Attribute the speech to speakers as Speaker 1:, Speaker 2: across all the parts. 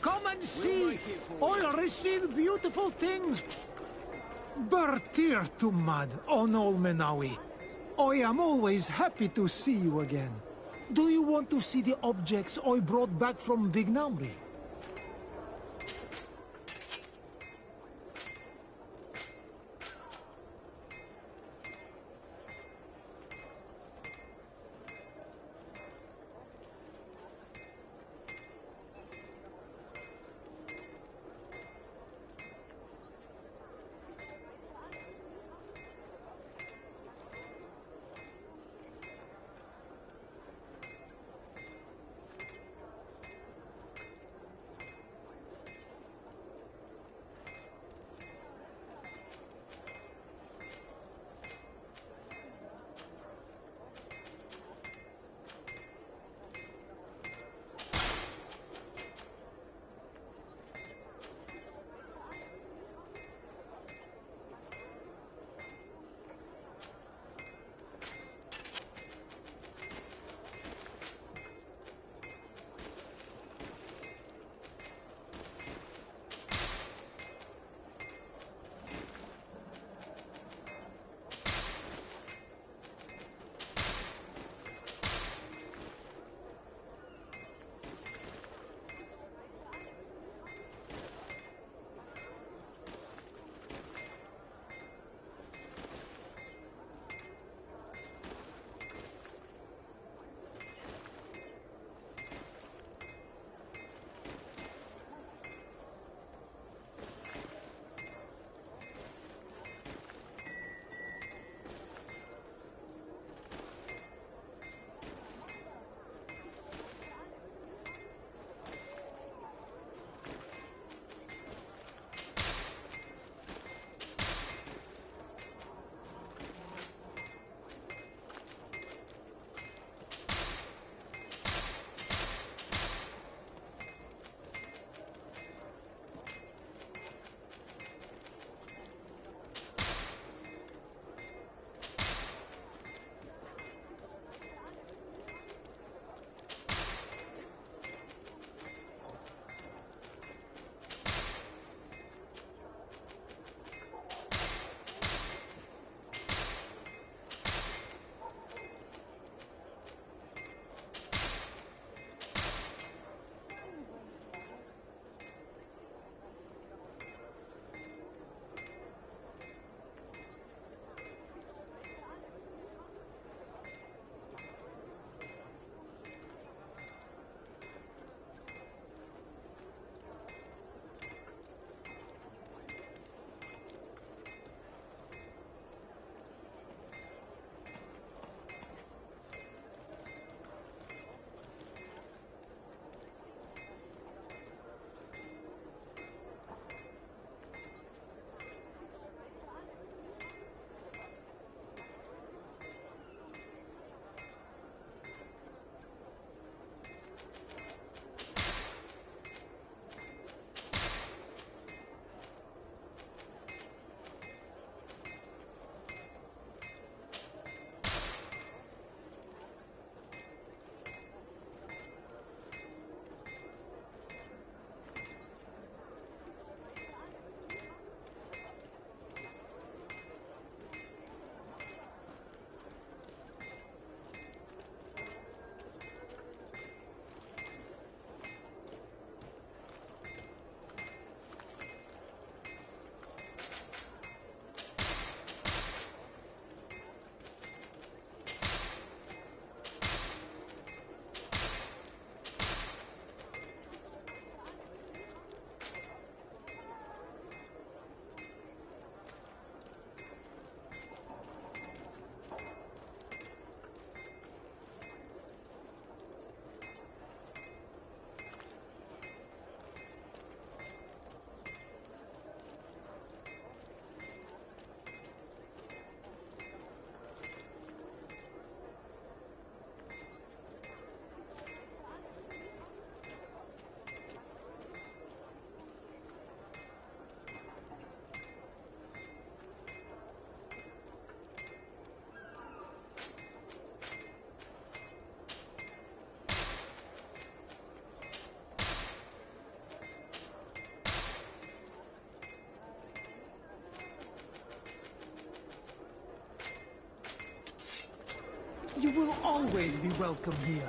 Speaker 1: Come and see! I'll receive beautiful things. Bertir to mud on Olmenawi. I am always happy to see you again. Do you want to see the objects I brought back from Vignamri? You will always be welcome here.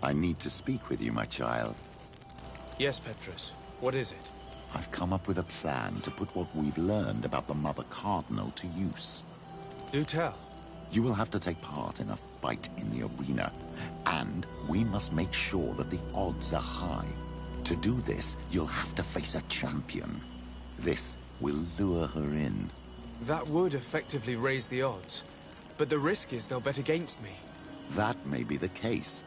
Speaker 2: I need to speak with you, my child.
Speaker 3: Yes, Petrus. What is it?
Speaker 2: I've come up with a plan to put what we've learned about the Mother Cardinal to use.
Speaker 3: Do tell.
Speaker 2: You will have to take part in a fight in the arena, and we must make sure that the odds are high. To do this, you'll have to face a champion. This will lure her in.
Speaker 3: That would effectively raise the odds, but the risk is they'll bet against me.
Speaker 2: That may be the case,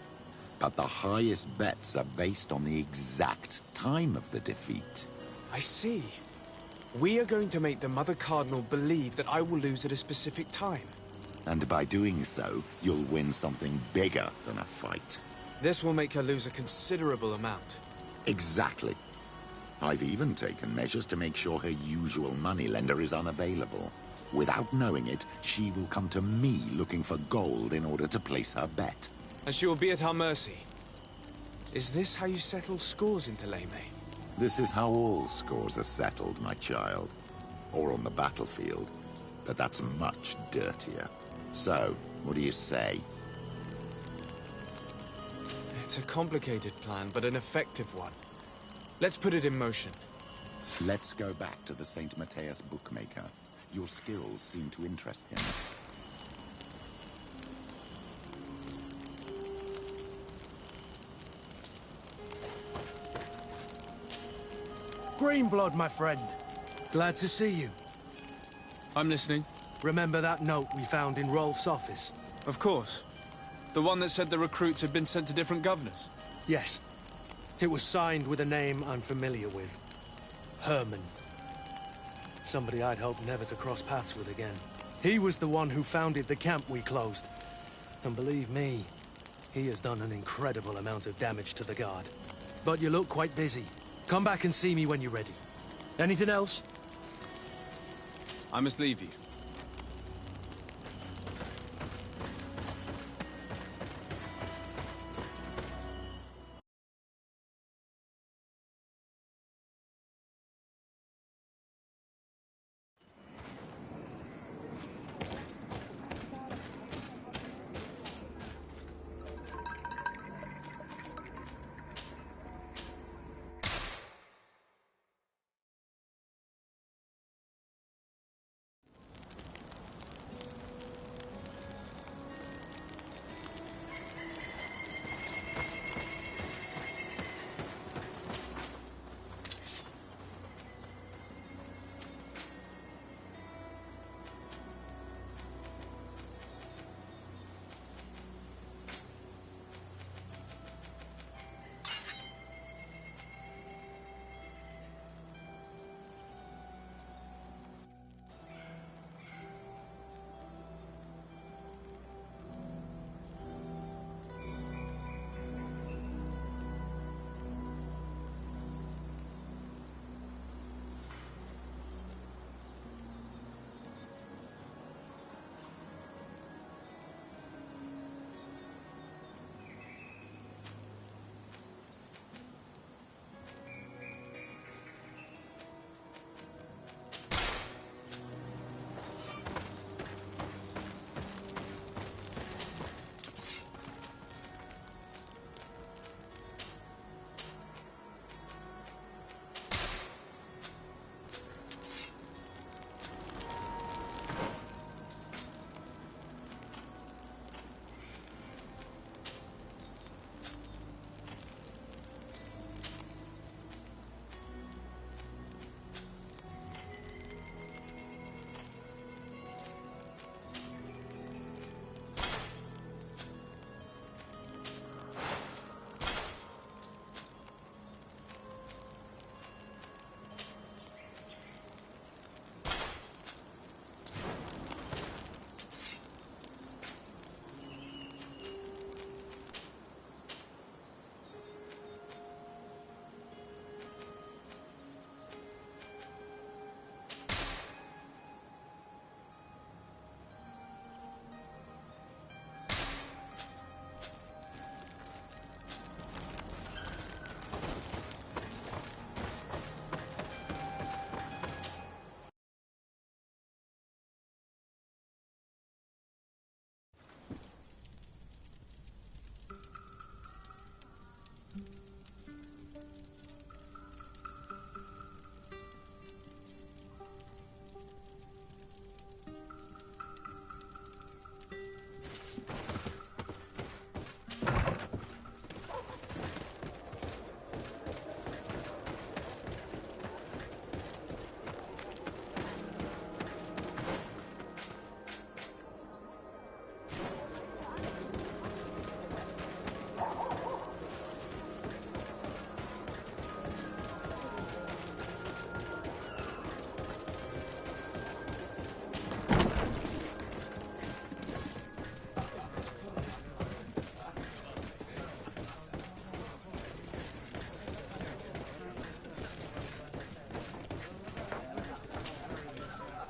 Speaker 2: but the highest bets are based on the exact time of the defeat.
Speaker 3: I see. We are going to make the Mother Cardinal believe that I will lose at a specific time.
Speaker 2: And by doing so, you'll win something bigger than a fight.
Speaker 3: This will make her lose a considerable amount.
Speaker 2: Exactly. I've even taken measures to make sure her usual moneylender is unavailable. Without knowing it, she will come to me looking for gold in order to place her bet.
Speaker 3: And she will be at our mercy. Is this how you settle scores in Thélème?
Speaker 2: This is how all scores are settled, my child. Or on the battlefield. But that's much dirtier. So, what do you say?
Speaker 3: It's a complicated plan, but an effective one. Let's put it in motion.
Speaker 2: Let's go back to the St. Matthias bookmaker. Your skills seem to interest him.
Speaker 4: Greenblood, my friend. Glad to see you.
Speaker 3: I'm listening.
Speaker 4: Remember that note we found in Rolf's office?
Speaker 3: Of course. The one that said the recruits had been sent to different governors?
Speaker 4: Yes. It was signed with a name I'm familiar with. Herman. Somebody I'd hoped never to cross paths with again. He was the one who founded the camp we closed. And believe me, he has done an incredible amount of damage to the Guard. but you look quite busy. Come back and see me when you're ready. Anything else?
Speaker 3: I must leave you.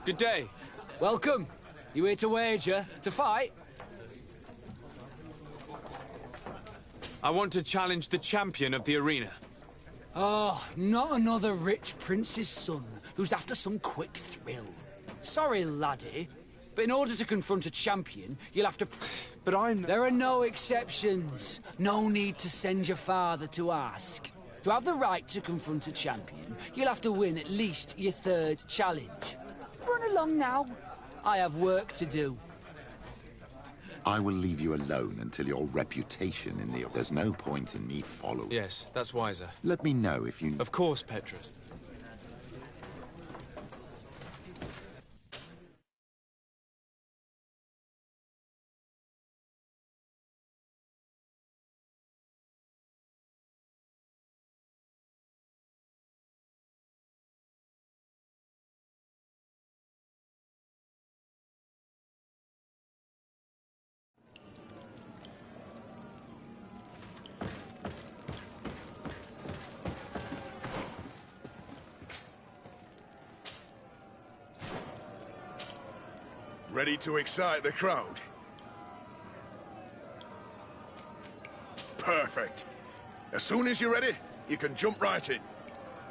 Speaker 3: Good day.
Speaker 5: Welcome. You here to wager? To fight?
Speaker 3: I want to challenge the champion of the arena.
Speaker 5: Oh, not another rich prince's son who's after some quick thrill. Sorry, laddie, but in order to confront a champion, you'll have to...
Speaker 3: But I'm...
Speaker 5: There are no exceptions. No need to send your father to ask. To have the right to confront a champion, you'll have to win at least your third challenge. Run along now. I have work to do.
Speaker 2: I will leave you alone until your reputation in the... There's no point in me following.
Speaker 3: Yes, that's wiser.
Speaker 2: Let me know if you...
Speaker 3: Of course, Petrus.
Speaker 6: Ready to excite the crowd? Perfect. As soon as you're ready, you can jump right in.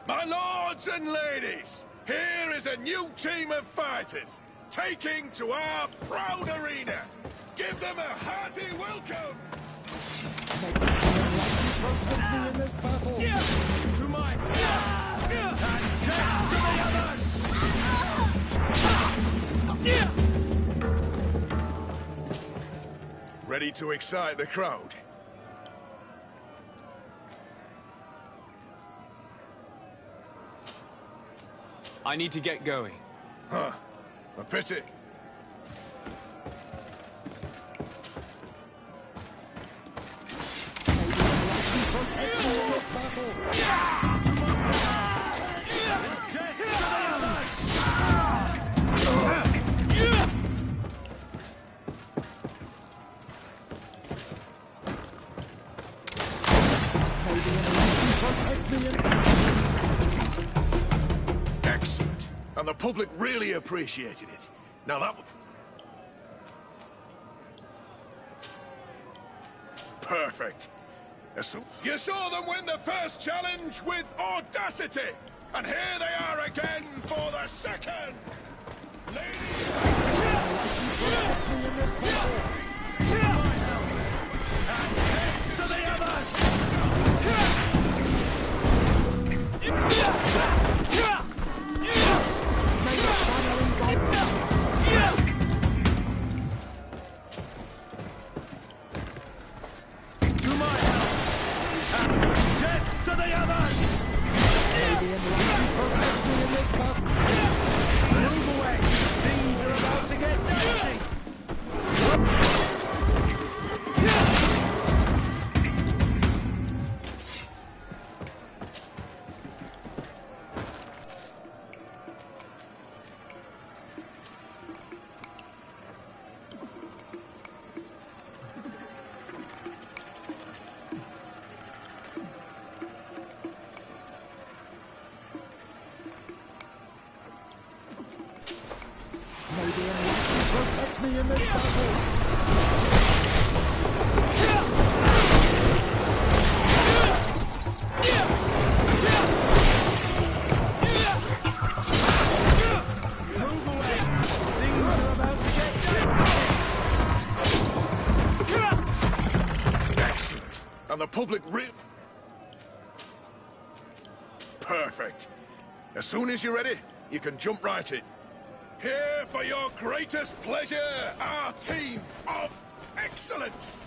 Speaker 6: My lords and ladies, here is a new team of fighters, taking to our proud arena. Give them a hearty welcome!
Speaker 1: Protect me in this battle!
Speaker 6: To my... And death to the others! Ready to excite the crowd?
Speaker 3: I need to get going.
Speaker 6: Huh. A pity.
Speaker 1: Protect me in this battle! Protect me in...
Speaker 6: Excellent. And the public really appreciated it. Now that... Perfect. You saw them win the first challenge with audacity! And here they are again for the second! Ladies
Speaker 1: Protect me in this battle!
Speaker 6: and death to the others!
Speaker 1: May the channeling go...
Speaker 6: To my help! And death to the others!
Speaker 1: May the enlightened protect me in this battle!
Speaker 6: Move away! Things are about to get dicey!
Speaker 1: May the enlightened protect me in this battle!
Speaker 6: Move away! Things are about to get dicey! Excellent. And the public Perfect. As soon as you're ready, you can jump right in. Here for your greatest pleasure, our team of excellence.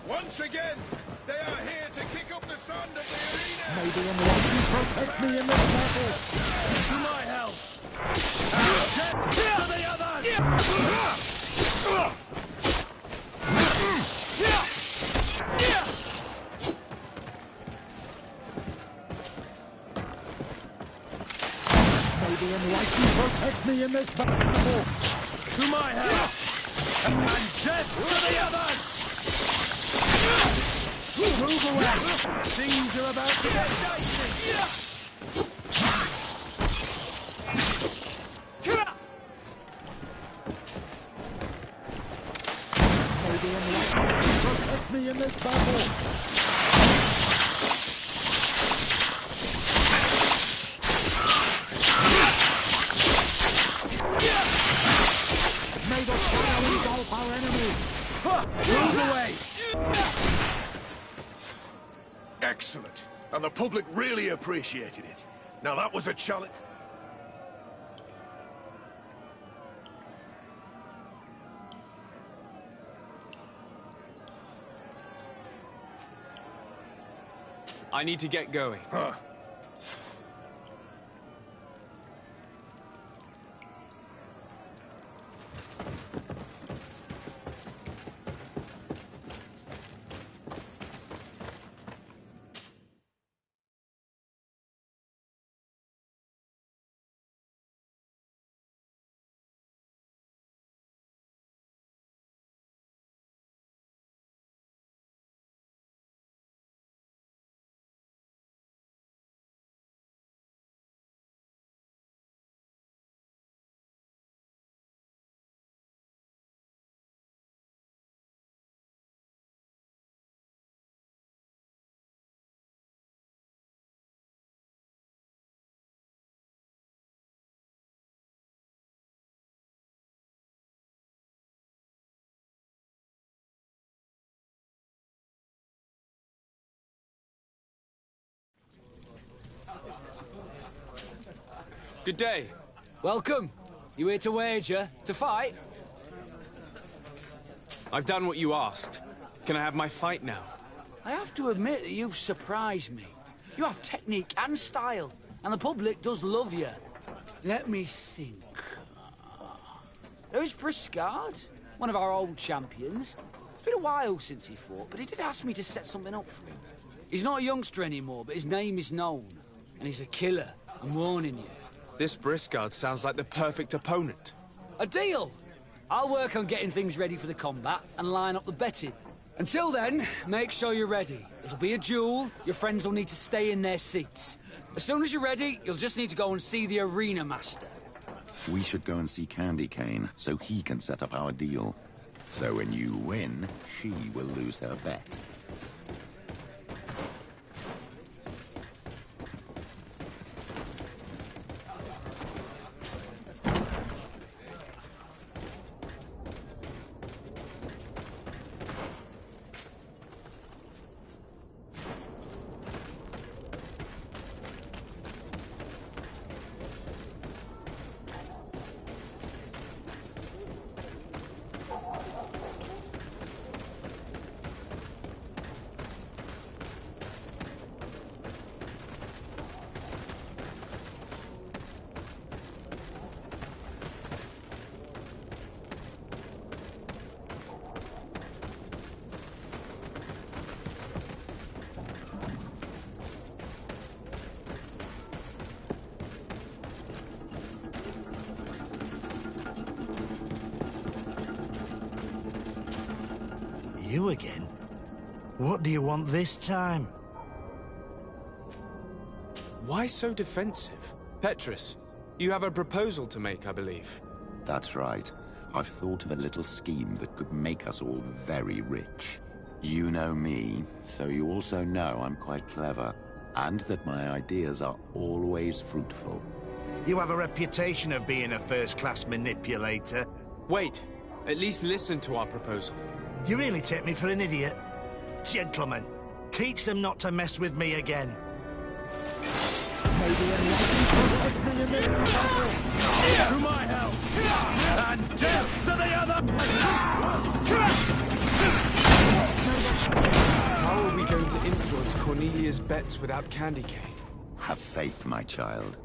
Speaker 6: Once again, they are here to kick up the sand of the arena.
Speaker 1: May the enlightened protect me in this battle!
Speaker 6: To my help. And death to the others.
Speaker 1: May the enlightened protect me in this battle!
Speaker 6: To my help. And death to the others. Move away. Things are about to get dicey.
Speaker 1: May the enlightened protect me in this battle! May the shadow engulf our enemies!
Speaker 6: Move away. Excellent. And the public really appreciated it. Now that was a challenge.
Speaker 3: I need to get going.
Speaker 6: Huh.
Speaker 3: Good day.
Speaker 5: Welcome. You here to wager? To fight?
Speaker 3: I've done what you asked. Can I have my fight now?
Speaker 5: I have to admit that you've surprised me. You have technique and style, and the public does love you. Let me think. There's Briscard, one of our old champions. It's been a while since he fought, but he did ask me to set something up for him. He's not a youngster anymore, but his name is known. And he's a killer, I'm warning you.
Speaker 3: This Briscard sounds like the perfect opponent.
Speaker 5: A deal! I'll work on getting things ready for the combat and line up the betting. Until then, make sure you're ready. It'll be a duel, your friends will need to stay in their seats. As soon as you're ready, you'll just need to go and see the arena master.
Speaker 2: We should go and see Candy Cane, so he can set up our deal. So when you win, she will lose her bet.
Speaker 7: You again? What do you want this time?
Speaker 3: Why so defensive? Petrus, you have a proposal to make, I believe.
Speaker 2: That's right. I've thought of a little scheme that could make us all very rich. You know me, so you also know I'm quite clever, and that my ideas are always fruitful.
Speaker 7: You have a reputation of being a first-class manipulator.
Speaker 3: Wait, at least listen to our proposal.
Speaker 7: You really take me for an idiot. Gentlemen, teach them not to mess with me again.
Speaker 4: To my help! And death to the other!
Speaker 3: How are we going to influence Cornelia's bets without Candy Cane?
Speaker 2: Have faith, my child.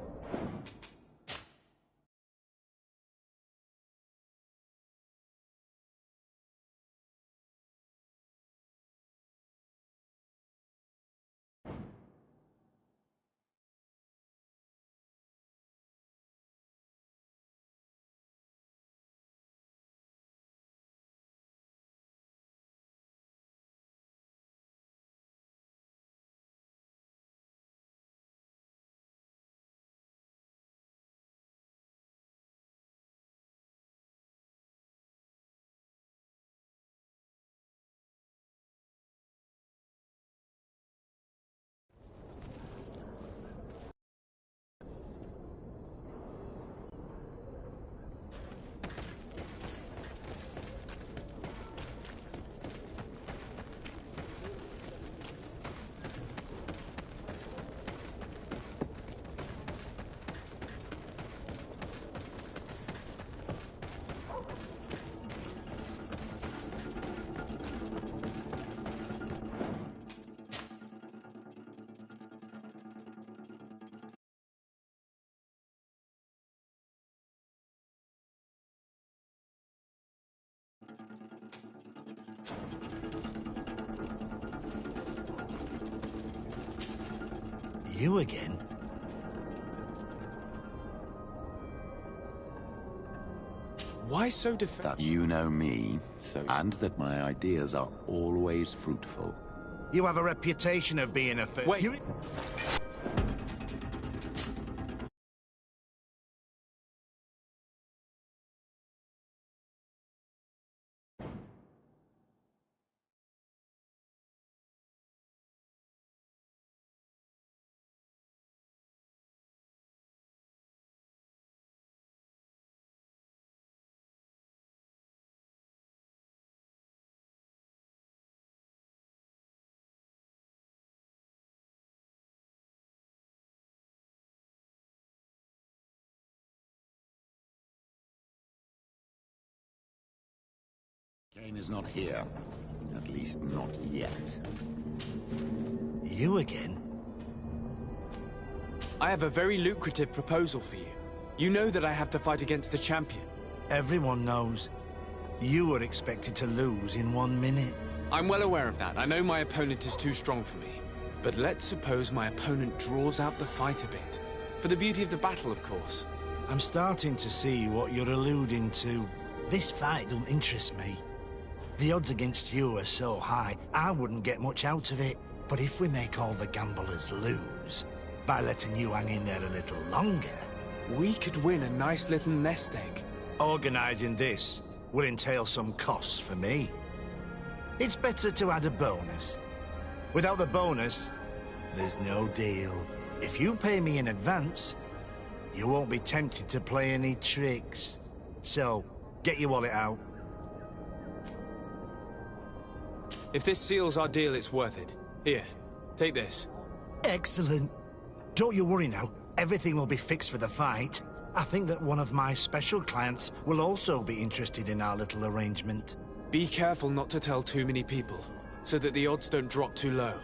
Speaker 7: You again?
Speaker 3: Why so defensive?
Speaker 2: That you know me, and that my ideas are always fruitful.
Speaker 7: You have a reputation of being a
Speaker 3: Wait.
Speaker 2: Kane is not here. At least not yet.
Speaker 7: You again?
Speaker 3: I have a very lucrative proposal for you. You know that I have to fight against the champion.
Speaker 7: Everyone knows. You were expected to lose in 1 minute.
Speaker 3: I'm well aware of that. I know my opponent is too strong for me. But let's suppose my opponent draws out the fight a bit. For the beauty of the battle, of course.
Speaker 7: I'm starting to see what you're alluding to. This fight don't interest me. The odds against you are so high, I wouldn't get much out of it. But if we make all the gamblers lose, by letting you hang in there a little longer...
Speaker 3: We could win a nice little nest egg.
Speaker 7: Organising this will entail some costs for me. It's better to add a bonus. Without the bonus, there's no deal. If you pay me in advance, you won't be tempted to play any tricks. So, get your wallet out.
Speaker 3: If this seals our deal, it's worth it. Here, take this.
Speaker 7: Excellent. Don't you worry now. Everything will be fixed for the fight. I think that one of my special clients will also be interested in our little arrangement.
Speaker 3: Be careful not to tell too many people, so that the odds don't drop too low.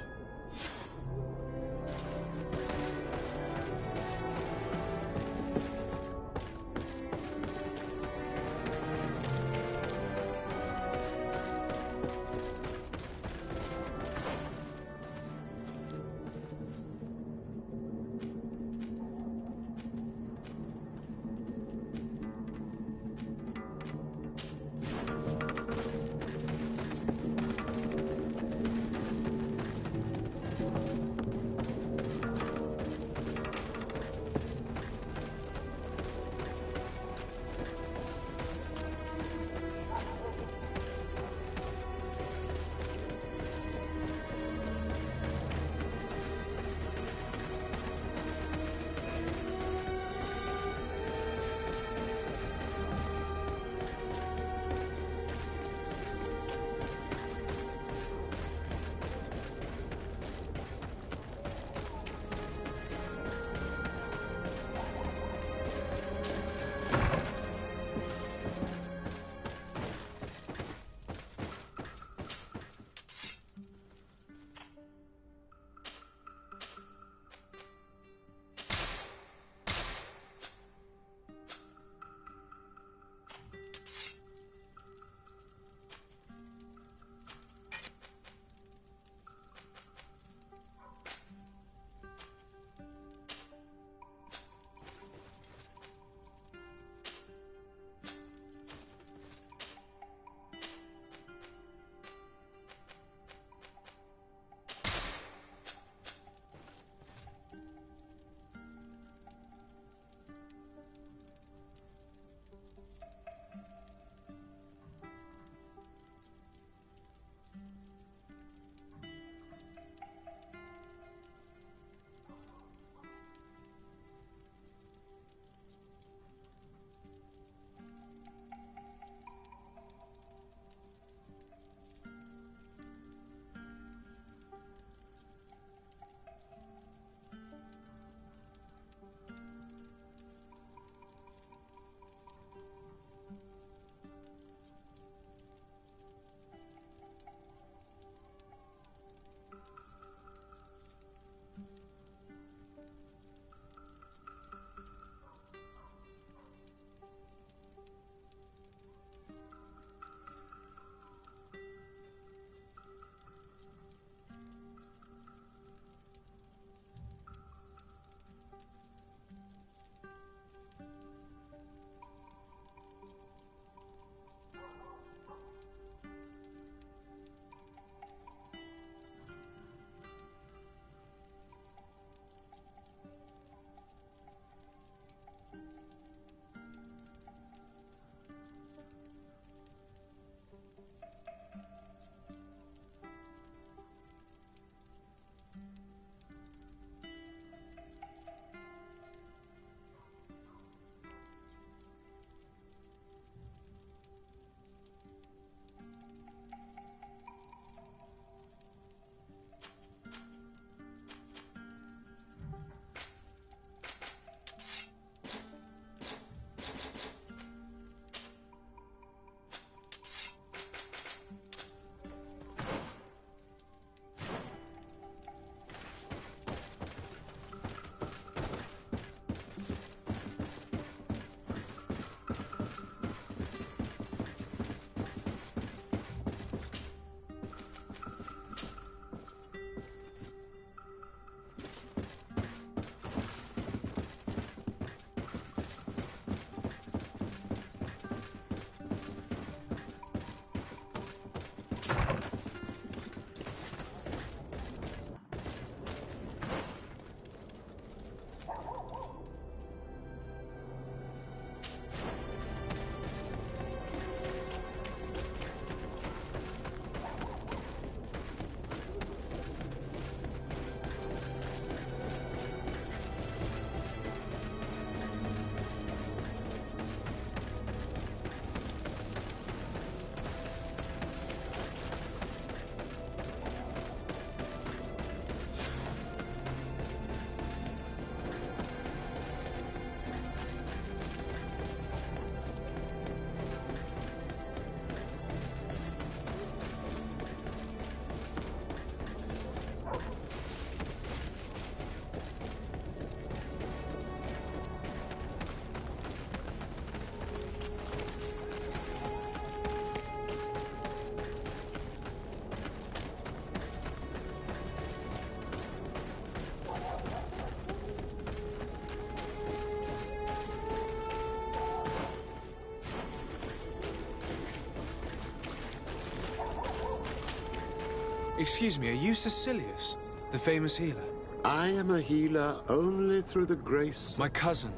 Speaker 3: Excuse me, are you Cecilius, the famous healer?
Speaker 8: I am a healer only through the grace...
Speaker 3: My cousin,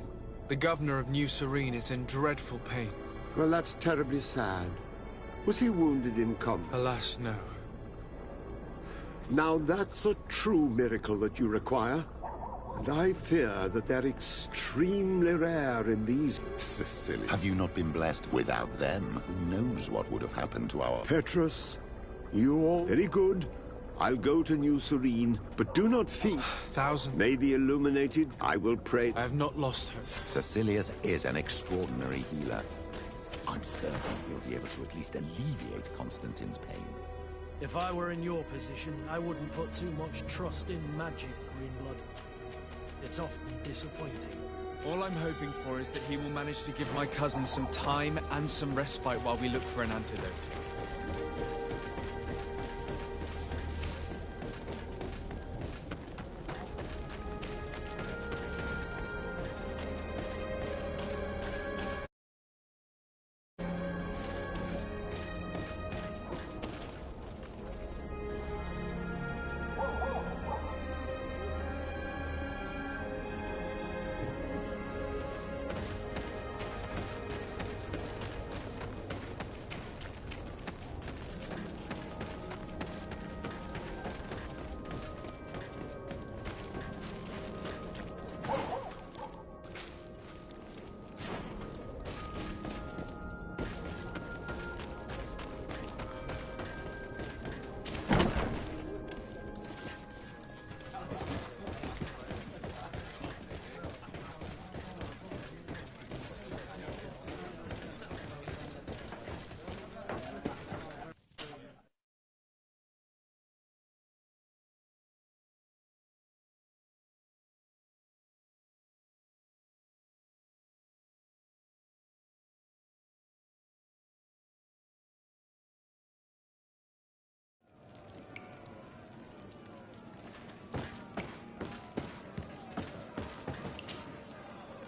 Speaker 3: the governor of New Serene, is in dreadful pain.
Speaker 8: Well, that's terribly sad. Was he wounded in combat?
Speaker 3: Alas, no.
Speaker 8: Now that's a true miracle that you require. And I fear that they're extremely rare in these...
Speaker 2: Cecilia, have you not been blessed? Without them, who knows what would have happened to our...
Speaker 8: Petrus, you all... Very good. I'll go to New Serene, but do not fear.
Speaker 3: Thousand...
Speaker 8: May the illuminated, I will pray...
Speaker 3: I have not lost hope.
Speaker 2: Cecilius is an extraordinary healer. I'm certain he'll be able to at least alleviate Constantine's pain.
Speaker 4: If I were in your position, I wouldn't put too much trust in magic, Greenblood. It's often disappointing.
Speaker 3: All I'm hoping for is that he will manage to give my cousin some time and some respite while we look for an antidote.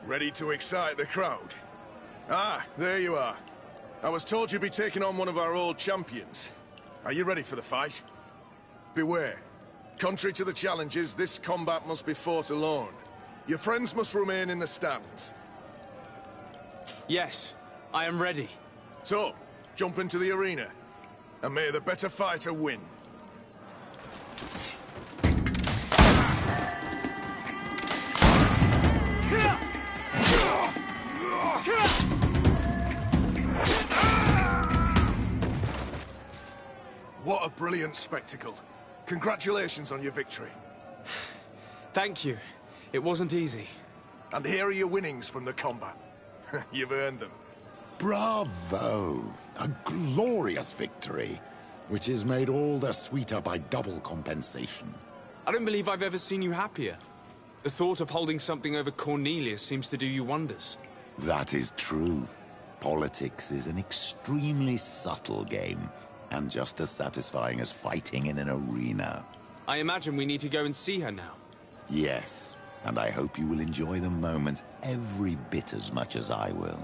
Speaker 6: Ready to excite the crowd? Ah, there you are. I was told you'd be taking on one of our old champions. Are you ready for the fight? Beware. Contrary to the challenges, this combat must be fought alone. Your friends must remain in the stands.
Speaker 3: Yes, I am ready.
Speaker 6: So, jump into the arena, and may the better fighter win. What a brilliant spectacle. Congratulations on your victory.
Speaker 3: Thank you. It wasn't easy.
Speaker 6: And here are your winnings from the combat. You've earned them.
Speaker 2: Bravo! A glorious victory, which is made all the sweeter by double compensation.
Speaker 3: I don't believe I've ever seen you happier. The thought of holding something over Cornelius seems to do you wonders.
Speaker 2: That is true. Politics is an extremely subtle game, and just as satisfying as fighting in an arena.
Speaker 3: I imagine we need to go and see her now.
Speaker 2: Yes, and I hope you will enjoy the moment every bit as much as I will.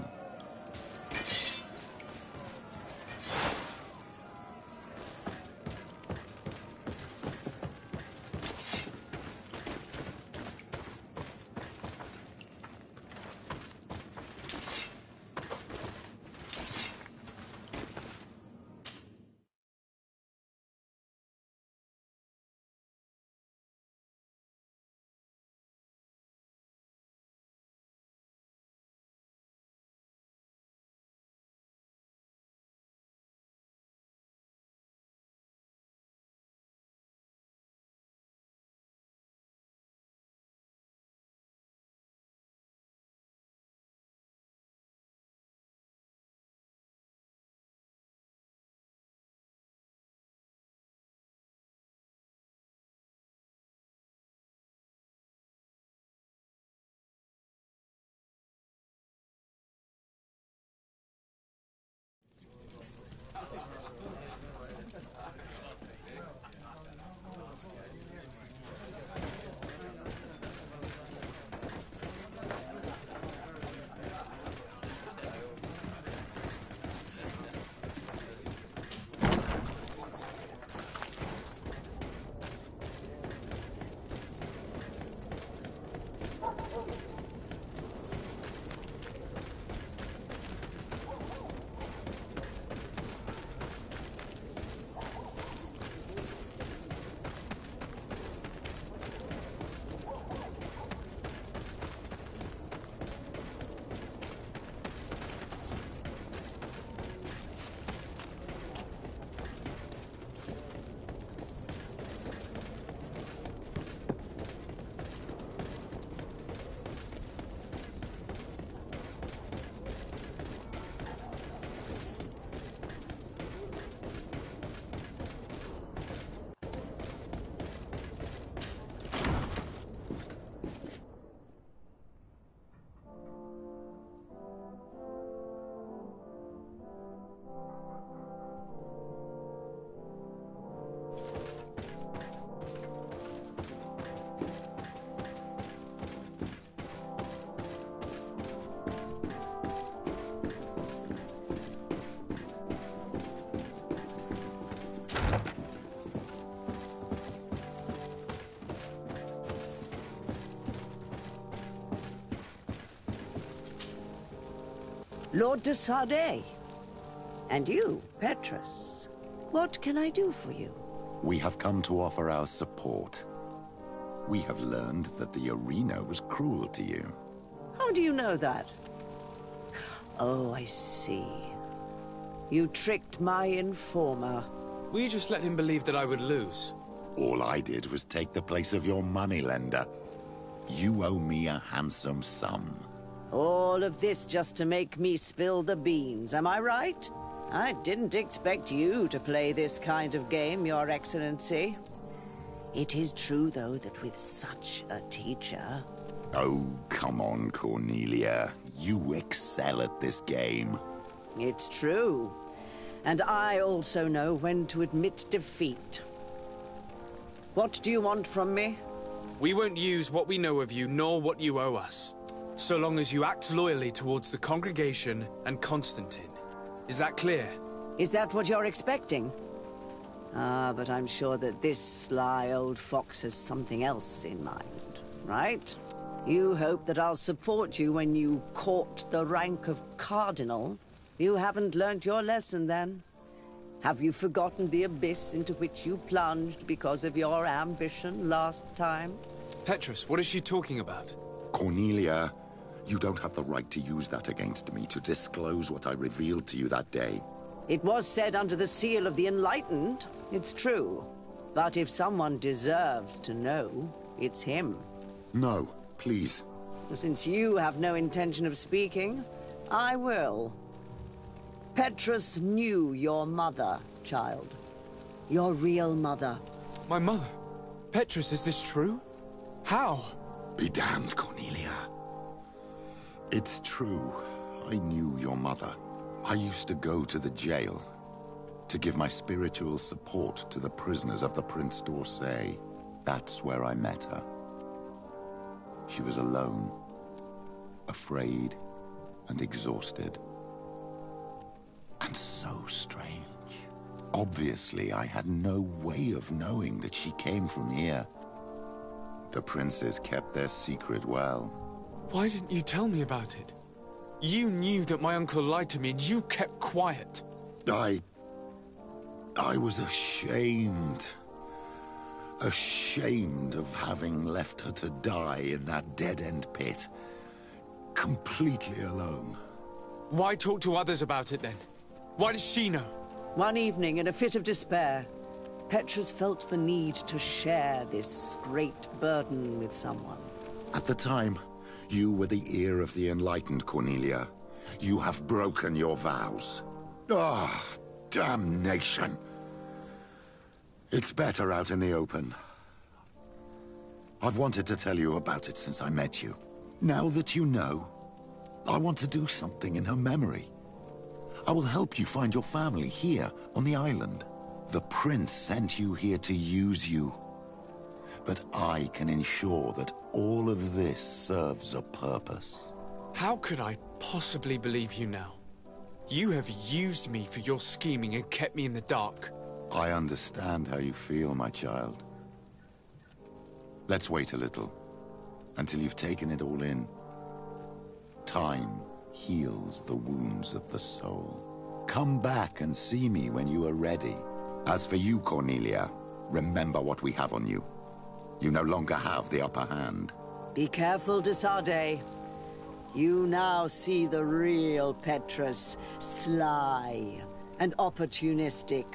Speaker 9: Lord de Sardet. And you, Petrus. What can I do for you?
Speaker 2: We have come to offer our support. We have learned that the arena was cruel to you.
Speaker 9: How do you know that? Oh, I see. You tricked my informer.
Speaker 3: Will you just let him believe that I would lose?
Speaker 2: All I did was take the place of your moneylender. You owe me a handsome sum.
Speaker 9: All of this just to make me spill the beans, am I right? I didn't expect you to play this kind of game, Your Excellency. It is true, though, that with such a teacher...
Speaker 2: Oh, come on, Cornelia. You excel at this game.
Speaker 9: It's true. And I also know when to admit defeat. What do you want from me?
Speaker 3: We won't use what we know of you, nor what you owe us, so long as you act loyally towards the congregation and Constantine. Is that clear?
Speaker 9: Is that what you're expecting? Ah, but I'm sure that this sly old fox has something else in mind, right? You hope that I'll support you when you court the rank of cardinal. You haven't learnt your lesson, then. Have you forgotten the abyss into which you plunged because of your ambition last time?
Speaker 3: Petrus, what is she talking about?
Speaker 2: Cornelia, you don't have the right to use that against me, to disclose what I revealed to you that day.
Speaker 9: It was said under the seal of the Enlightened. It's true. But if someone deserves to know, it's him.
Speaker 2: No, please.
Speaker 9: Since you have no intention of speaking, I will. Petrus knew your mother, child. Your real mother.
Speaker 3: My mother? Petrus, is this true? How?
Speaker 2: Be damned, Cornelia. It's true. I knew your mother. I used to go to the jail to give my spiritual support to the prisoners of the Prince d'Orsay. That's where I met her. She was alone, afraid, and exhausted. And so strange. Obviously, I had no way of knowing that she came from here. The princes kept their secret well.
Speaker 3: Why didn't you tell me about it? You knew that my uncle lied to me, and you kept quiet.
Speaker 2: I was ashamed. Ashamed of having left her to die in that dead-end pit. Completely alone.
Speaker 3: Why talk to others about it, then? Why does she know?
Speaker 9: One evening, in a fit of despair, Petrus felt the need to share this great burden with someone.
Speaker 2: At the time, you were the ear of the enlightened, Cornelia. You have broken your vows. Ah, damnation. It's better out in the open. I've wanted to tell you about it since I met you. Now that you know, I want to do something in her memory. I will help you find your family here on the island. The prince sent you here to use you. But I can ensure that all of this serves a purpose.
Speaker 3: How could I possibly believe you now? You have used me for your scheming and kept me in the dark.
Speaker 2: I understand how you feel, my child. Let's wait a little, until you've taken it all in. Time heals the wounds of the soul. Come back and see me when you are ready. As for you, Cornelia, remember what we have on you. You no longer have the upper hand.
Speaker 9: Be careful, de Sardet. You now see the real Petrus, sly and opportunistic.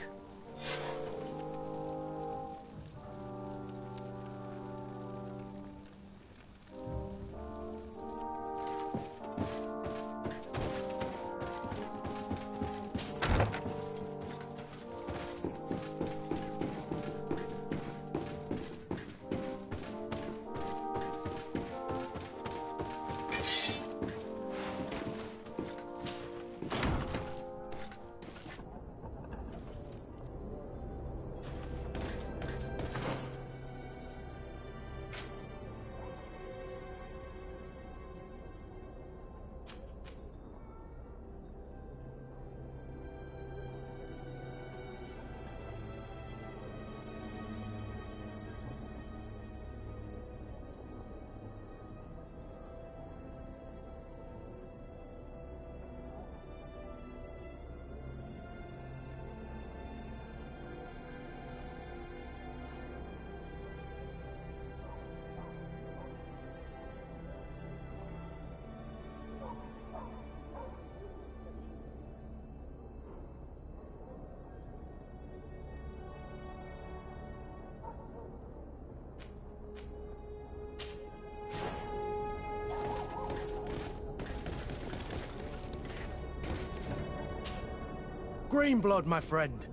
Speaker 4: Greenblood, my friend.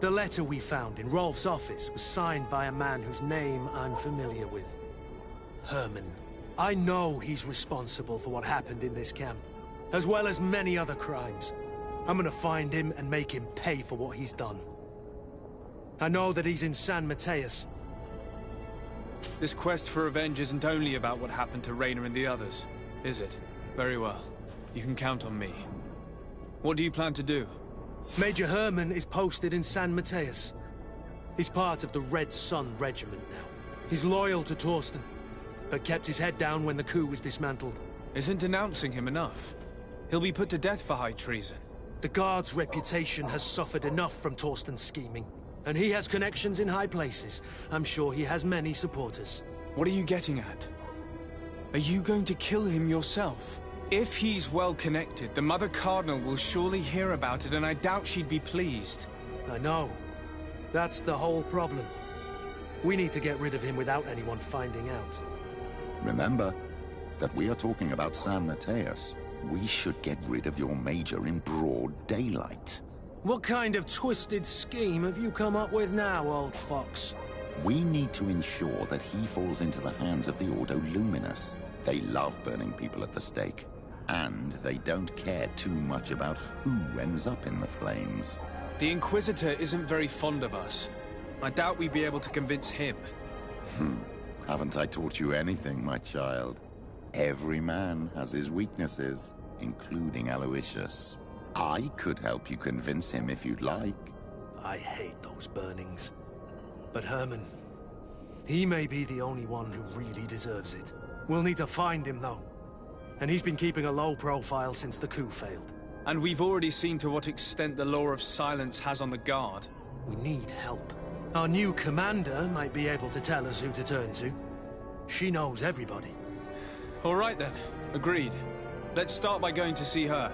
Speaker 4: The letter we found in Rolf's office was signed by a man whose name I'm familiar with. Herman. I know he's responsible for what happened in this camp, as well as many other crimes. I'm gonna find him and make him pay for what he's done. I know that he's in San Mateus.
Speaker 3: This quest for revenge isn't only about what happened to Raynor and the others, is it? Very well. You can count on me. What do you plan to do?
Speaker 4: Major Herman is posted in San Mateus. He's part of the Red Sun Regiment now. He's loyal to Torsten, but kept his head down when the coup was dismantled.
Speaker 3: Isn't denouncing him enough? He'll be put to death for high treason.
Speaker 4: The Guard's reputation has suffered enough from Torsten's scheming. And he has connections in high places. I'm sure he has many supporters.
Speaker 3: What are you getting at? Are you going to kill him yourself? If he's well connected, the Mother Cardinal will surely hear about it, and I doubt she'd be pleased.
Speaker 4: I know. That's the whole problem. We need to get rid of him without anyone finding out.
Speaker 2: Remember that we are talking about San Mateus. We should get rid of your major in broad daylight.
Speaker 4: What kind of twisted scheme have you come up with now, old fox?
Speaker 2: We need to ensure that he falls into the hands of the Ordo Luminous. They love burning people at the stake. And they don't care too much about who ends up in the flames.
Speaker 3: The Inquisitor isn't very fond of us. I doubt we'd be able to convince him.
Speaker 2: Haven't I taught you anything, my child? Every man has his weaknesses, including Aloysius. I could help you convince him if you'd like.
Speaker 4: I hate those burnings. But Herman, he may be the only one who really deserves it. We'll need to find him, though. And he's been keeping a low profile since the coup failed.
Speaker 3: And we've already seen to what extent the law of silence has on the Guard.
Speaker 4: We need help. Our new commander might be able to tell us who to turn to. She knows everybody.
Speaker 3: All right then. Agreed. Let's start by going to see her.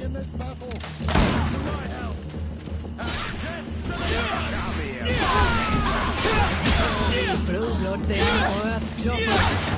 Speaker 10: In this battle, to my help.
Speaker 5: These blue bloods, they are worth tuppence.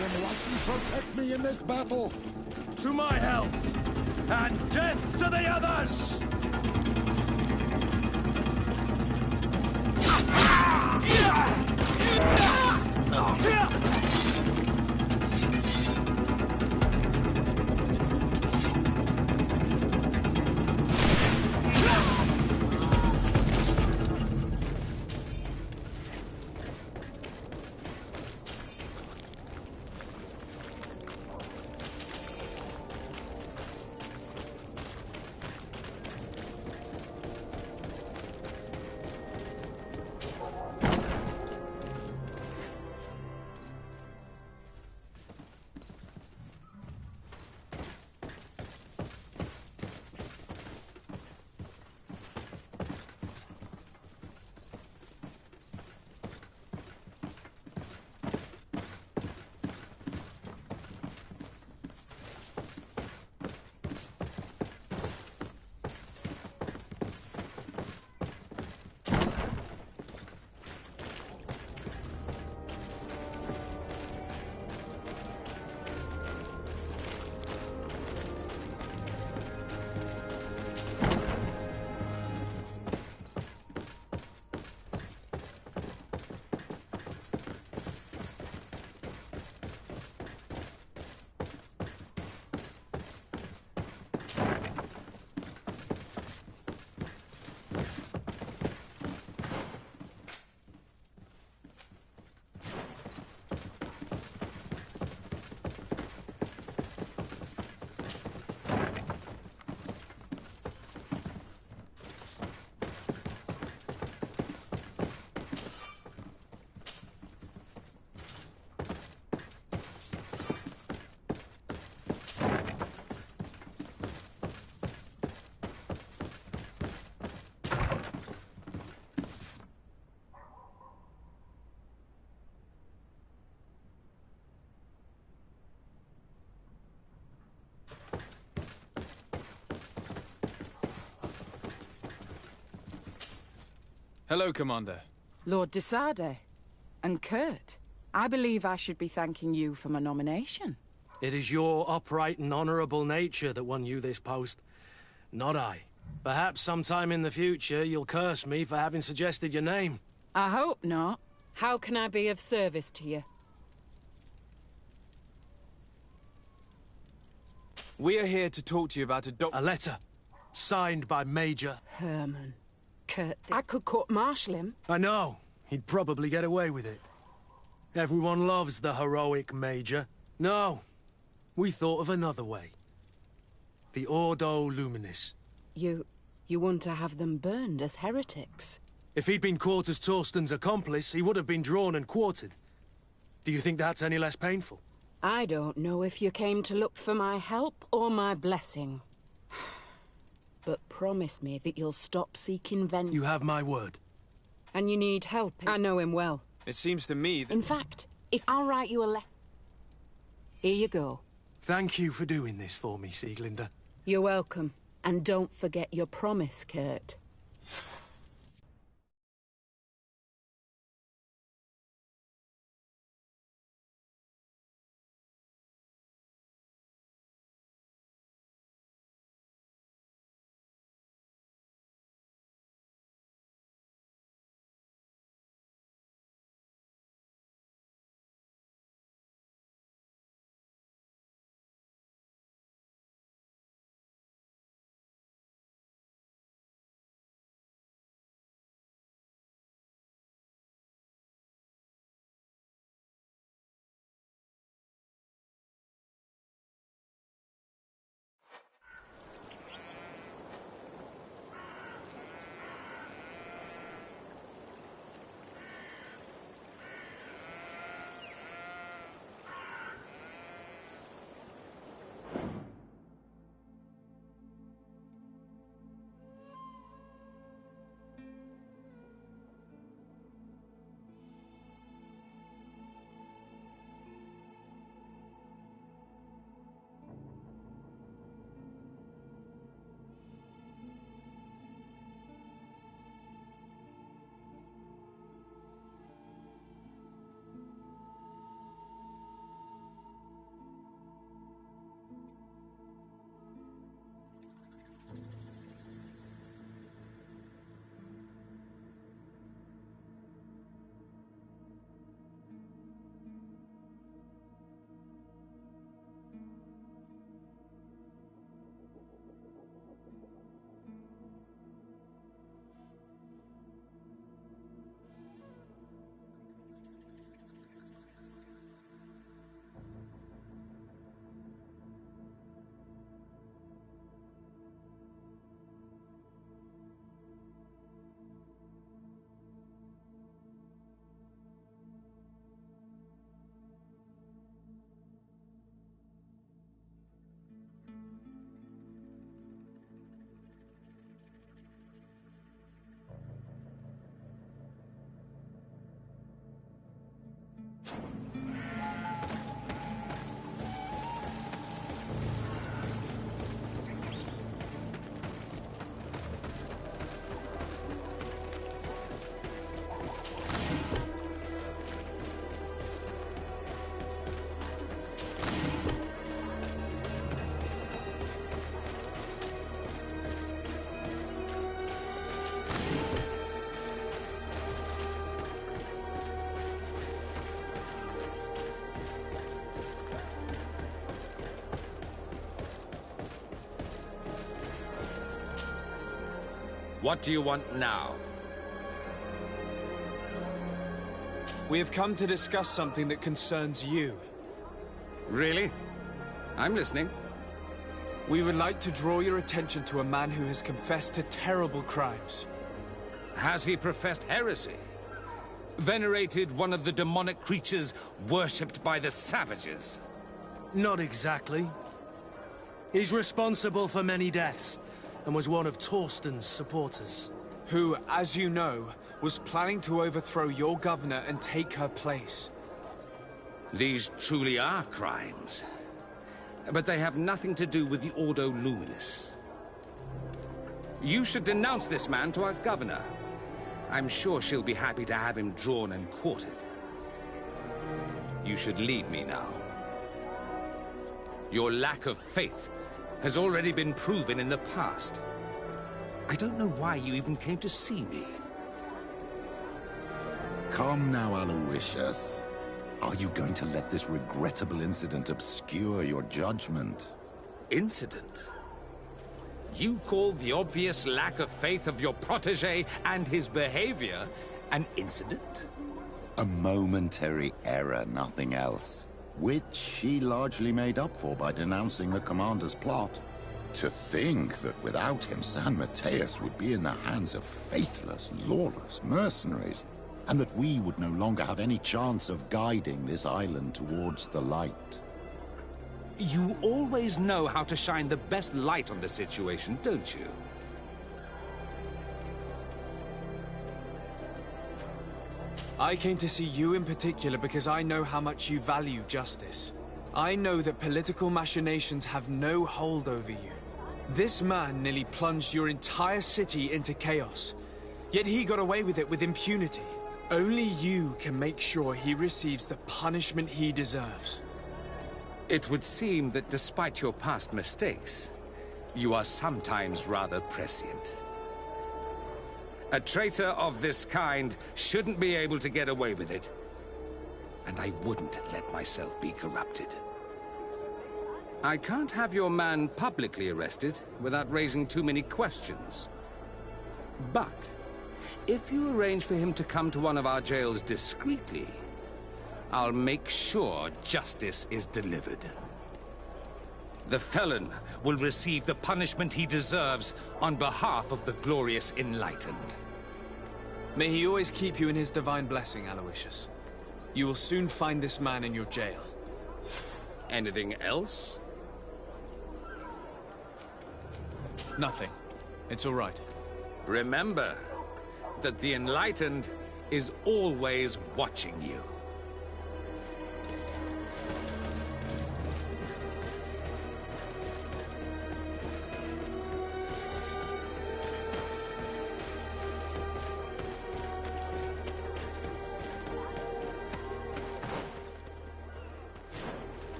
Speaker 10: him once and protect me in this battle.
Speaker 4: To my health, and death to the others!
Speaker 3: Hello, Commander.
Speaker 11: Lord de Sade. And Kurt. I believe I should be thanking you for my nomination.
Speaker 4: It is your upright and honorable nature that won you this post, not I. Perhaps sometime in the future you'll curse me for having suggested your name.
Speaker 11: I hope not. How can I be of service to you?
Speaker 3: We are here to talk to you about
Speaker 4: a letter, signed by Major
Speaker 11: Herman. Kurt, I could court-martial him.
Speaker 4: I know. He'd probably get away with it. Everyone loves the heroic Major. No, we thought of another way. The Ordo Luminis.
Speaker 11: You want to have them burned as heretics?
Speaker 4: If he'd been caught as Torsten's accomplice, he would have been drawn and quartered. Do you think that's any less painful?
Speaker 11: I don't know if you came to look for my help or my blessing. But promise me that you'll stop seeking vengeance.
Speaker 4: You have my word.
Speaker 11: And you need help. I know him well.
Speaker 3: It seems to me that...
Speaker 11: In fact, if I'll write you a letter... Here you go.
Speaker 4: Thank you for doing this for me, Sieglinde.
Speaker 11: You're welcome. And don't forget your promise, Kurt.
Speaker 12: What do you want now?
Speaker 3: We have come to discuss something that concerns you.
Speaker 12: Really? I'm listening.
Speaker 3: We would like to draw your attention to a man who has confessed to terrible crimes.
Speaker 12: Has he professed heresy? Venerated one of the demonic creatures worshipped by the savages?
Speaker 4: Not exactly. He's responsible for many deaths, and was one of Torsten's supporters.
Speaker 3: Who, as you know, was planning to overthrow your governor and take her place.
Speaker 12: These truly are crimes. But they have nothing to do with the Ordo Luminis. You should denounce this man to our governor. I'm sure she'll be happy to have him drawn and quartered. You should leave me now. Your lack of faith has already been proven in the past. I don't know why you even came to see me.
Speaker 2: Come now, Aloysius. Are you going to let this regrettable incident obscure your judgment?
Speaker 12: Incident? You call the obvious lack of faith of your protege and his behavior an incident?
Speaker 2: A momentary error, nothing else. Which she largely made up for by denouncing the commander's plot. To think that without him, San Mateus would be in the hands of faithless, lawless mercenaries, and that we would no longer have any chance of guiding this island towards the light.
Speaker 12: You always know how to shine the best light on the situation, don't you?
Speaker 3: I came to see you in particular because I know how much you value justice. I know that political machinations have no hold over you. This man nearly plunged your entire city into chaos, yet he got away with it with impunity. Only you can make sure he receives the punishment he deserves.
Speaker 12: It would seem that despite your past mistakes, you are sometimes rather prescient. A traitor of this kind shouldn't be able to get away with it. And I wouldn't let myself be corrupted. I can't have your man publicly arrested without raising too many questions. But if you arrange for him to come to one of our jails discreetly, I'll make sure justice is delivered. The felon will receive the punishment he deserves on behalf of the glorious Enlightened.
Speaker 3: May he always keep you in his divine blessing, Aloysius. You will soon find this man in your jail.
Speaker 12: Anything else?
Speaker 3: Nothing. It's all right.
Speaker 12: Remember that the Enlightened is always watching you.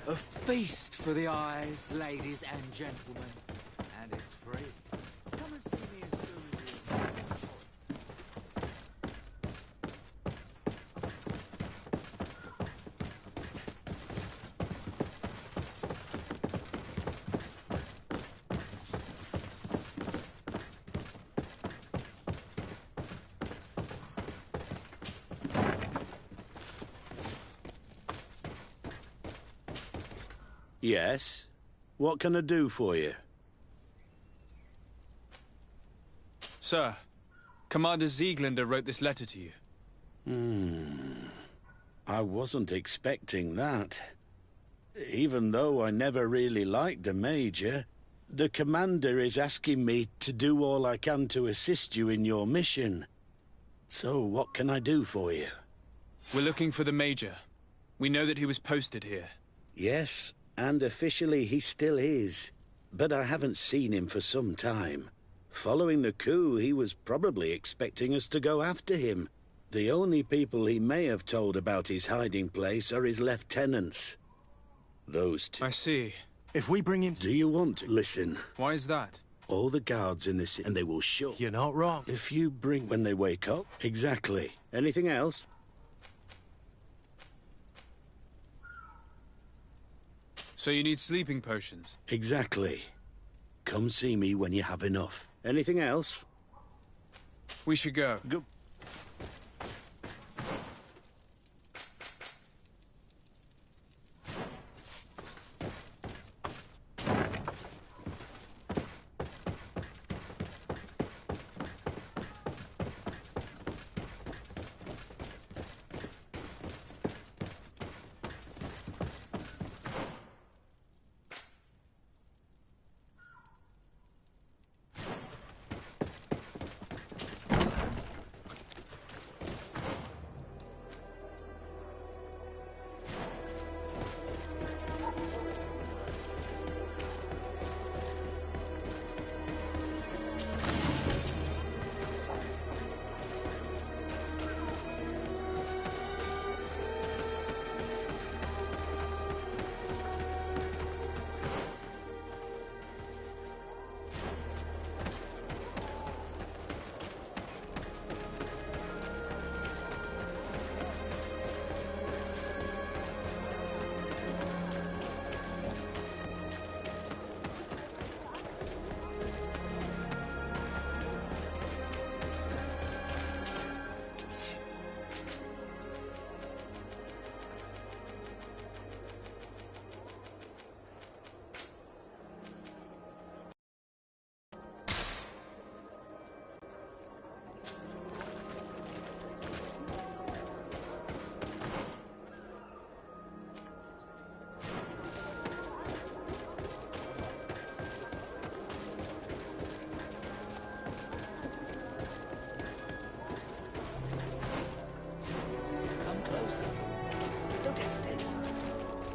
Speaker 13: A feast for the eyes, ladies and gentlemen. And it's free. Come and see me as soon as you have a choice.
Speaker 14: Yes? What can I do for you?
Speaker 3: Sir, Commander Sieglander wrote this letter to you.
Speaker 14: I wasn't expecting that. Even though I never really liked the Major, the Commander is asking me to do all I can to assist you in your mission. So what can I do for you?
Speaker 3: We're looking for the Major. We know that he was posted here.
Speaker 14: Yes, and officially he still is. but I haven't seen him for some time. Following the coup, he was probably expecting us to go after him. The only people he may have told about his hiding place are his lieutenants. Those two.
Speaker 3: I see.
Speaker 4: If we bring him...
Speaker 14: Do you want to listen?
Speaker 3: Why is that?
Speaker 14: All the guards in this, and they will show.
Speaker 4: You're not wrong.
Speaker 14: If you bring when they wake up. Exactly. Anything else?
Speaker 3: So you need sleeping potions?
Speaker 14: Exactly. Come see me when you have enough. Anything else?
Speaker 3: We should go.
Speaker 14: Go.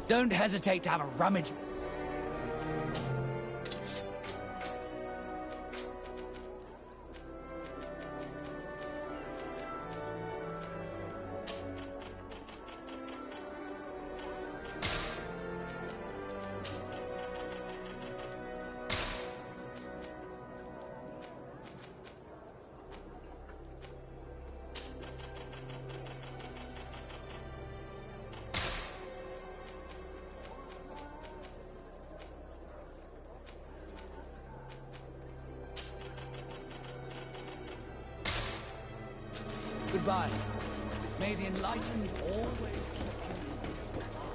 Speaker 5: Don't hesitate to have a rummage. Goodbye. May the enlightened always keep you in his divine.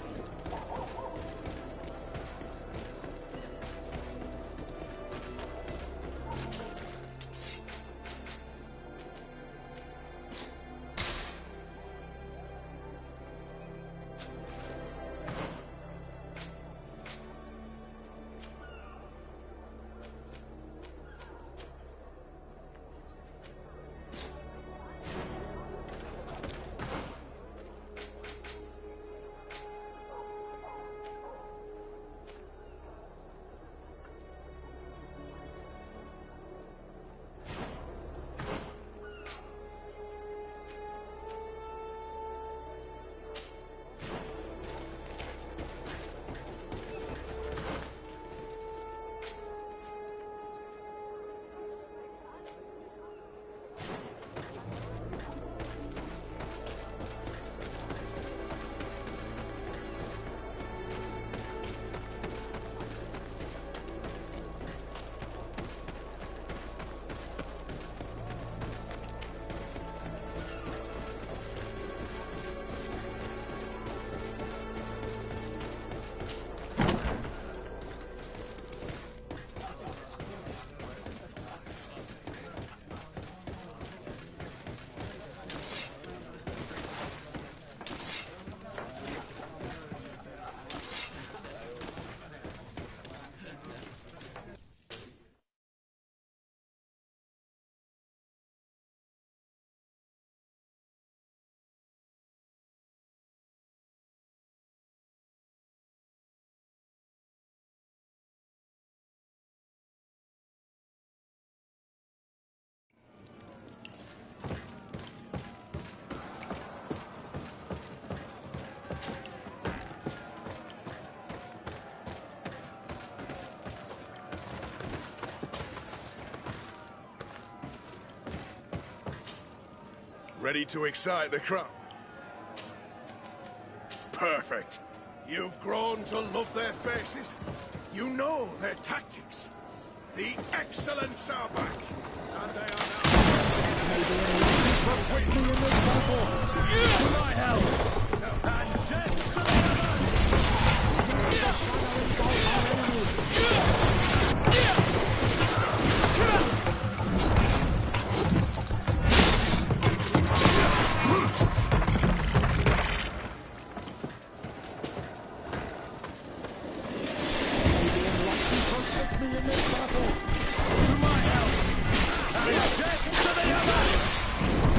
Speaker 6: Ready to excite the crowd? Perfect. You've grown to love their faces. You know their tactics. The excellents are back. And they are now...
Speaker 10: Protect me in this battle! To my help! And death to the Protect me in this battle! To my help! And death to the others!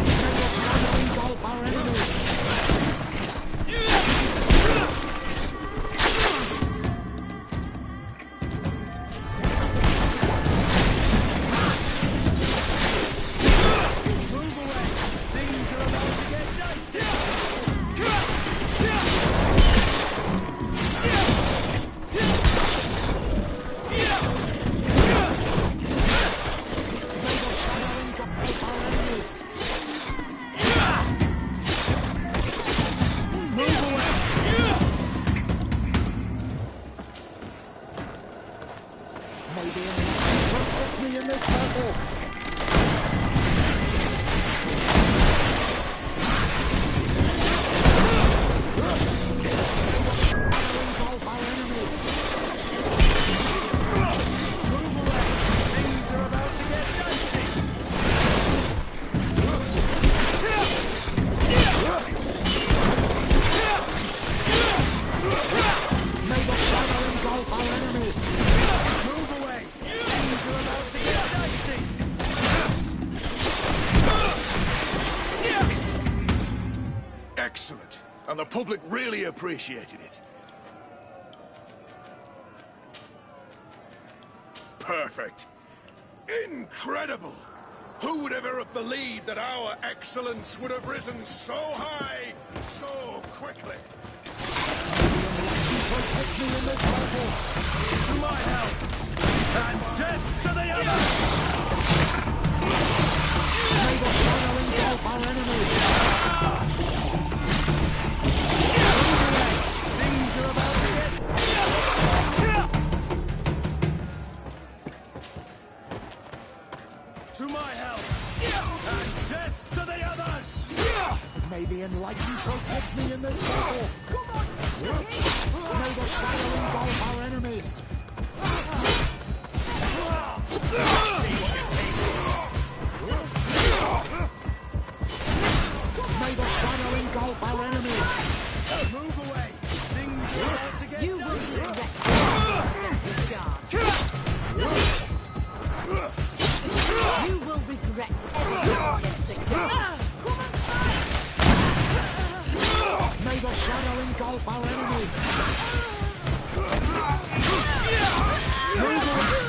Speaker 10: May the shadow engulf our enemies! Move away! Things are about to get dicey! Protect me in this battle! Engulf our enemies! Move away! Things are about to get dicey! May the shadow engulf our enemies! Move away! Things are about to get dicey!
Speaker 6: Excellent. And the public really appreciated it. Perfect. Incredible! Who would ever have believed that our excellence would have risen so high, so quickly?
Speaker 10: Protect me in this battle! To my help! And death to the others! May the shadow engulf our enemies! Things are about to get... To my help! And death to the others! May the enlightened protect me in this battle! Come on, may the shadow engulf our enemies! May the shadow engulf our enemies! Move away! Things are about to get
Speaker 11: You will
Speaker 10: dicey!
Speaker 11: You will regret everything against the king.
Speaker 10: May the shadow engulf our enemies! Move away!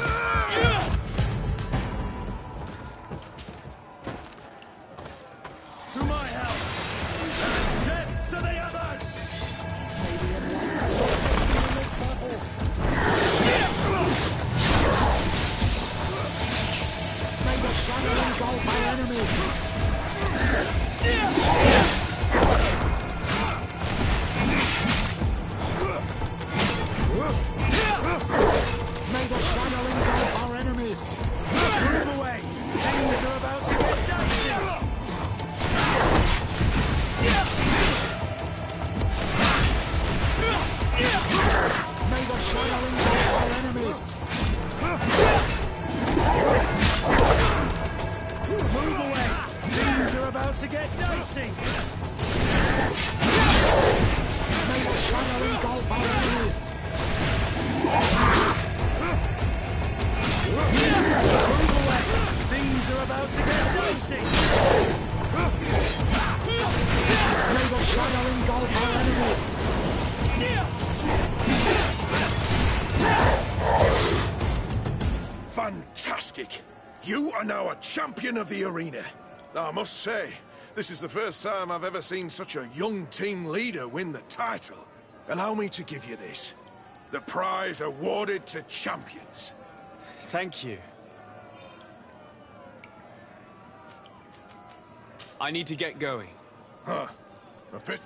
Speaker 10: To my help! And death to the others! May the enlightened protect me in this battle! May the shadow engulf our enemies! May the shadow engulf our enemies! Move away! Things are about to get dicey! May the shadow engulf our enemies! Move away! Things are about to get dicey! May the shadow engulf our enemies! Move away! Things are about to get dicey! May the shadow engulf our enemies!
Speaker 6: Fantastic! You are now a champion of the arena. I must say, this is the first time I've ever seen such a young team leader win the title. Allow me to give you this. The prize awarded to champions.
Speaker 3: Thank you. I need to get going.
Speaker 6: Huh. A pit.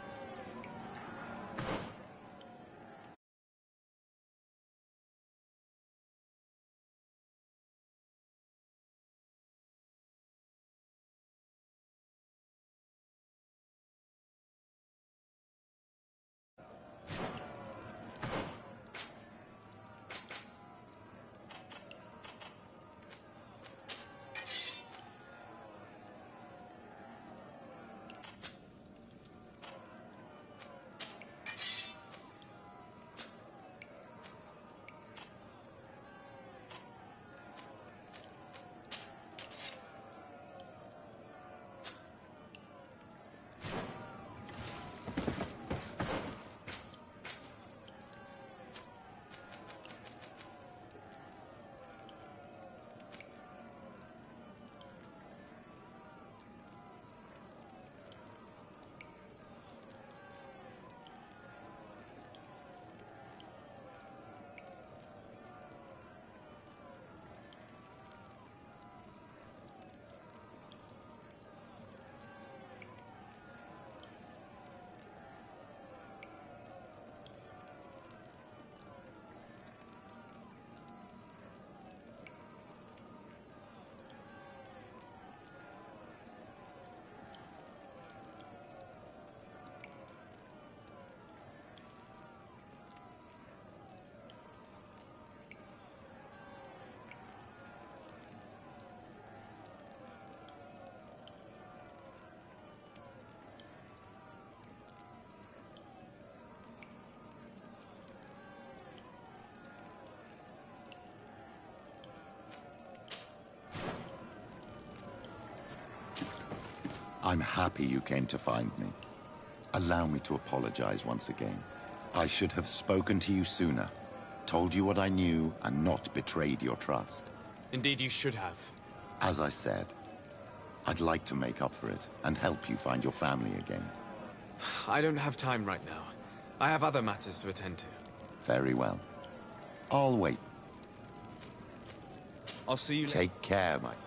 Speaker 2: I'm happy you came to find me. Allow me to apologize once again. I should have spoken to you sooner, told you what I knew, and not betrayed your trust.
Speaker 3: Indeed, you should have.
Speaker 2: As I said, I'd like to make up for it and help you find your family again.
Speaker 3: I don't have time right now. I have other matters to attend to.
Speaker 2: Very well. I'll wait.
Speaker 3: I'll see you later.
Speaker 2: Take care, Mike.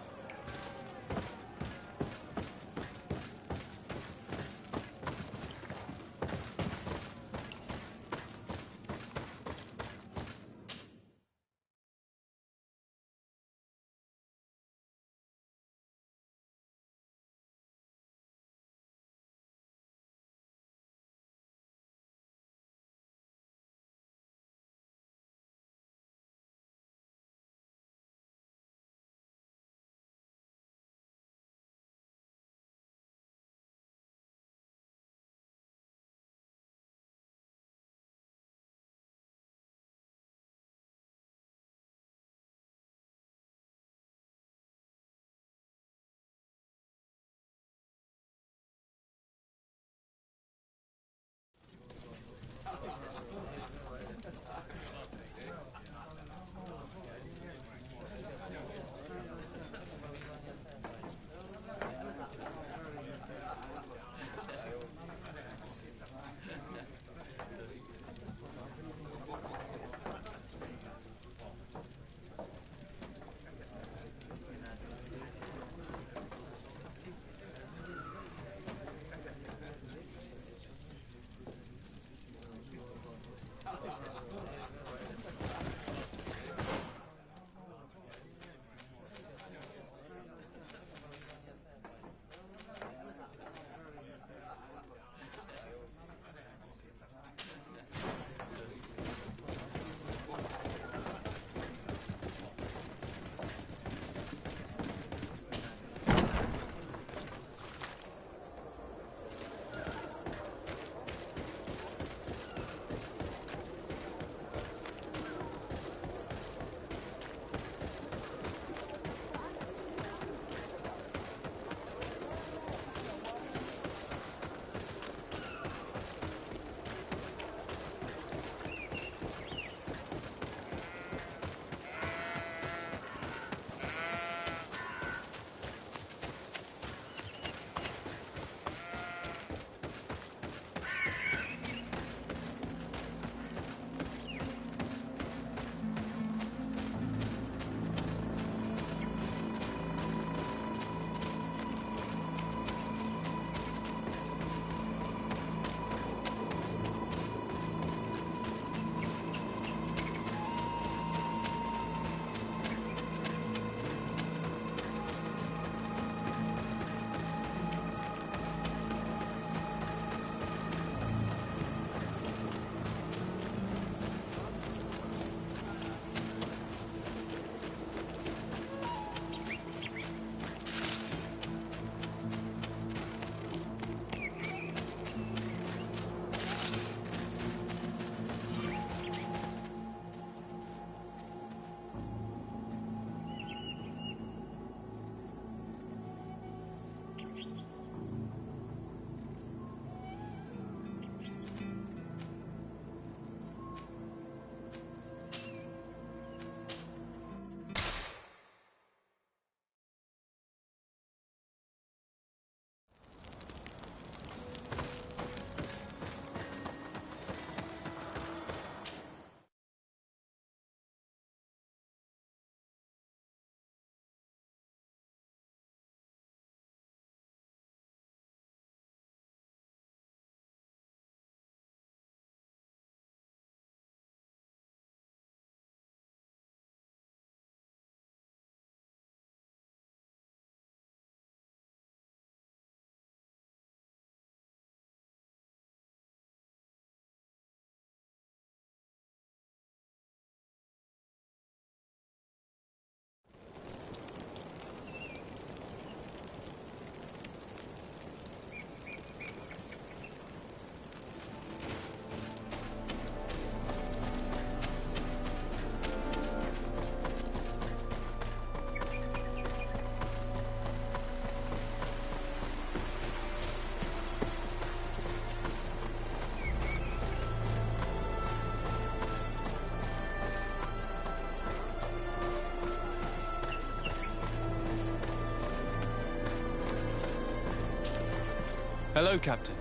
Speaker 3: Hello, Captain.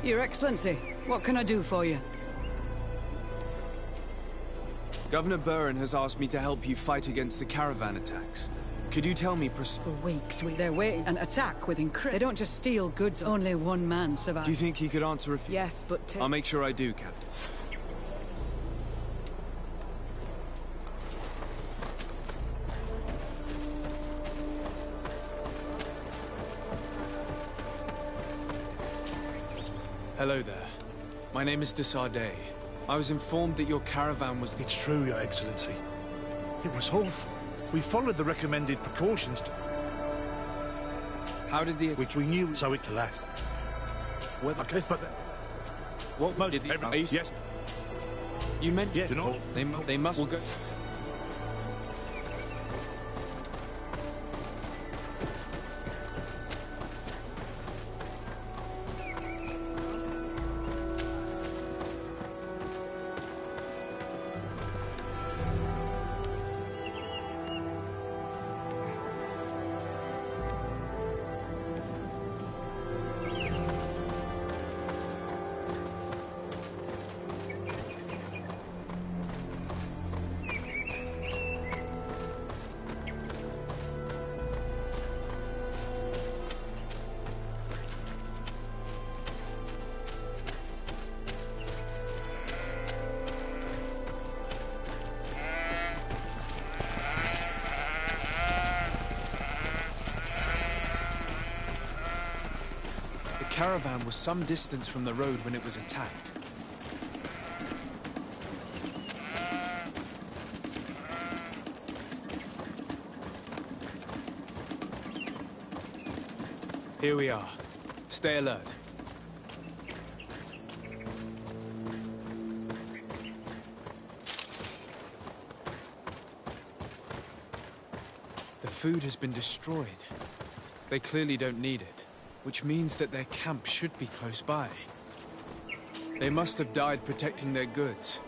Speaker 15: Your Excellency, what can I do for you?
Speaker 3: Governor Buren has asked me to help you fight against the caravan attacks. Could you tell me
Speaker 15: For weeks, they're waiting an attack with They don't just steal goods, only one man survived.
Speaker 3: Do you think he could answer a few?
Speaker 15: Yes, but...
Speaker 3: I'll make sure I do, Captain. Hello there. My name is Desardet. I was informed that your caravan was...
Speaker 7: It's true, Your Excellency. It was awful. We followed the recommended precautions
Speaker 3: How did the...
Speaker 7: which we knew so it collapsed.
Speaker 3: Well,
Speaker 7: Okay, but...
Speaker 3: What did the...
Speaker 7: Yes.
Speaker 3: You meant...
Speaker 7: Yeah, no.
Speaker 3: They must... We'll go... The caravan was some distance from the road when it was attacked. Here we are. Stay alert. The food has been destroyed. They clearly don't need it, which means that their camp should be close by. They must have died protecting their goods.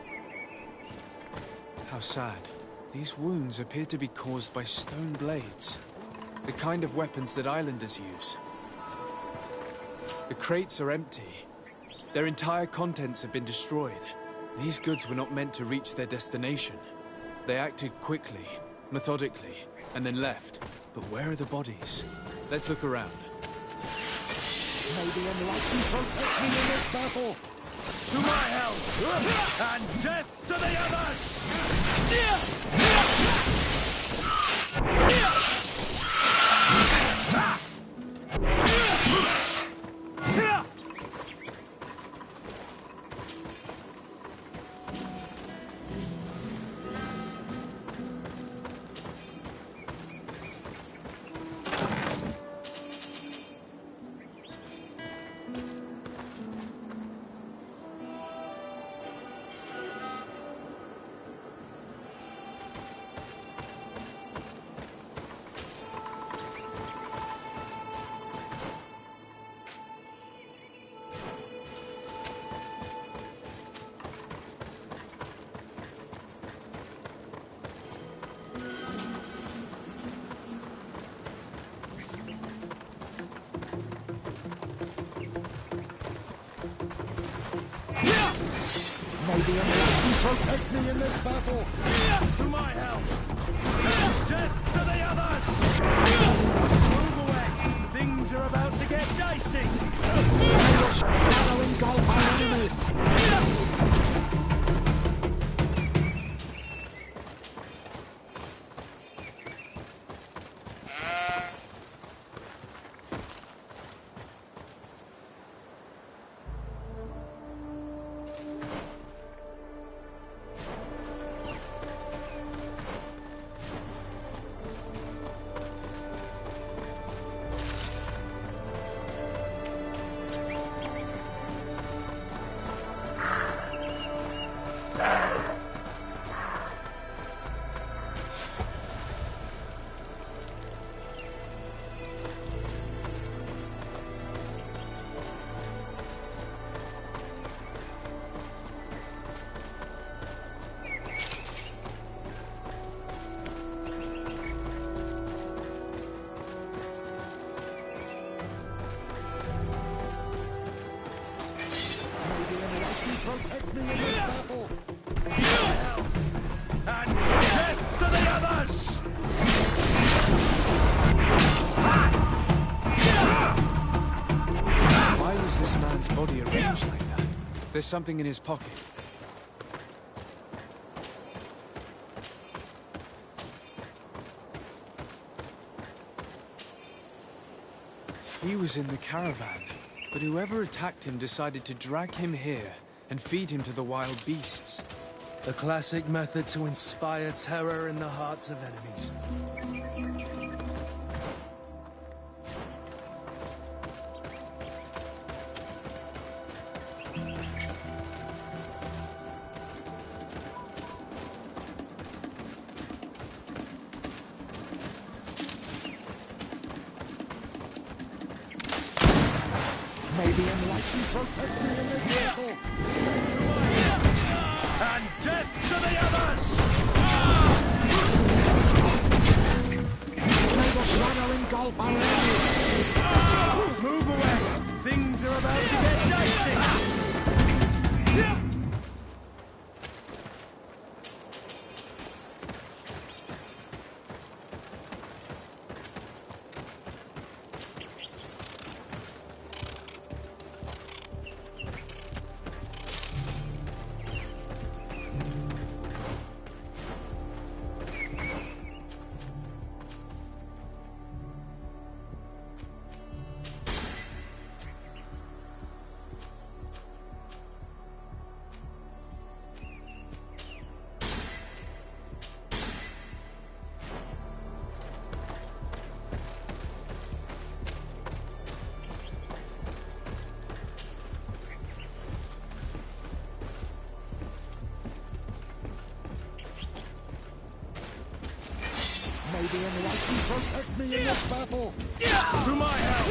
Speaker 3: How sad. These wounds appear to be caused by stone blades, the kind of weapons that islanders use. The crates are empty. Their entire contents have been destroyed. These goods were not meant to reach their destination. They acted quickly, methodically, and then left. But where are the bodies? Let's look around.
Speaker 10: May the enlightened protect me in this battle!
Speaker 4: To my help! And death to the others!
Speaker 10: May the enlightened protect me in this battle!
Speaker 4: To my help! Death to the others! Move away! Things are about to get dicey!
Speaker 10: May the shadow engulf our enemies!
Speaker 3: crouch like that? There's something in his pocket. He was in the caravan, but whoever attacked him decided to drag him here and feed him to the wild beasts.
Speaker 4: The classic method to inspire terror in the hearts of enemies.
Speaker 10: May the enlightened protect me in this battle!
Speaker 4: And death to the others!
Speaker 10: May the shadow engulf our enemies!
Speaker 4: Move away! Things are about to get dicey!
Speaker 10: May the enlightened protect me in this battle!
Speaker 4: To my help!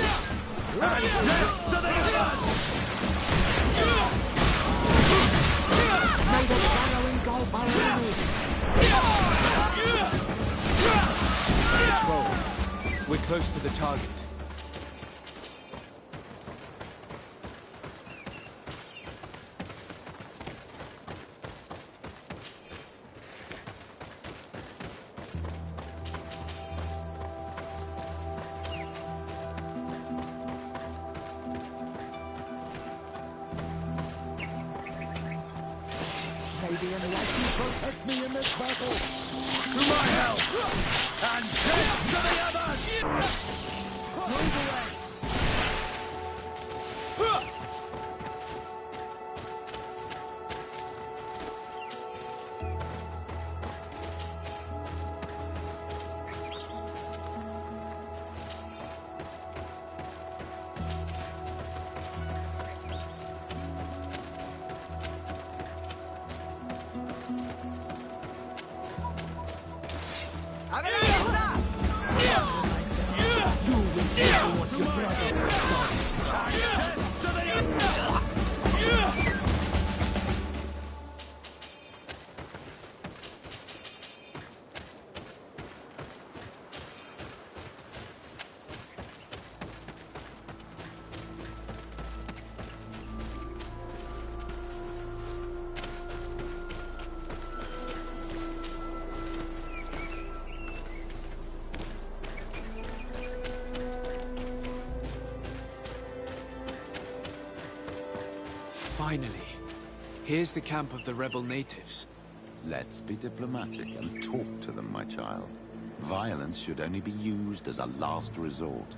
Speaker 4: And death to the others!
Speaker 10: May the shadow engulf our enemies!
Speaker 3: Control. We're close to the target.
Speaker 10: May the enlightened protect me in this battle!
Speaker 4: To my help! And death to the others!
Speaker 10: Move away!
Speaker 3: Finally. Here's the camp of the rebel natives.
Speaker 2: Let's be diplomatic and talk to them, my child. Violence should only be used as a last resort.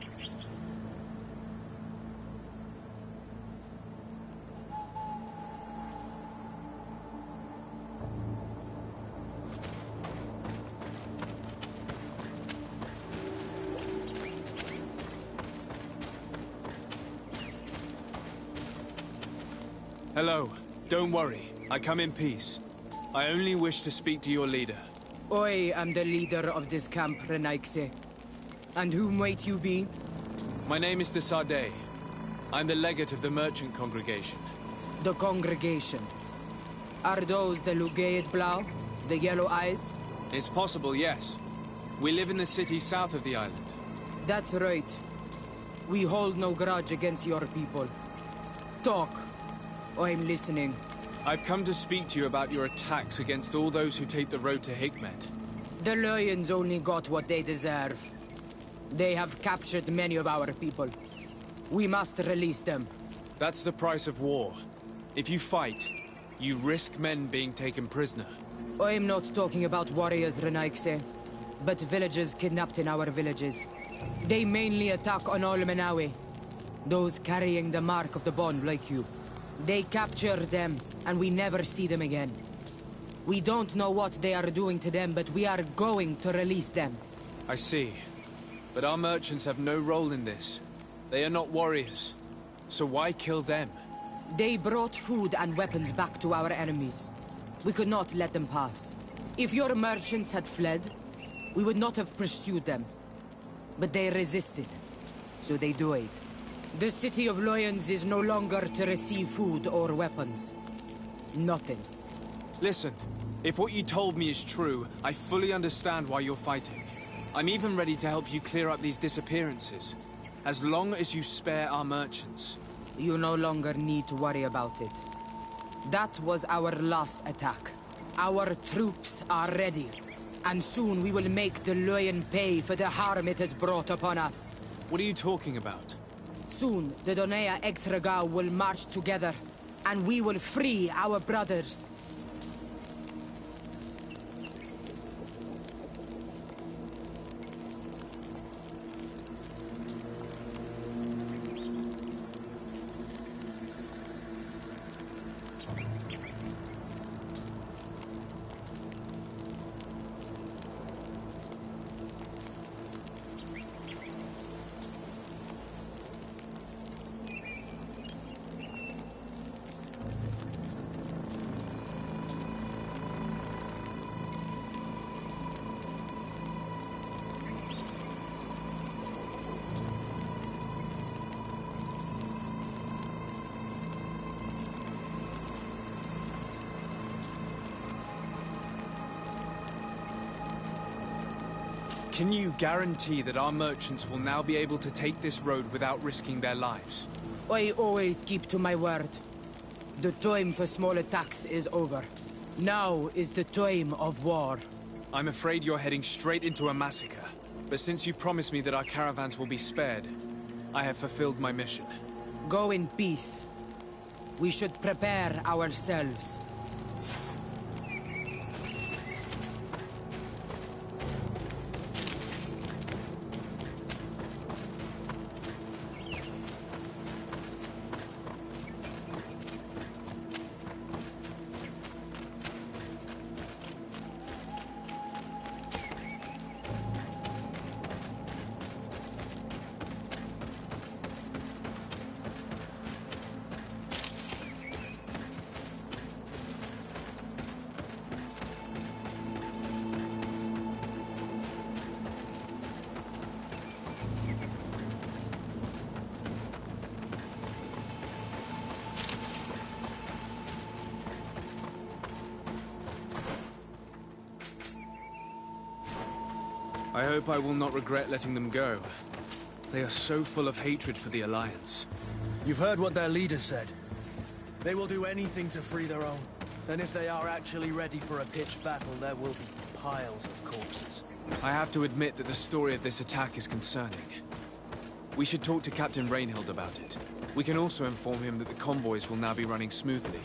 Speaker 3: Hello. Don't worry. I come in peace. I only wish to speak to your leader.
Speaker 16: I am the leader of this camp, Renaikse. And whom might you be?
Speaker 3: My name is de Sardet. I'm the legate of the merchant congregation.
Speaker 16: The congregation. Are those the Lugaid Blau? The yellow eyes?
Speaker 3: It's possible, yes. We live in the city south of the island.
Speaker 16: That's right. We hold no grudge against your people. Talk. I'm listening.
Speaker 3: I've come to speak to you about your attacks against all those who take the road to Hikmet.
Speaker 16: The Lions only got what they deserve. They have captured many of our people. We must release them.
Speaker 3: That's the price of war. If you fight, you risk men being taken prisoner.
Speaker 16: I'm not talking about warriors, Renaikse, but villagers kidnapped in our villages. They mainly attack on all Menawe, those carrying the mark of the bond like you. They capture them, and we never see them again. We don't know what they are doing to them, but we are going to release them.
Speaker 3: I see. But our merchants have no role in this. They are not warriors. So why kill them?
Speaker 16: They brought food and weapons back to our enemies. We could not let them pass. If your merchants had fled, we would not have pursued them. But they resisted, so they died. The city of Loyans is no longer to receive food or weapons. Nothing.
Speaker 3: Listen, if what you told me is true, I fully understand why you're fighting. I'm even ready to help you clear up these disappearances. As long as you spare our merchants.
Speaker 16: You no longer need to worry about it. That was our last attack. Our troops are ready. And soon we will make the Loyan pay for the harm it has brought upon us.
Speaker 3: What are you talking about?
Speaker 16: Soon, the Donea Extragao will march together, and we will free our brothers.
Speaker 3: Can you guarantee that our merchants will now be able to take this road without risking their lives?
Speaker 16: I always keep to my word. The time for small attacks is over. Now is the time of war.
Speaker 3: I'm afraid you're heading straight into a massacre. But since you promised me that our caravans will be spared, I have fulfilled my mission.
Speaker 16: Go in peace. We should prepare ourselves.
Speaker 3: I hope I will not regret letting them go. They are so full of hatred for the Alliance.
Speaker 4: You've heard what their leader said. They will do anything to free their own. And if they are actually ready for a pitched battle, there will be piles of corpses.
Speaker 3: I have to admit that the story of this attack is concerning. We should talk to Captain Rainhild about it. We can also inform him that the convoys will now be running smoothly.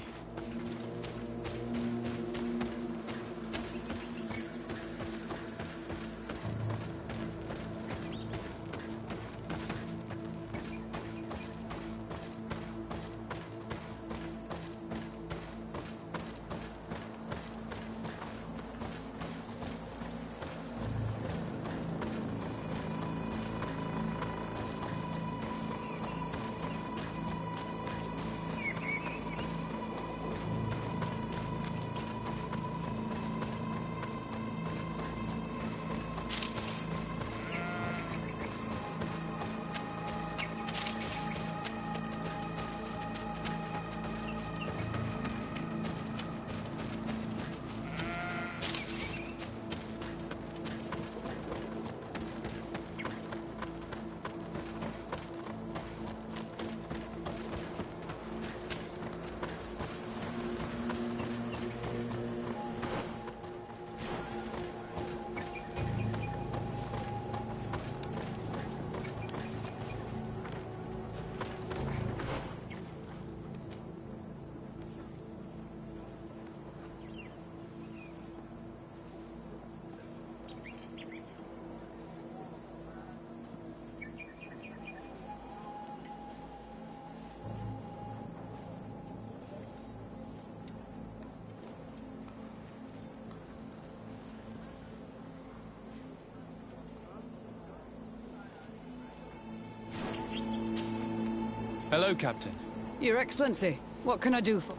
Speaker 3: Hello, Captain.
Speaker 15: Your Excellency, what can I do for...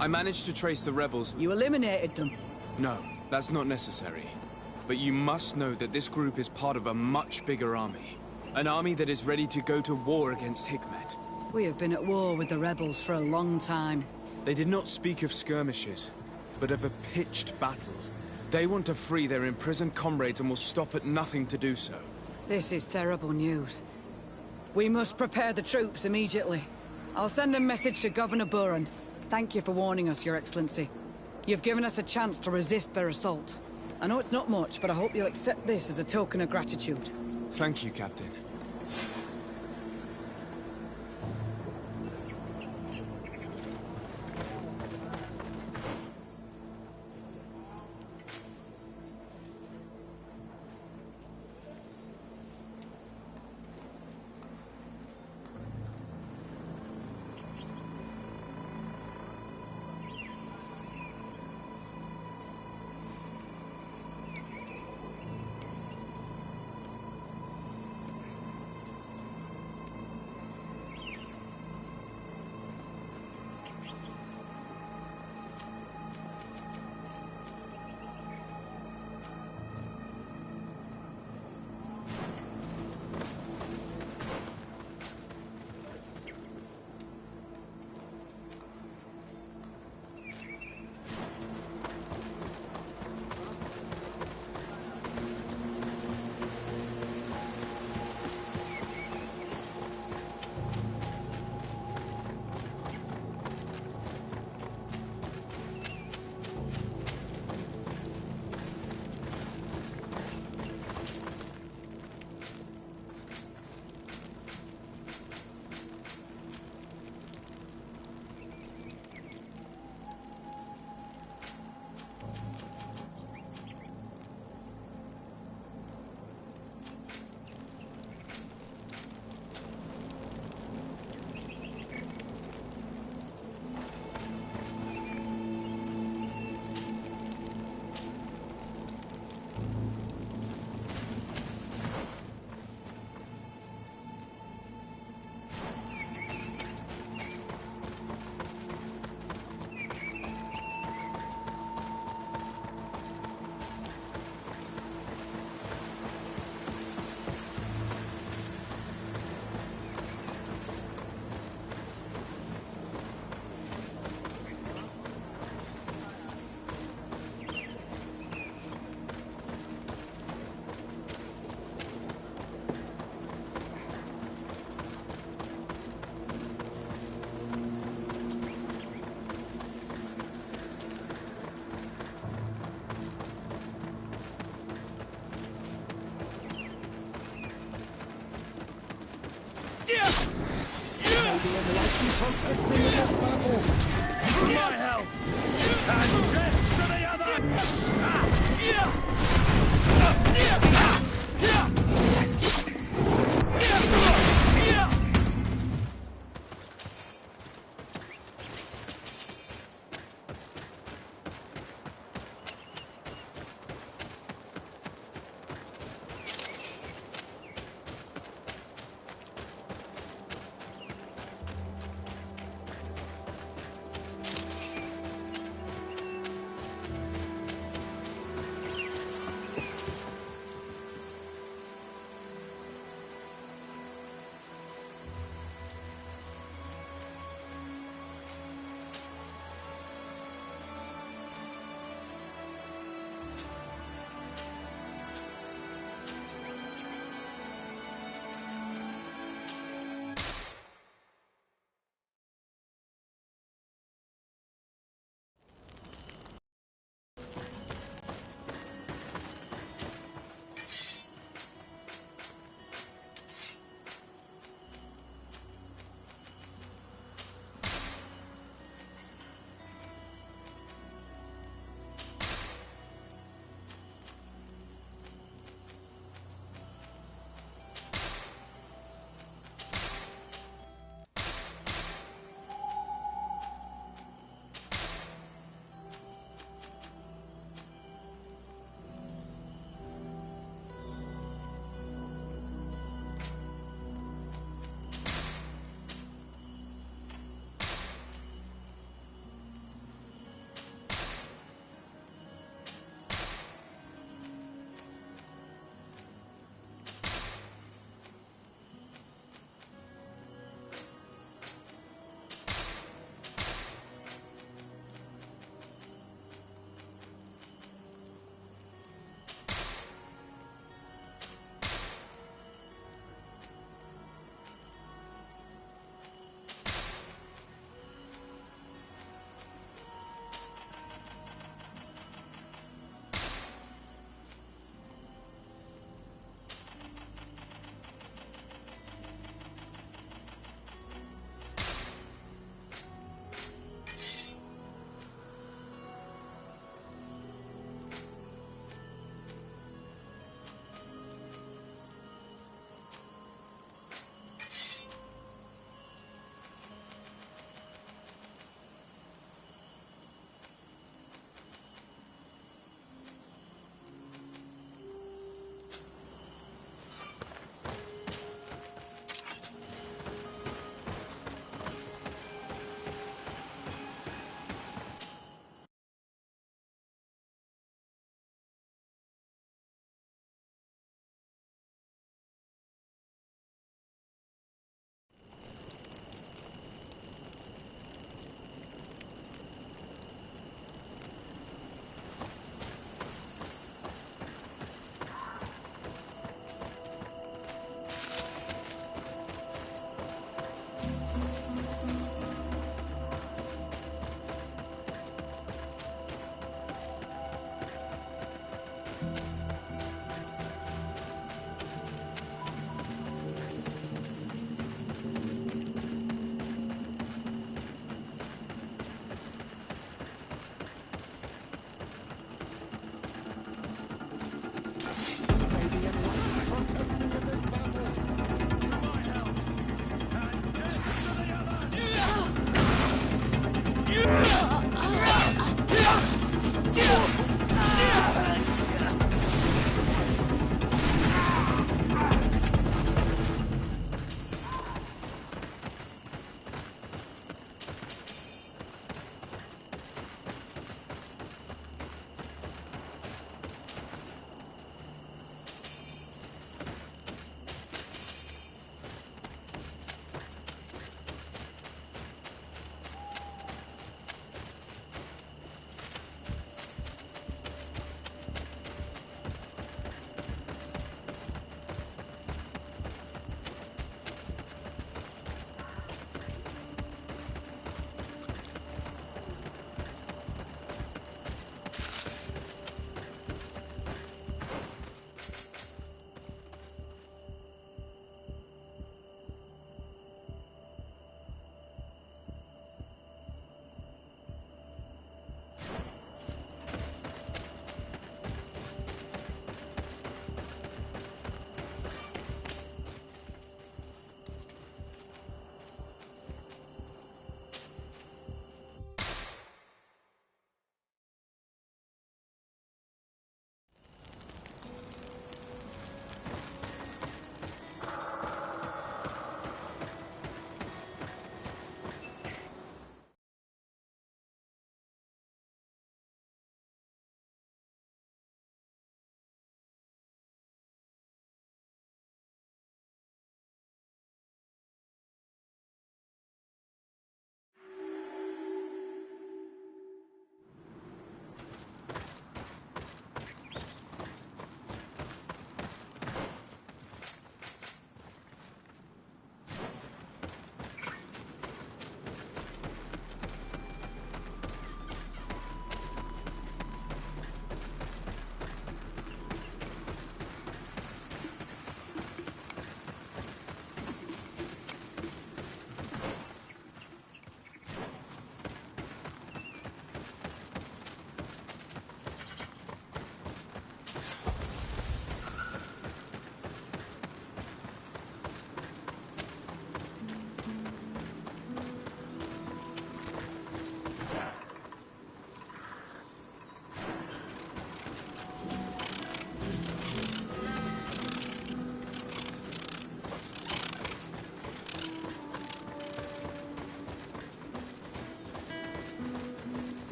Speaker 3: I managed to trace the rebels.
Speaker 15: You eliminated them?
Speaker 3: No, that's not necessary. But you must know that this group is part of a much bigger army. An army that is ready to go to war against Hikmet.
Speaker 15: We have been at war with the rebels for a long time.
Speaker 3: They did not speak of skirmishes, but of a pitched battle. They want to free their imprisoned comrades and will stop at nothing to do so.
Speaker 15: This is terrible news. We must prepare the troops immediately. I'll send a message to Governor Buran. Thank you for warning us, Your Excellency. You've given us a chance to resist their assault. I know it's not much, but I hope you'll accept this as a token of gratitude.
Speaker 3: Thank you, Captain.
Speaker 10: Protect me in this battle! To my health! And death to the other!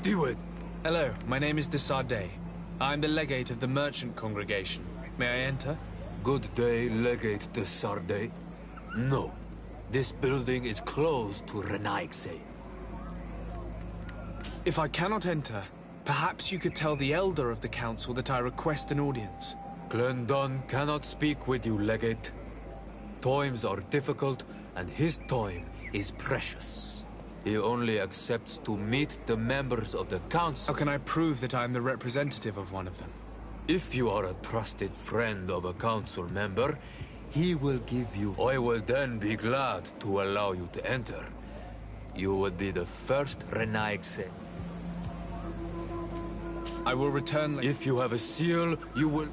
Speaker 17: Steward.
Speaker 3: Hello, my name is de Sardet. I'm the legate of the merchant congregation. May I enter?
Speaker 17: Good day, Legate de Sardet. No. This building is closed to Renaigse.
Speaker 3: If I cannot enter, perhaps you could tell the elder of the council that I request an audience.
Speaker 17: Glendon cannot speak with you, Legate. Times are difficult, and his time is precious. He only accepts to meet the members of the council.
Speaker 3: How can I prove that I am the representative of one of them?
Speaker 17: If you are a trusted friend of a council member, he will give you... I will then be glad to allow you to enter. You would be the first Renaigse.
Speaker 3: I will return...
Speaker 17: If you have a seal, you will...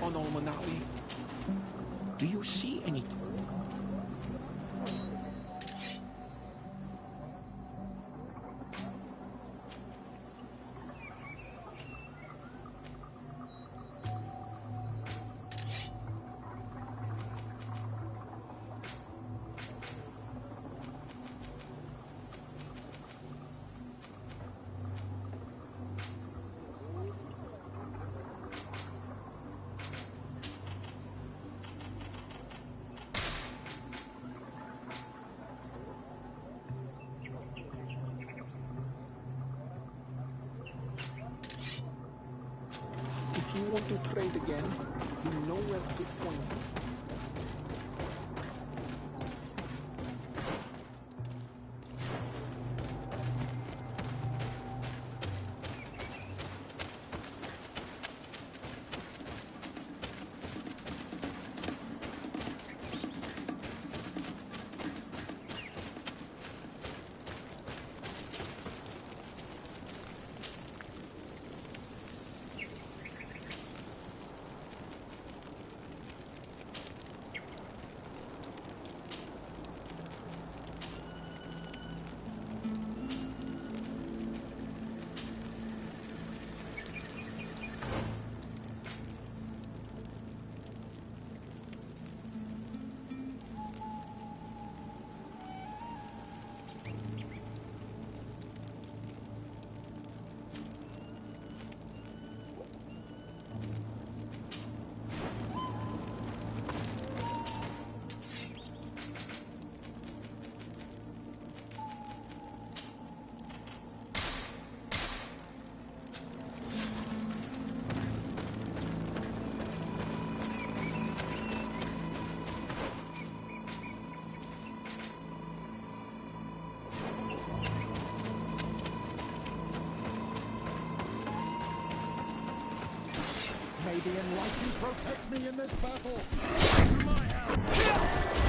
Speaker 18: On Olmanawi. Do you see any? If you want to trade again, you know where to find me.
Speaker 10: enlightened protect me in this battle. To my help.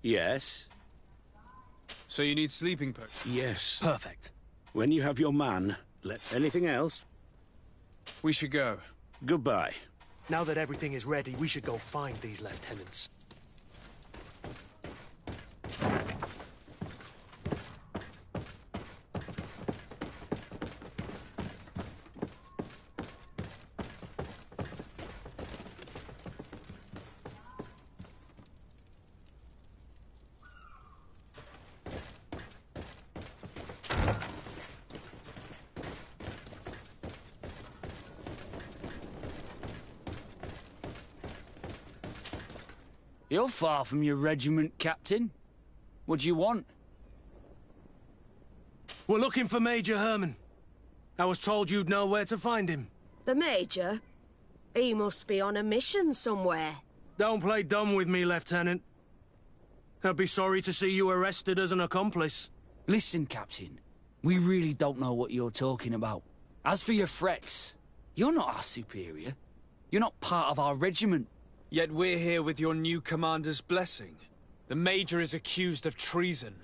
Speaker 14: Yes?
Speaker 3: So you need sleeping posts?
Speaker 14: Yes.
Speaker 3: Perfect.
Speaker 14: When you have your man, let anything else?
Speaker 3: We should go.
Speaker 14: Goodbye.
Speaker 4: Now that everything is ready, we should go find these lieutenants.
Speaker 5: You're far from your regiment, Captain. What do you want?
Speaker 4: We're looking for Major Herman. I was told you'd know where to find him.
Speaker 19: The Major? He must be on a mission somewhere.
Speaker 4: Don't play dumb with me, Lieutenant. I'd be sorry to see you arrested as an accomplice.
Speaker 5: Listen, Captain. We really don't know what you're talking about. As for your threats, you're not our superior. You're not part of our regiment.
Speaker 3: Yet we're here with your new commander's blessing. The Major is accused of treason.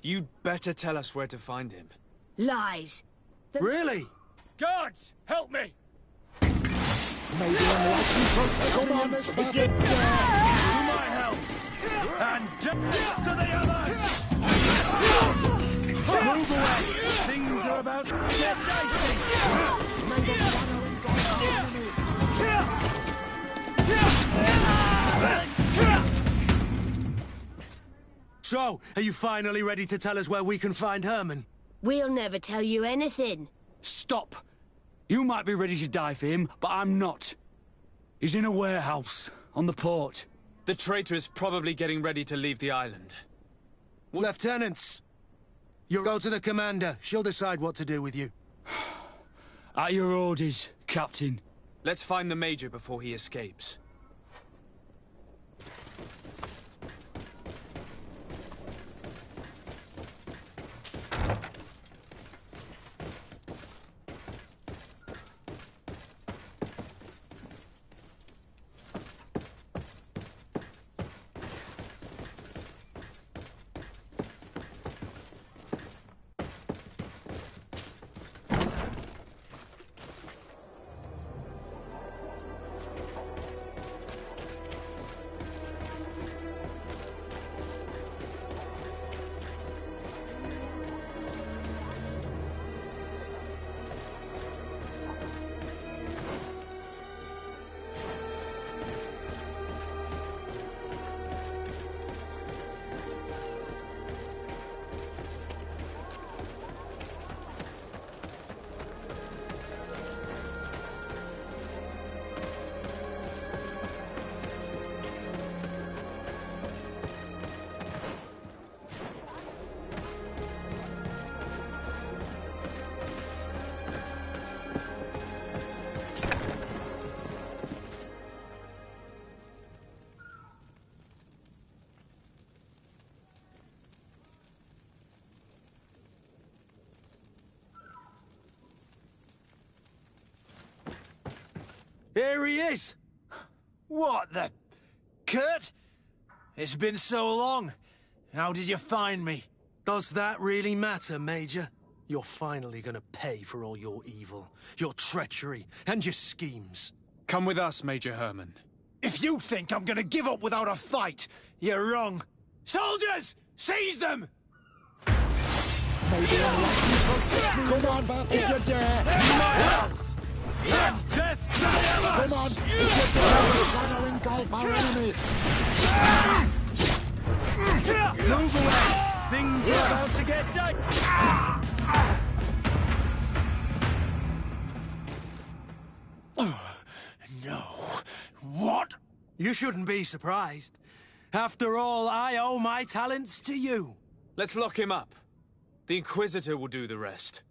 Speaker 3: You'd better tell us where to find him.
Speaker 19: Lies.
Speaker 4: Really?
Speaker 3: Guards, help me!
Speaker 10: May the enlightened protect me in this battle.
Speaker 4: To my help! And death to the others! Move away! Things are about to get dicey!
Speaker 10: May the following God
Speaker 4: So, are you finally ready to tell us where we can find Herman?
Speaker 19: We'll never tell you anything.
Speaker 5: Stop! You might be ready to die for him, but I'm not. He's in a warehouse, on the port.
Speaker 3: The traitor is probably getting ready to leave the island.
Speaker 4: Lieutenants! You go to the commander. She'll decide what to do with you.
Speaker 5: At your orders, Captain.
Speaker 3: Let's find the Major before he escapes.
Speaker 4: Here he is!
Speaker 10: What the... Kurt? It's been so long. How did you find me?
Speaker 4: Does that really matter, Major? You're finally gonna pay for all your evil, your treachery, and your schemes.
Speaker 3: Come with us, Major Herman.
Speaker 10: If you think I'm gonna give up without a fight, you're wrong. Soldiers! Seize them!
Speaker 18: Maybe unless you protect me. Come on, back if you dare.
Speaker 4: And death to the others!
Speaker 18: Come on, if you dare, shadow engulf our enemies.
Speaker 4: Move away! Things are about to get done.
Speaker 10: No. What?
Speaker 4: You shouldn't be surprised. After all, I owe my talents to you.
Speaker 3: Let's lock him up. The Inquisitor will do the rest.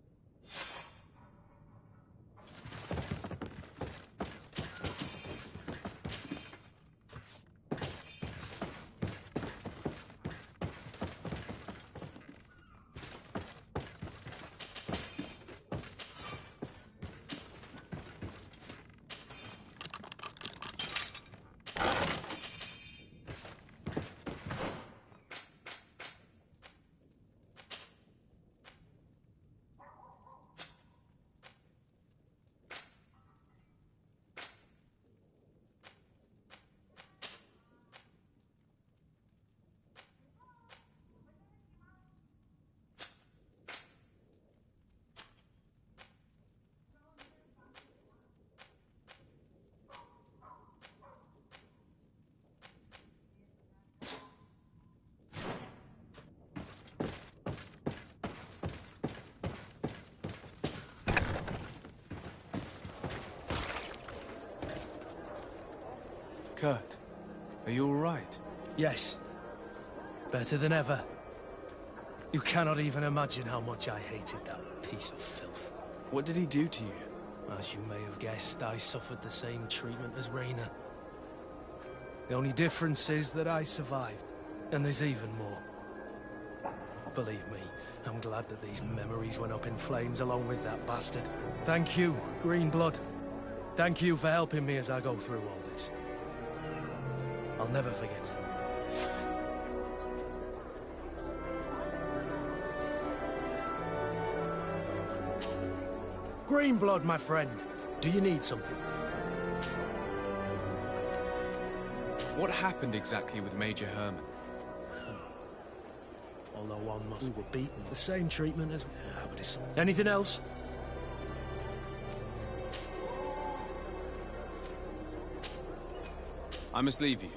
Speaker 3: Kurt, are you all right?
Speaker 4: Yes. Better than ever. You cannot even imagine how much I hated that piece of filth.
Speaker 3: What did he do to you?
Speaker 4: As you may have guessed, I suffered the same treatment as Raina. The only difference is that I survived, and there's even more. Believe me, I'm glad that these memories went up in flames along with that bastard. Thank you, Greenblood. Thank you for helping me as I go through all this. I'll never forget it. Greenblood, my friend. Do you need something?
Speaker 3: What happened exactly with Major Herman?
Speaker 4: Although one must... We were beaten. The same treatment as... Yeah, but it's... Anything else?
Speaker 3: I must leave you.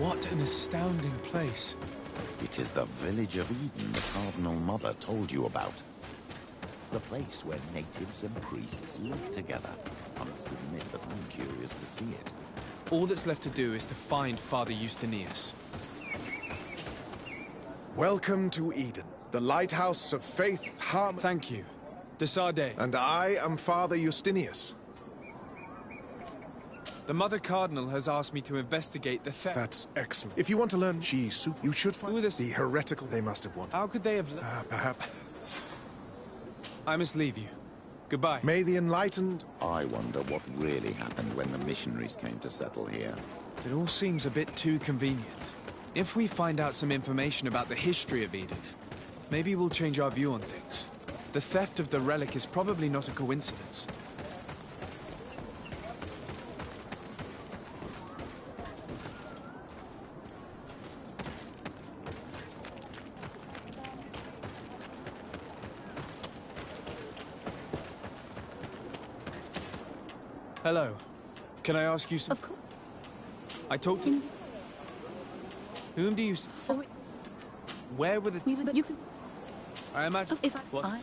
Speaker 3: What an astounding place.
Speaker 2: It is the village of Eden the Cardinal Mother told you about. The place where natives and priests live together. I must admit that I'm curious to see it.
Speaker 3: All that's left to do is to find Father Justinius.
Speaker 6: Welcome to Eden, the lighthouse of faith, harmony.
Speaker 3: Thank you. Desade.
Speaker 6: And I am Father Justinius.
Speaker 3: The Mother Cardinal has asked me to investigate the theft.
Speaker 6: That's excellent. If you want to learn you should find the heretical they must have wanted.
Speaker 3: How could they have...
Speaker 6: Perhaps.
Speaker 3: I must leave you. Goodbye.
Speaker 6: May the enlightened...
Speaker 2: I wonder what really happened when the missionaries came to settle here.
Speaker 3: It all seems a bit too convenient. If we find out some information about the history of Eden, maybe we'll change our view on things. The theft of the relic is probably not a coincidence. Hello. Can I ask you some...
Speaker 20: Of course.
Speaker 3: I talked to... Whom do you...
Speaker 20: Sorry.
Speaker 3: Where were the...
Speaker 20: You can...
Speaker 3: I imagine...
Speaker 20: If
Speaker 3: What?
Speaker 20: I...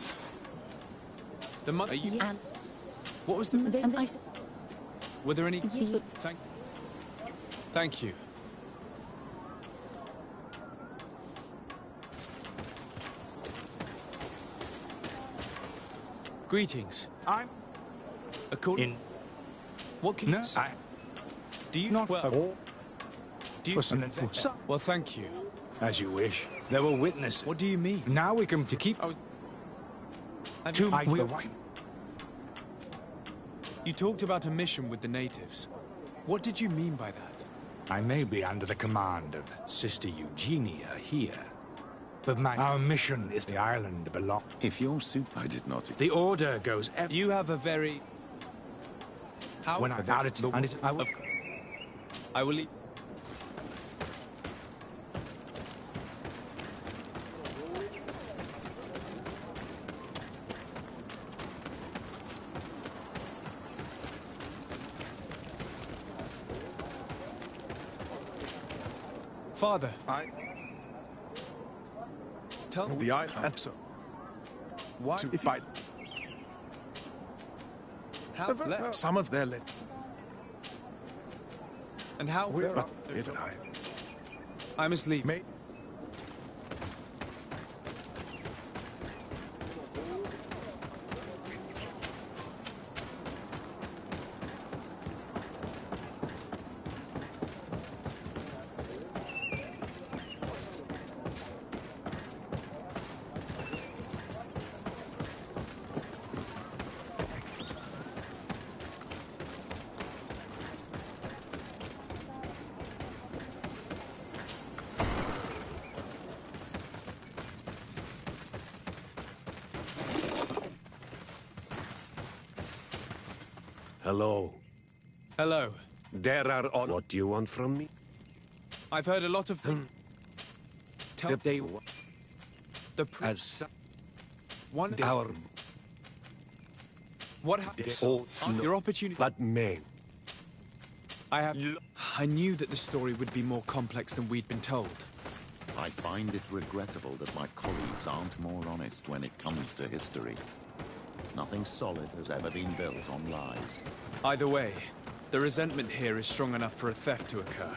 Speaker 3: The mother... You...
Speaker 20: And...
Speaker 3: What was the...
Speaker 20: And I said...
Speaker 3: Were there any...
Speaker 20: Yeah.
Speaker 3: Thank you. Greetings.
Speaker 7: I'm...
Speaker 3: According... What can you say? Do you...
Speaker 7: Not
Speaker 3: well, do you... Well, thank you.
Speaker 7: As you wish. There were witnesses.
Speaker 3: What do you mean?
Speaker 7: Now we come to keep...
Speaker 3: You talked about a mission with the natives. What did you mean by that?
Speaker 7: I may be under the command of Sister Eugenia here, but our mission is the island belong.
Speaker 2: If your suit, I did not...
Speaker 7: The order goes...
Speaker 3: You have a very... How?
Speaker 7: When I got it,
Speaker 3: I will leave... Father. Tell
Speaker 6: the island answer.
Speaker 3: Why?
Speaker 6: To fight.
Speaker 3: How?
Speaker 6: Some of their lit.
Speaker 3: And how?
Speaker 6: But
Speaker 3: I must leave.
Speaker 6: May
Speaker 21: Hello.
Speaker 3: Hello.
Speaker 21: There are all... What do you want from me?
Speaker 3: I've heard a lot of things. Tell
Speaker 21: They...
Speaker 3: The
Speaker 21: As...
Speaker 3: One...
Speaker 21: Our...
Speaker 3: What happened?
Speaker 21: Oh, no.
Speaker 3: Your opportunity...
Speaker 21: That man.
Speaker 3: I knew that the story would be more complex than we'd been told.
Speaker 2: I find it regrettable that my colleagues aren't more honest when it comes to history. Nothing solid has ever been built on lies.
Speaker 3: Either way, the resentment here is strong enough for a theft to occur.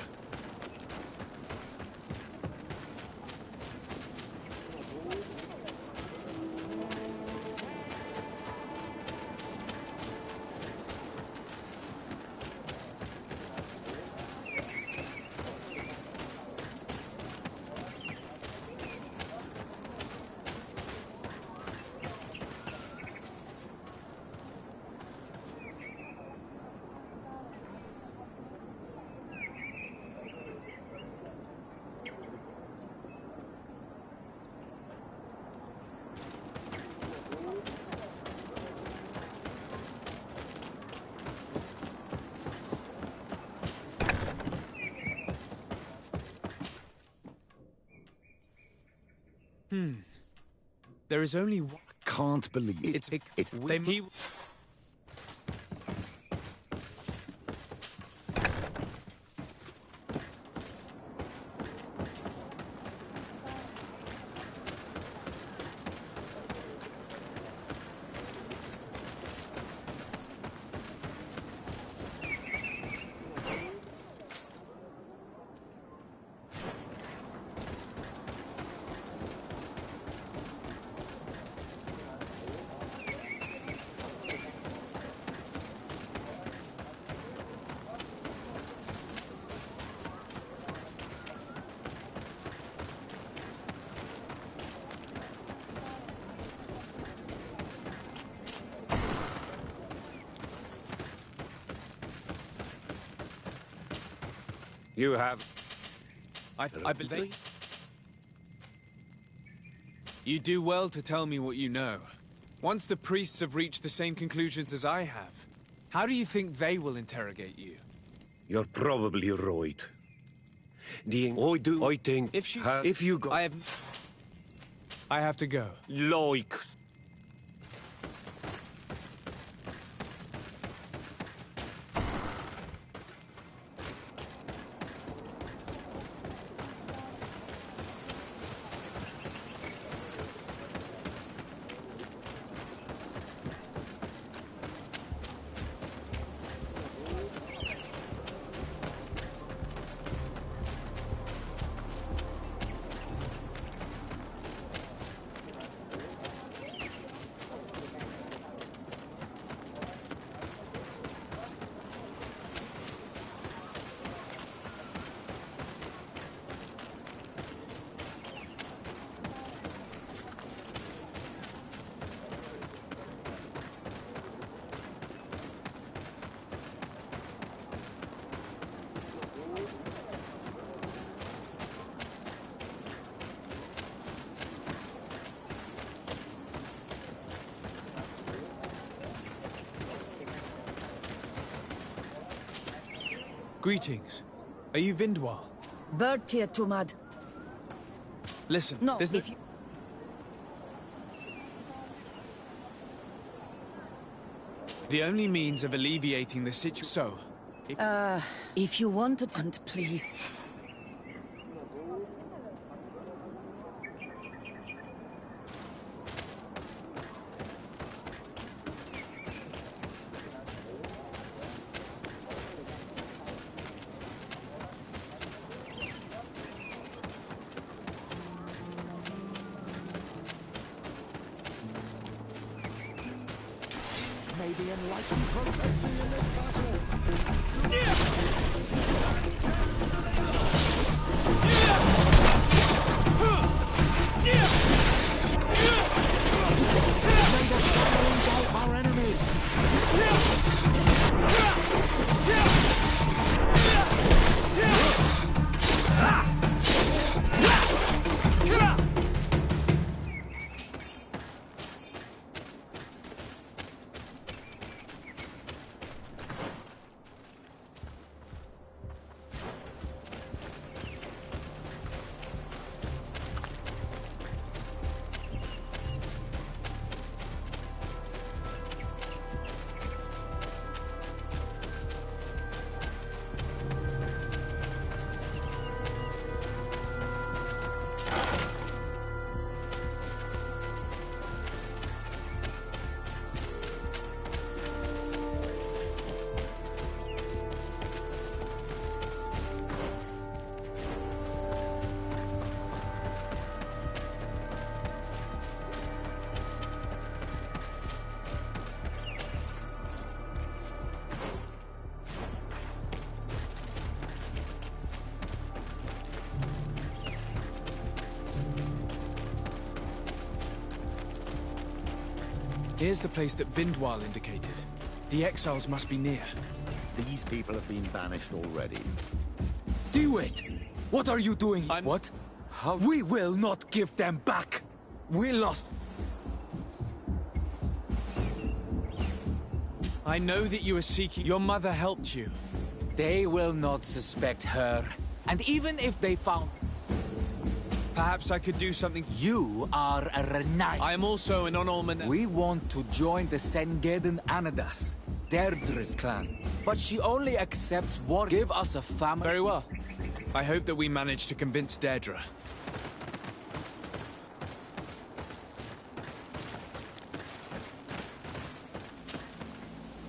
Speaker 3: There is only one...
Speaker 2: Can't believe it.
Speaker 3: It's big. He...
Speaker 21: You have...
Speaker 3: I believe... You do well to tell me what you know. Once the priests have reached the same conclusions as I have, how do you think they will interrogate you?
Speaker 21: You're probably right. I think... If you go...
Speaker 3: I have to go.
Speaker 21: Like...
Speaker 3: Greetings. Are you Vindwal?
Speaker 20: Bertir Tumad.
Speaker 3: Listen,
Speaker 20: No,
Speaker 3: there's
Speaker 20: if you...
Speaker 3: The only means of alleviating the situation... So...
Speaker 20: if you want to... And please...
Speaker 10: May the enlightened protect me in this battle. May the shadow engulf our enemies.
Speaker 3: Here's the place that Vindwal indicated. The exiles must be near.
Speaker 2: These people have been banished already.
Speaker 13: Do it! What are you doing? What? How? We will not give them back! We lost...
Speaker 3: I know that you are seeking... Your mother helped you.
Speaker 13: They will not suspect her. And even if they found...
Speaker 3: Perhaps I could do something...
Speaker 13: You are a Renai.
Speaker 3: I am also an Onolman...
Speaker 13: We want to join the Sengeden Anadas, Deirdre's clan. But she only accepts war. Give us a family...
Speaker 3: Very well. I hope that we manage to convince Deirdre.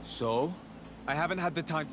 Speaker 13: So?
Speaker 3: I haven't had the time...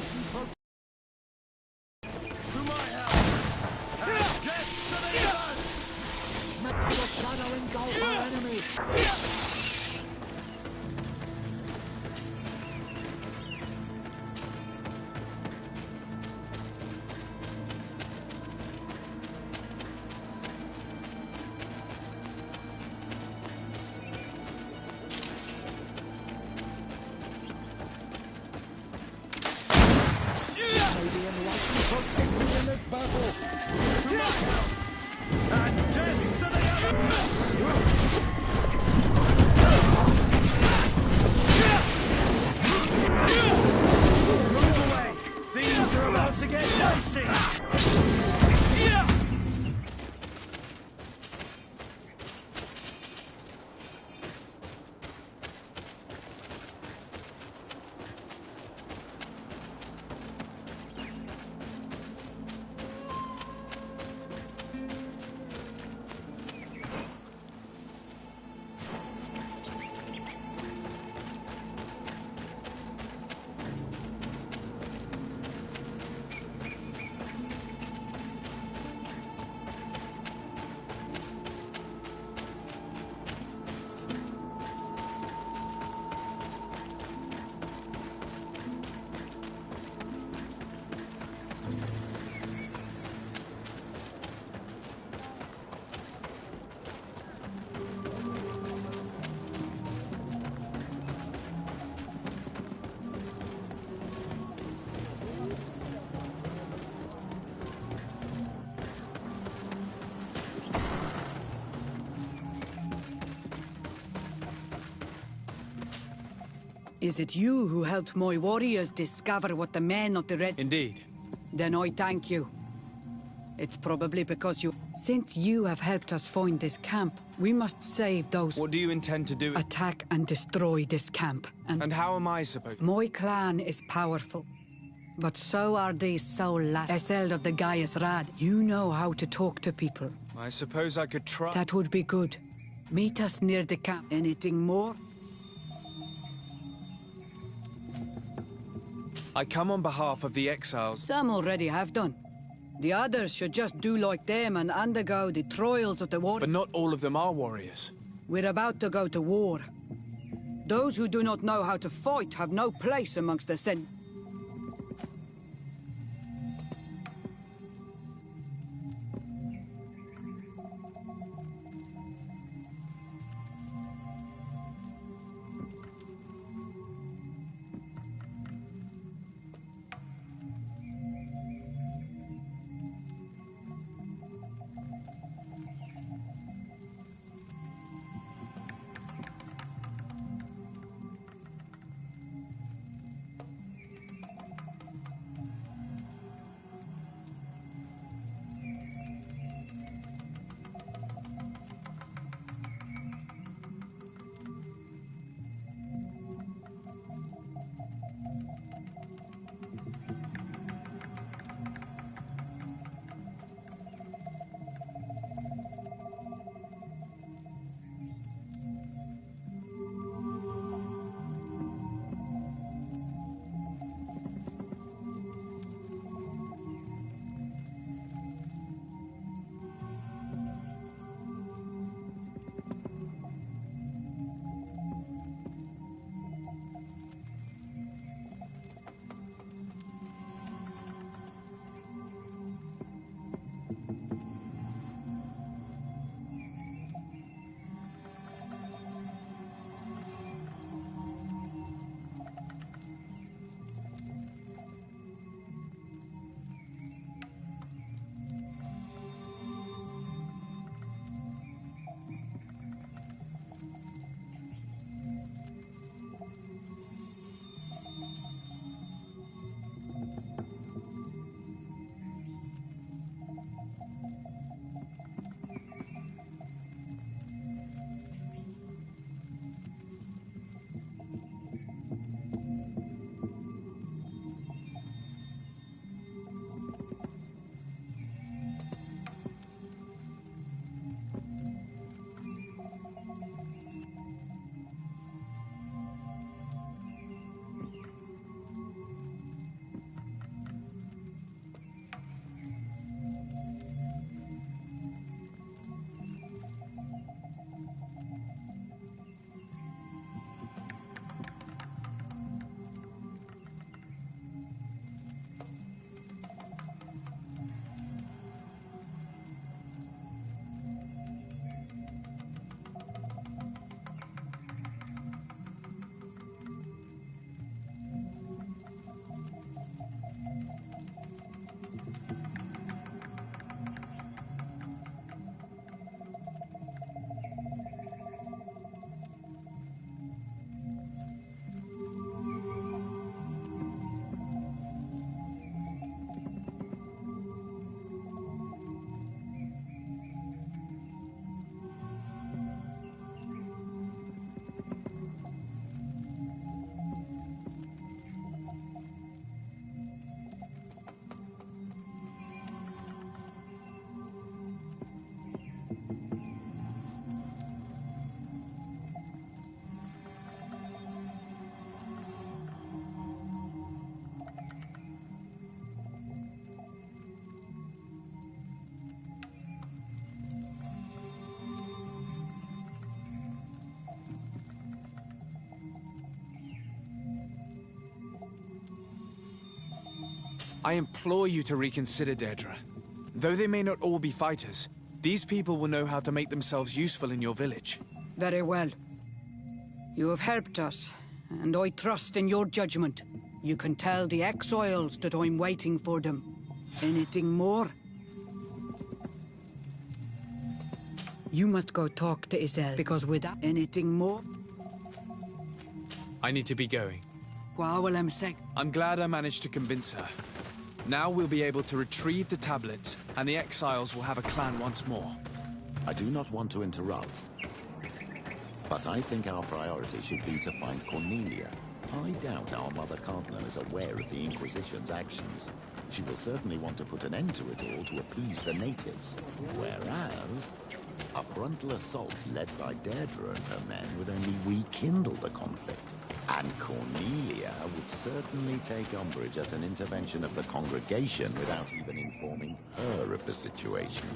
Speaker 10: enlightened to my help! And death to the others! May the shadow engulf our enemies! Protect me in this battle! To my help! And death to the others! Move away! Things are about to get dicey!
Speaker 15: Is it you who helped my warriors discover what the men of the Red...
Speaker 3: Indeed.
Speaker 15: Then I thank you. It's probably because you... Since you have helped us find this camp, we must save those...
Speaker 3: What do you intend to do?
Speaker 15: Attack and destroy this camp.
Speaker 3: And how am I supposed...
Speaker 15: My clan is powerful. But so are these soul lads. Eseld of the Gaius Rad. You know how to talk to people.
Speaker 3: I suppose I could try...
Speaker 15: That would be good. Meet us near the camp. Anything more?
Speaker 3: I come on behalf of the exiles.
Speaker 15: Some already have done. The others should just do like them and undergo the trials of the war.
Speaker 3: But not all of them are warriors.
Speaker 15: We're about to go to war. Those who do not know how to fight have no place amongst the Sen...
Speaker 3: I implore you to reconsider, Deirdre. Though they may not all be fighters, these people will know how to make themselves useful in your village.
Speaker 15: Very well. You have helped us, and I trust in your judgment. You can tell the exiles that I'm waiting for them. Anything more? You must go talk to Isel, because without anything more...
Speaker 3: I need to be going.
Speaker 15: I'm
Speaker 3: glad I managed to convince her. Now we'll be able to retrieve the tablets, and the exiles will have a clan once more.
Speaker 2: I do not want to interrupt, but I think our priority should be to find Cornelia. I doubt our Mother Cardinal is aware of the Inquisition's actions. She will certainly want to put an end to it all to appease the natives. Whereas, a frontal assault led by Deirdre and her men would only rekindle the conflict. And Cornelia would certainly take umbrage at an intervention of the congregation without even informing her of the situation.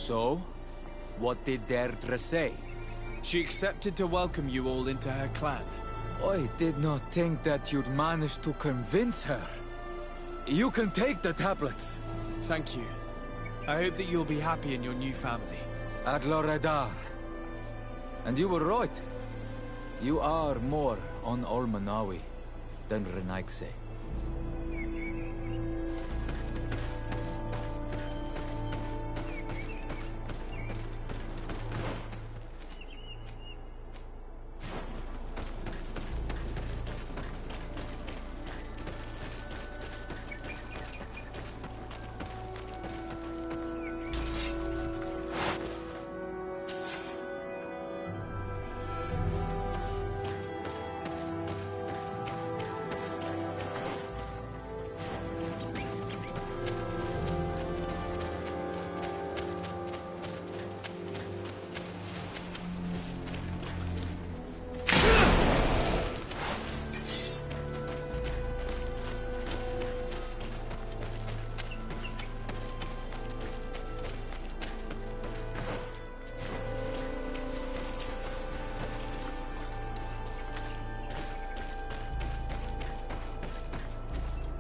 Speaker 13: So, what did Deirdre say?
Speaker 3: She accepted to welcome you all into her clan.
Speaker 13: I did not think that you'd manage to convince her. You can take the tablets.
Speaker 3: Thank you. I hope that you'll be happy in your new family.
Speaker 13: Ad Loredar. And you were right. You are more on Olmanawi than Renaigse.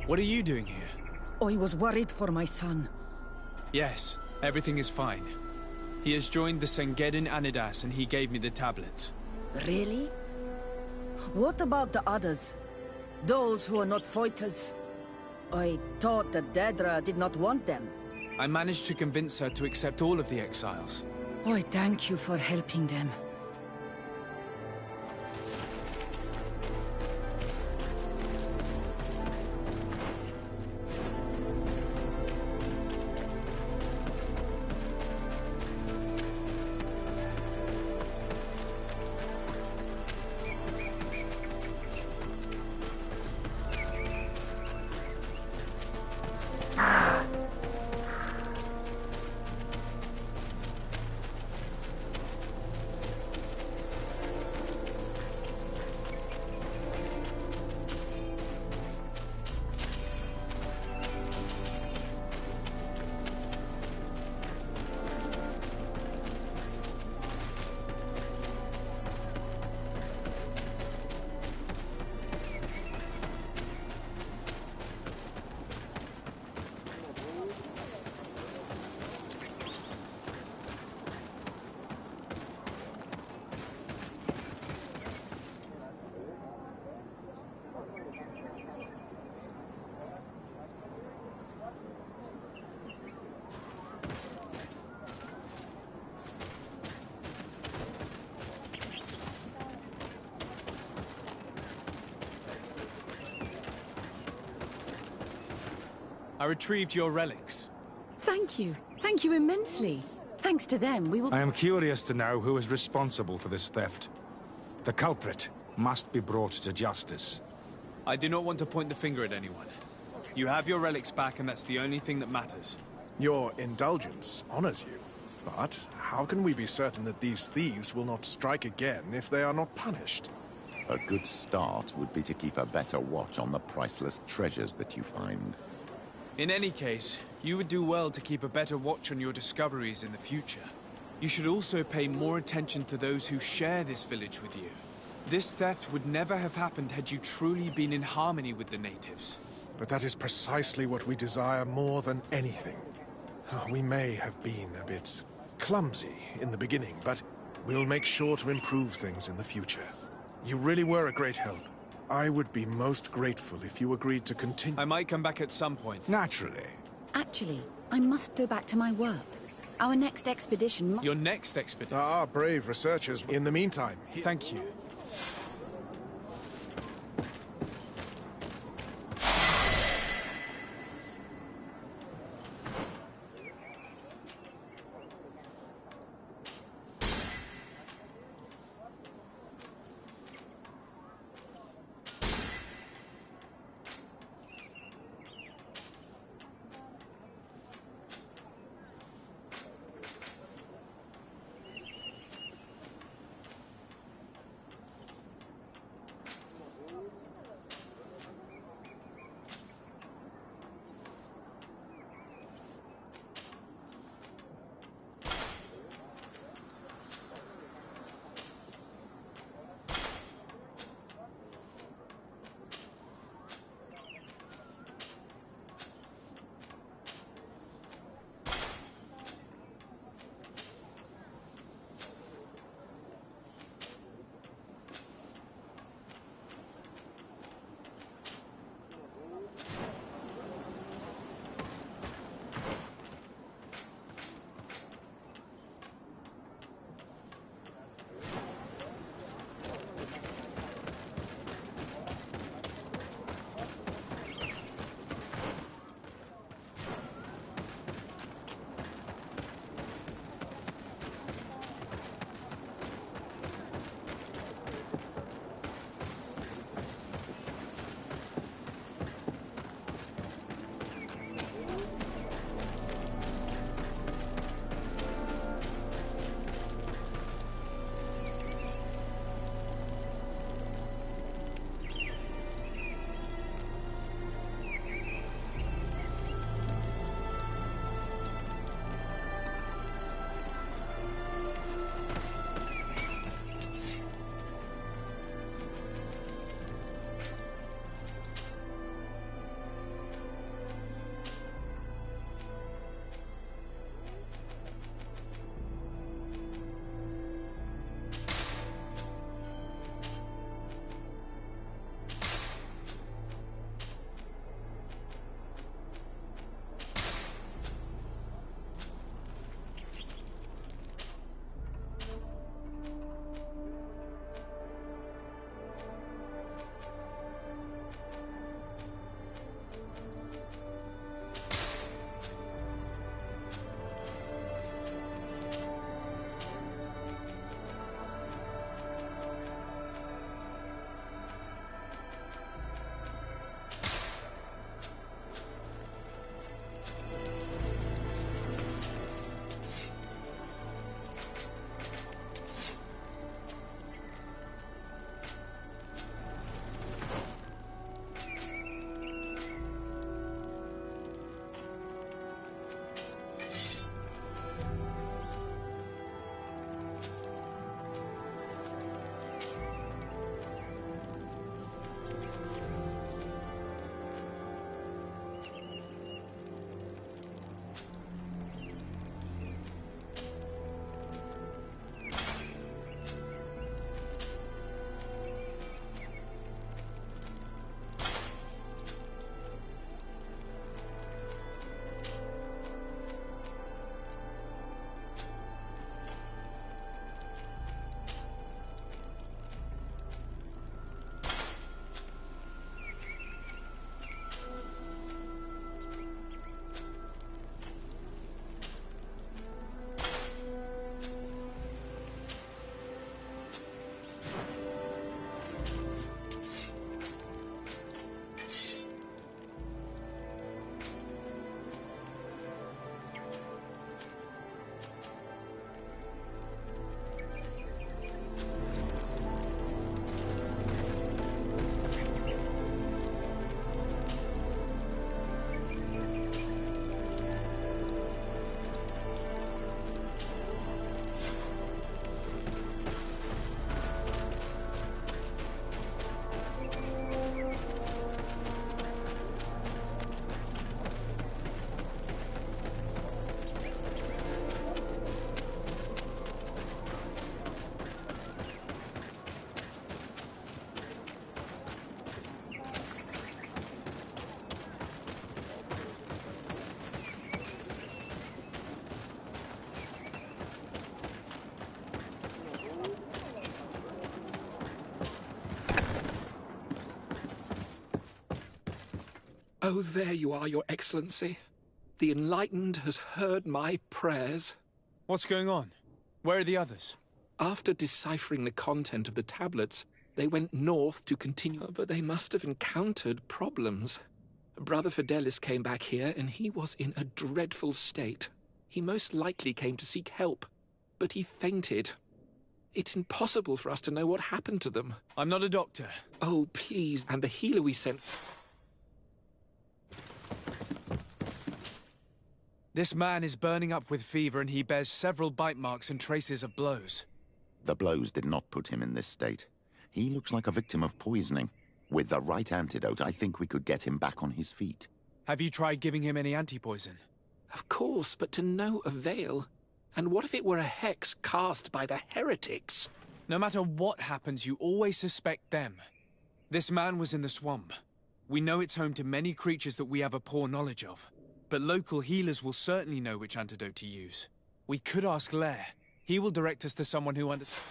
Speaker 3: What are you doing here?
Speaker 20: I was worried for my son.
Speaker 3: Yes, everything is fine. He has joined the Sengedin Anidas and he gave me the tablets.
Speaker 20: Really? What about the others? Those who are not fighters? I thought that Dedra did not want them.
Speaker 3: I managed to convince her to accept all of the exiles.
Speaker 20: I thank you for helping them.
Speaker 3: I retrieved your relics.
Speaker 1: Thank you. Thank you immensely. Thanks to them, we will...
Speaker 22: I am curious to know who is responsible for this theft. The culprit must be brought to justice.
Speaker 3: I do not want to point the finger at anyone. You have your relics back and that's the only thing that matters.
Speaker 6: Your indulgence honors you. But how can we be certain that these thieves will not strike again if they are not punished?
Speaker 2: A good start would be to keep a better watch on the priceless treasures that you find.
Speaker 3: In any case, you would do well to keep a better watch on your discoveries in the future. You should also pay more attention to those who share this village with you. This theft would never have happened had you truly been in harmony with the natives.
Speaker 6: But that is precisely what we desire more than anything. We may have been a bit clumsy in the beginning, but we'll make sure to improve things in the future. You really were a great help. I would be most grateful if you agreed to continue.
Speaker 3: I might come back at some point.
Speaker 22: Naturally.
Speaker 1: Actually, I must go back to my work. Our next expedition...
Speaker 3: Your next expedition?
Speaker 6: Ah, brave researchers. In the meantime...
Speaker 3: Thank you.
Speaker 18: Oh, there you are, Your Excellency. The Enlightened has heard my prayers.
Speaker 3: What's going on? Where are the others?
Speaker 18: After deciphering the content of the tablets, they went north to continue, but they must have encountered problems. Brother Fidelis came back here, and he was in a dreadful state. He most likely came to seek help, but he fainted. It's impossible for us to know what happened to them.
Speaker 3: I'm not a doctor.
Speaker 18: Oh, please, and the healer we sent...
Speaker 3: This man is burning up with fever, and he bears several bite marks and traces of blows.
Speaker 2: The blows did not put him in this state. He looks like a victim of poisoning. With the right antidote, I think we could get him back on his feet.
Speaker 3: Have you tried giving him any anti-poison?
Speaker 18: Of course, but to no avail. And what if it were a hex cast by the heretics?
Speaker 3: No matter what happens, you always suspect them. This man was in the swamp. We know it's home to many creatures that we have a poor knowledge of. But local healers will certainly know which antidote to use. We could ask Lair. He will direct us to someone who understands.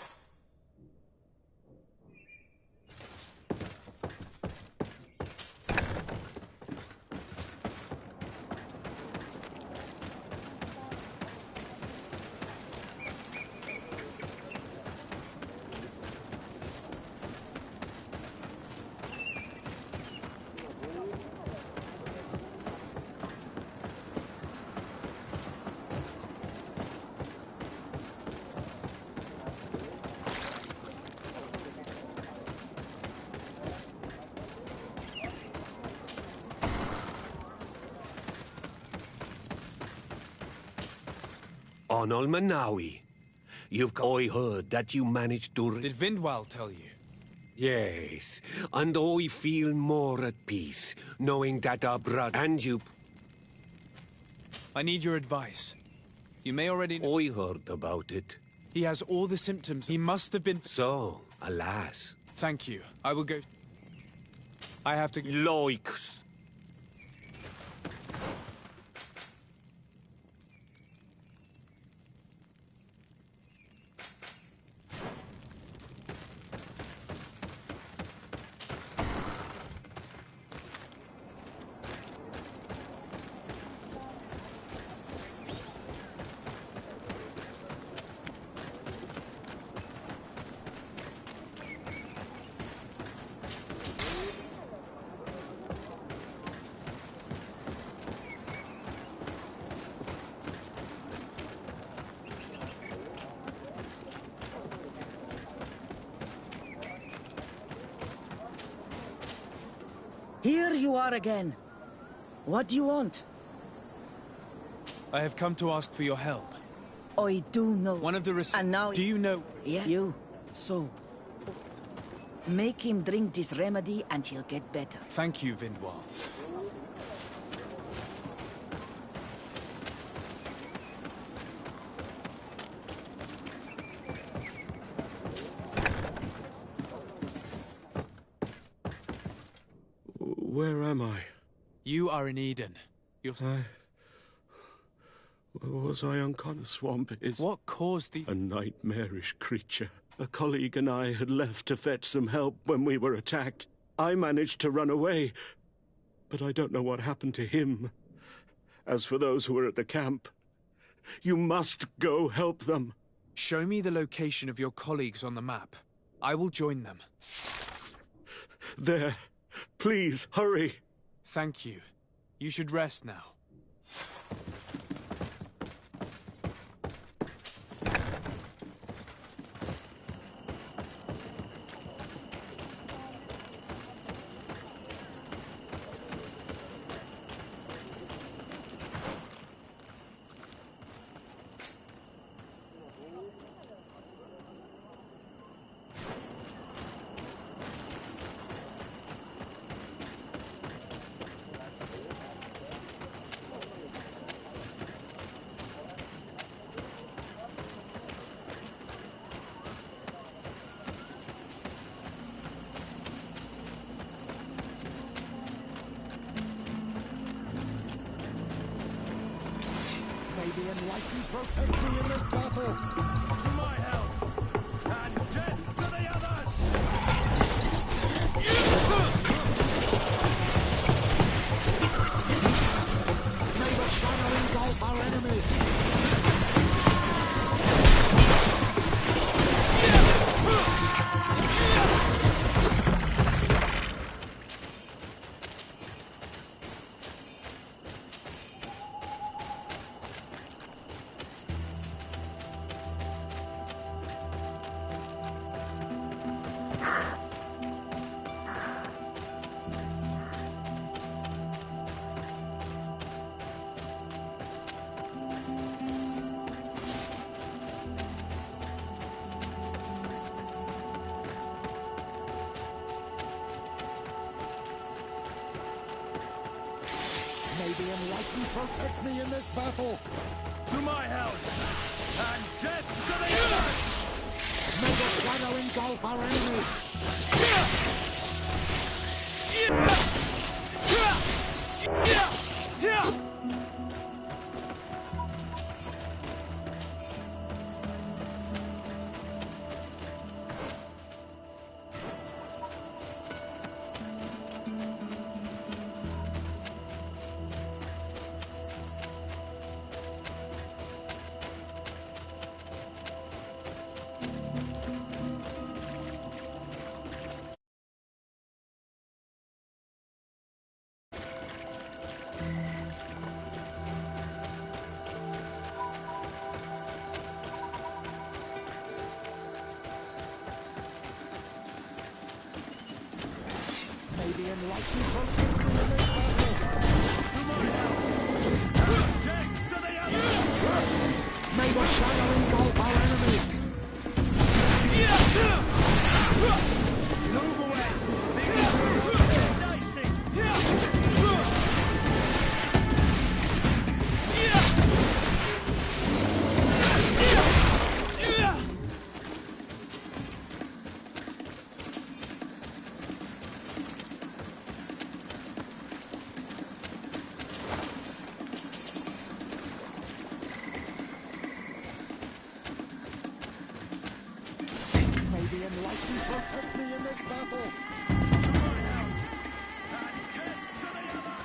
Speaker 21: On Olmanawi, I heard that you managed to...
Speaker 3: Did Vindwal tell you?
Speaker 21: Yes, and I feel more at peace, knowing that our brother and you...
Speaker 3: I need your advice. You may already know...
Speaker 21: I heard about it.
Speaker 3: He has all the symptoms. He must have been...
Speaker 21: So, alas.
Speaker 3: Thank you. I will go... I have to...
Speaker 21: Loix.
Speaker 20: Here you are again. What do you want?
Speaker 3: I have come to ask for your help.
Speaker 20: I do know.
Speaker 3: One of the
Speaker 20: And now...
Speaker 3: Do you know...
Speaker 20: Yeah? You. So... Make him drink this remedy and he'll get better.
Speaker 3: Thank you, Vindwal.
Speaker 14: Where am I?
Speaker 3: You are in Eden.
Speaker 14: Was I unconscious? Swamp is...
Speaker 3: What caused the...
Speaker 14: A nightmarish creature. A colleague and I had left to fetch some help when we were attacked. I managed to run away, but I don't know what happened to him. As for those who are at the camp, you must go help them.
Speaker 3: Show me the location of your colleagues on the map. I will join them.
Speaker 14: There. Please, hurry.
Speaker 3: Thank you. You should rest now.
Speaker 10: The Enlightened protect me in this battle!
Speaker 21: To my help! And death to the others!
Speaker 10: the Enlightened protect me in this battle.
Speaker 4: To my help, and death to the others!
Speaker 10: May the shadow engulf our enemies. May the Enlightened protect me in this battle.
Speaker 4: To my help, death to the others!
Speaker 10: May the shadow engulf our enemies.
Speaker 4: Move away! Dicey!
Speaker 10: May the Enlightened protect me in this battle.
Speaker 4: To my help, and death to the others!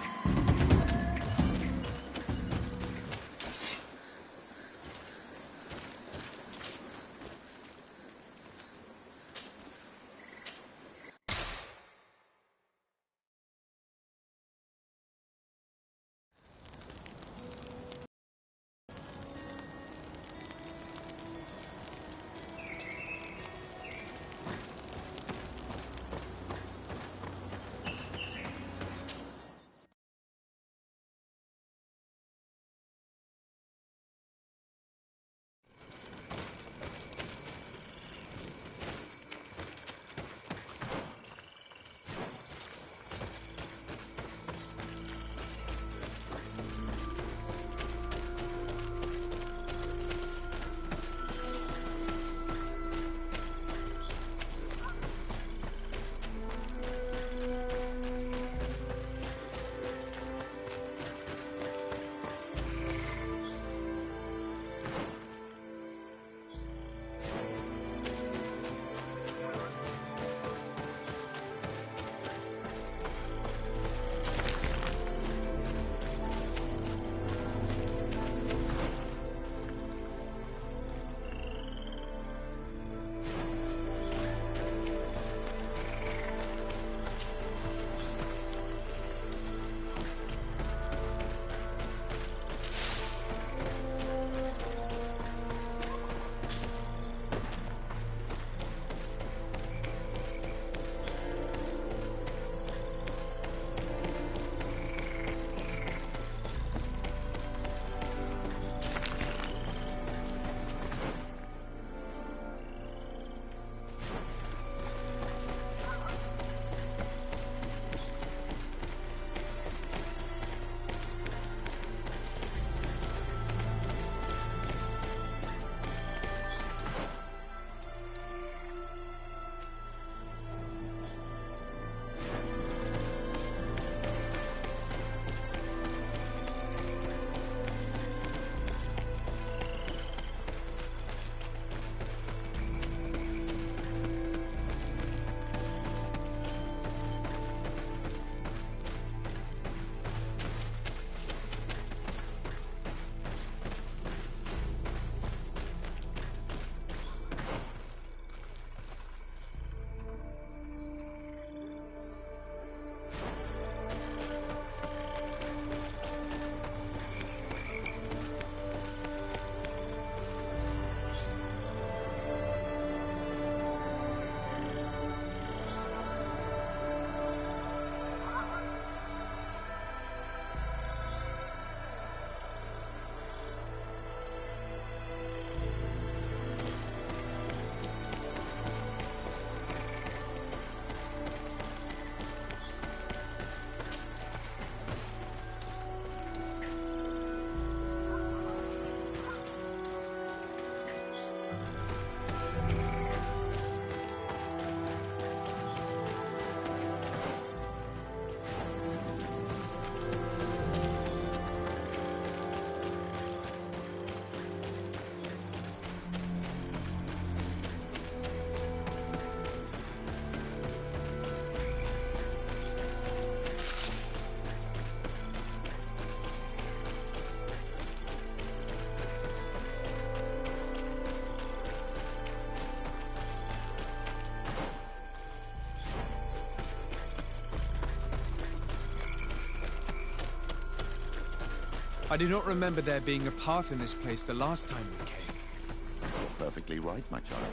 Speaker 3: I do not remember there being a path in this place the last time we came.
Speaker 2: You're perfectly right, my child.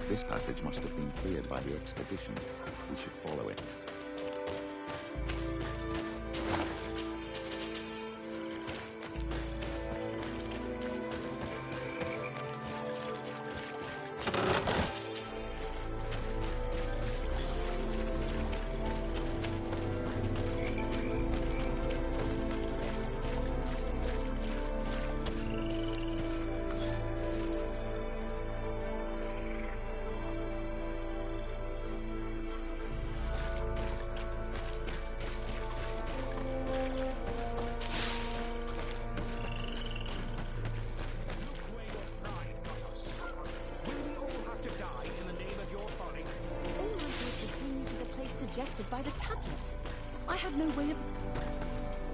Speaker 2: This passage must have been cleared by the expedition. We should follow it.
Speaker 1: Suggested by the tablets. I had no way of...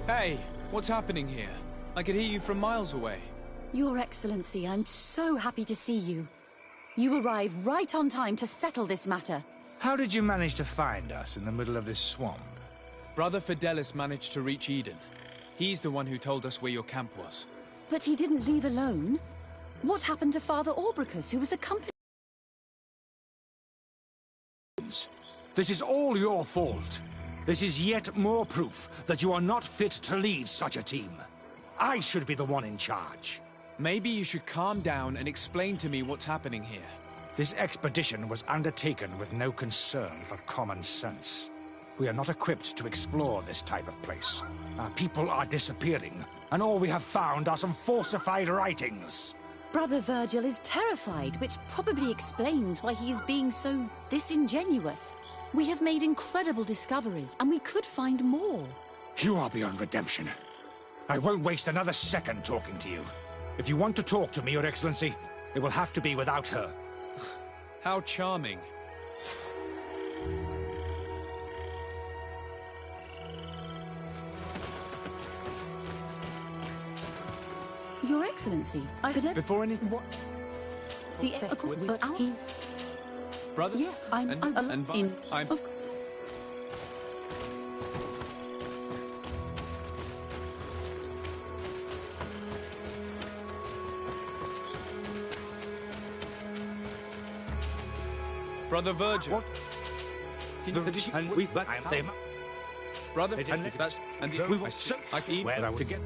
Speaker 3: Hey, what's happening here? I could hear you from miles away.
Speaker 1: Your Excellency, I'm so happy to see you. You arrived right on time to settle this matter.
Speaker 22: How did you manage to find us in the middle of this swamp?
Speaker 3: Brother Fidelis managed to reach Eden. He's the one who told us where your camp was.
Speaker 1: But he didn't leave alone. What happened to Father Orbricus, who was accompanied?
Speaker 22: This is all your fault. This is yet more proof that you are not fit to lead such a team. I should be the one in charge.
Speaker 3: Maybe you should calm down and explain to me what's happening here.
Speaker 22: This expedition was undertaken with no concern for common sense. We are not equipped to explore this type of place. Our people are disappearing, and all we have found are some falsified writings.
Speaker 1: Brother Virgil is terrified, which probably explains why he is being so disingenuous. We have made incredible discoveries, and we could find more.
Speaker 22: You are beyond redemption. I won't waste another second talking to you. If you want to talk to me, Your Excellency, it will have to be without her.
Speaker 3: How charming.
Speaker 1: Your Excellency, I could...
Speaker 3: Before anything... What?
Speaker 1: He...
Speaker 3: Brother?
Speaker 1: Yes, I'm of...
Speaker 3: Brother Virgil.
Speaker 22: What? And we've got them.
Speaker 3: Brother, and that's... And the...
Speaker 22: We will...
Speaker 3: I can eat...
Speaker 22: Where are we to get...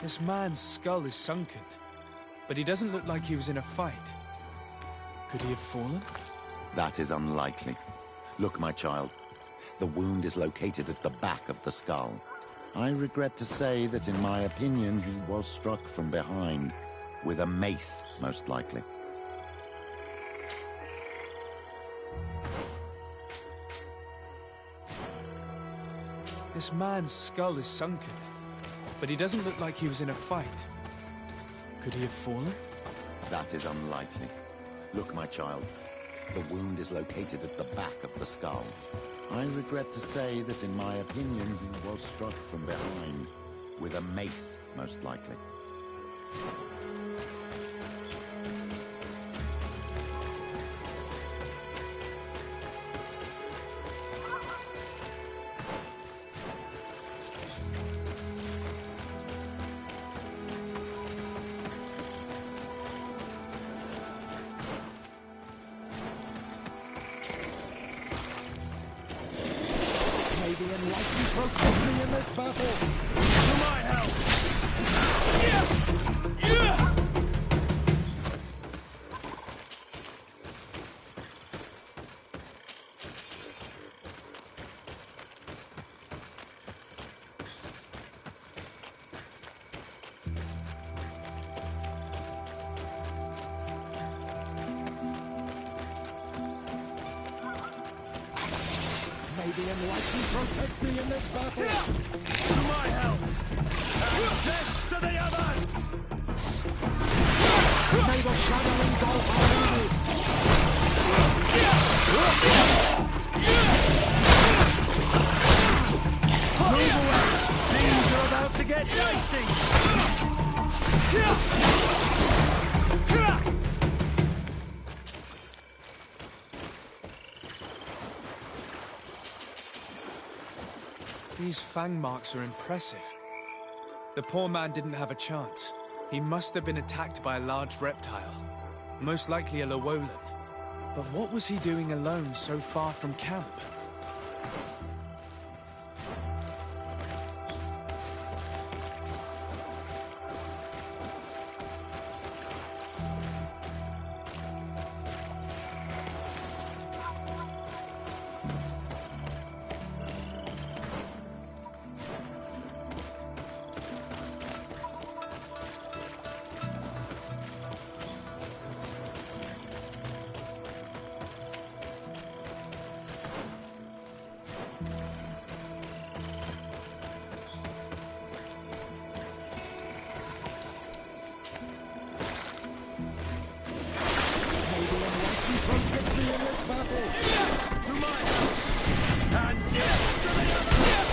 Speaker 3: This man's skull is sunken, but he doesn't look like he was in a fight. Could he have fallen?
Speaker 2: That is unlikely. Look, my child. The wound is located at the back of the skull. I regret to say that in my opinion, he was struck from behind. With a mace, most likely.
Speaker 3: This man's skull is sunken, but he doesn't look like he was in a fight. Could he have fallen?
Speaker 2: That is unlikely. Look, my child. The wound is located at the back of the skull. I regret to say that in my opinion, he was struck from behind. With a mace, most likely.
Speaker 10: May the enlightened protect me in this battle!
Speaker 6: To my help!
Speaker 10: May the enlightened protect me in this battle!
Speaker 6: To my help! And death to the others!
Speaker 10: May the shadow engulf our enemies!
Speaker 6: Move away! Things are about to get dicey!
Speaker 3: These fang marks are impressive. The poor man didn't have a chance. He must have been attacked by a large reptile. Most likely a Llewellyn. But what was he doing alone so far from camp?
Speaker 10: Protect me in this battle!
Speaker 6: To my help! And death to the others!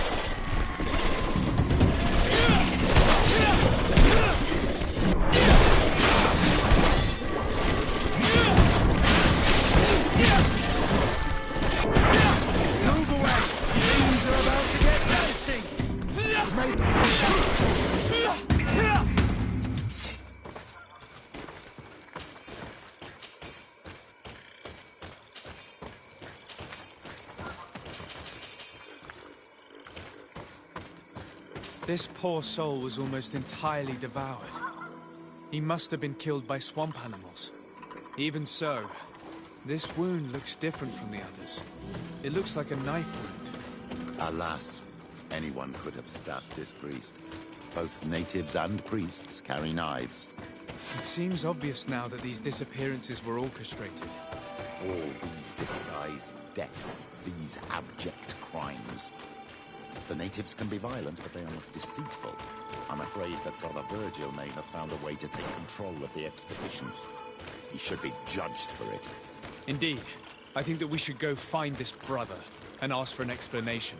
Speaker 6: Move away! Things are about to get dicey!
Speaker 3: This poor soul was almost entirely devoured. He must have been killed by swamp animals. Even so, this wound looks different from the others. It looks like a knife wound.
Speaker 2: Alas, anyone could have stabbed this priest. Both natives and priests carry knives.
Speaker 3: It seems obvious now that these disappearances were orchestrated.
Speaker 2: All these disguised deaths, these abject crimes. The natives can be violent, but they are not deceitful. I'm afraid that Brother Virgil may have found a way to take control of the expedition. He should be judged for it.
Speaker 3: Indeed. I think that we should go find this brother and ask for an explanation.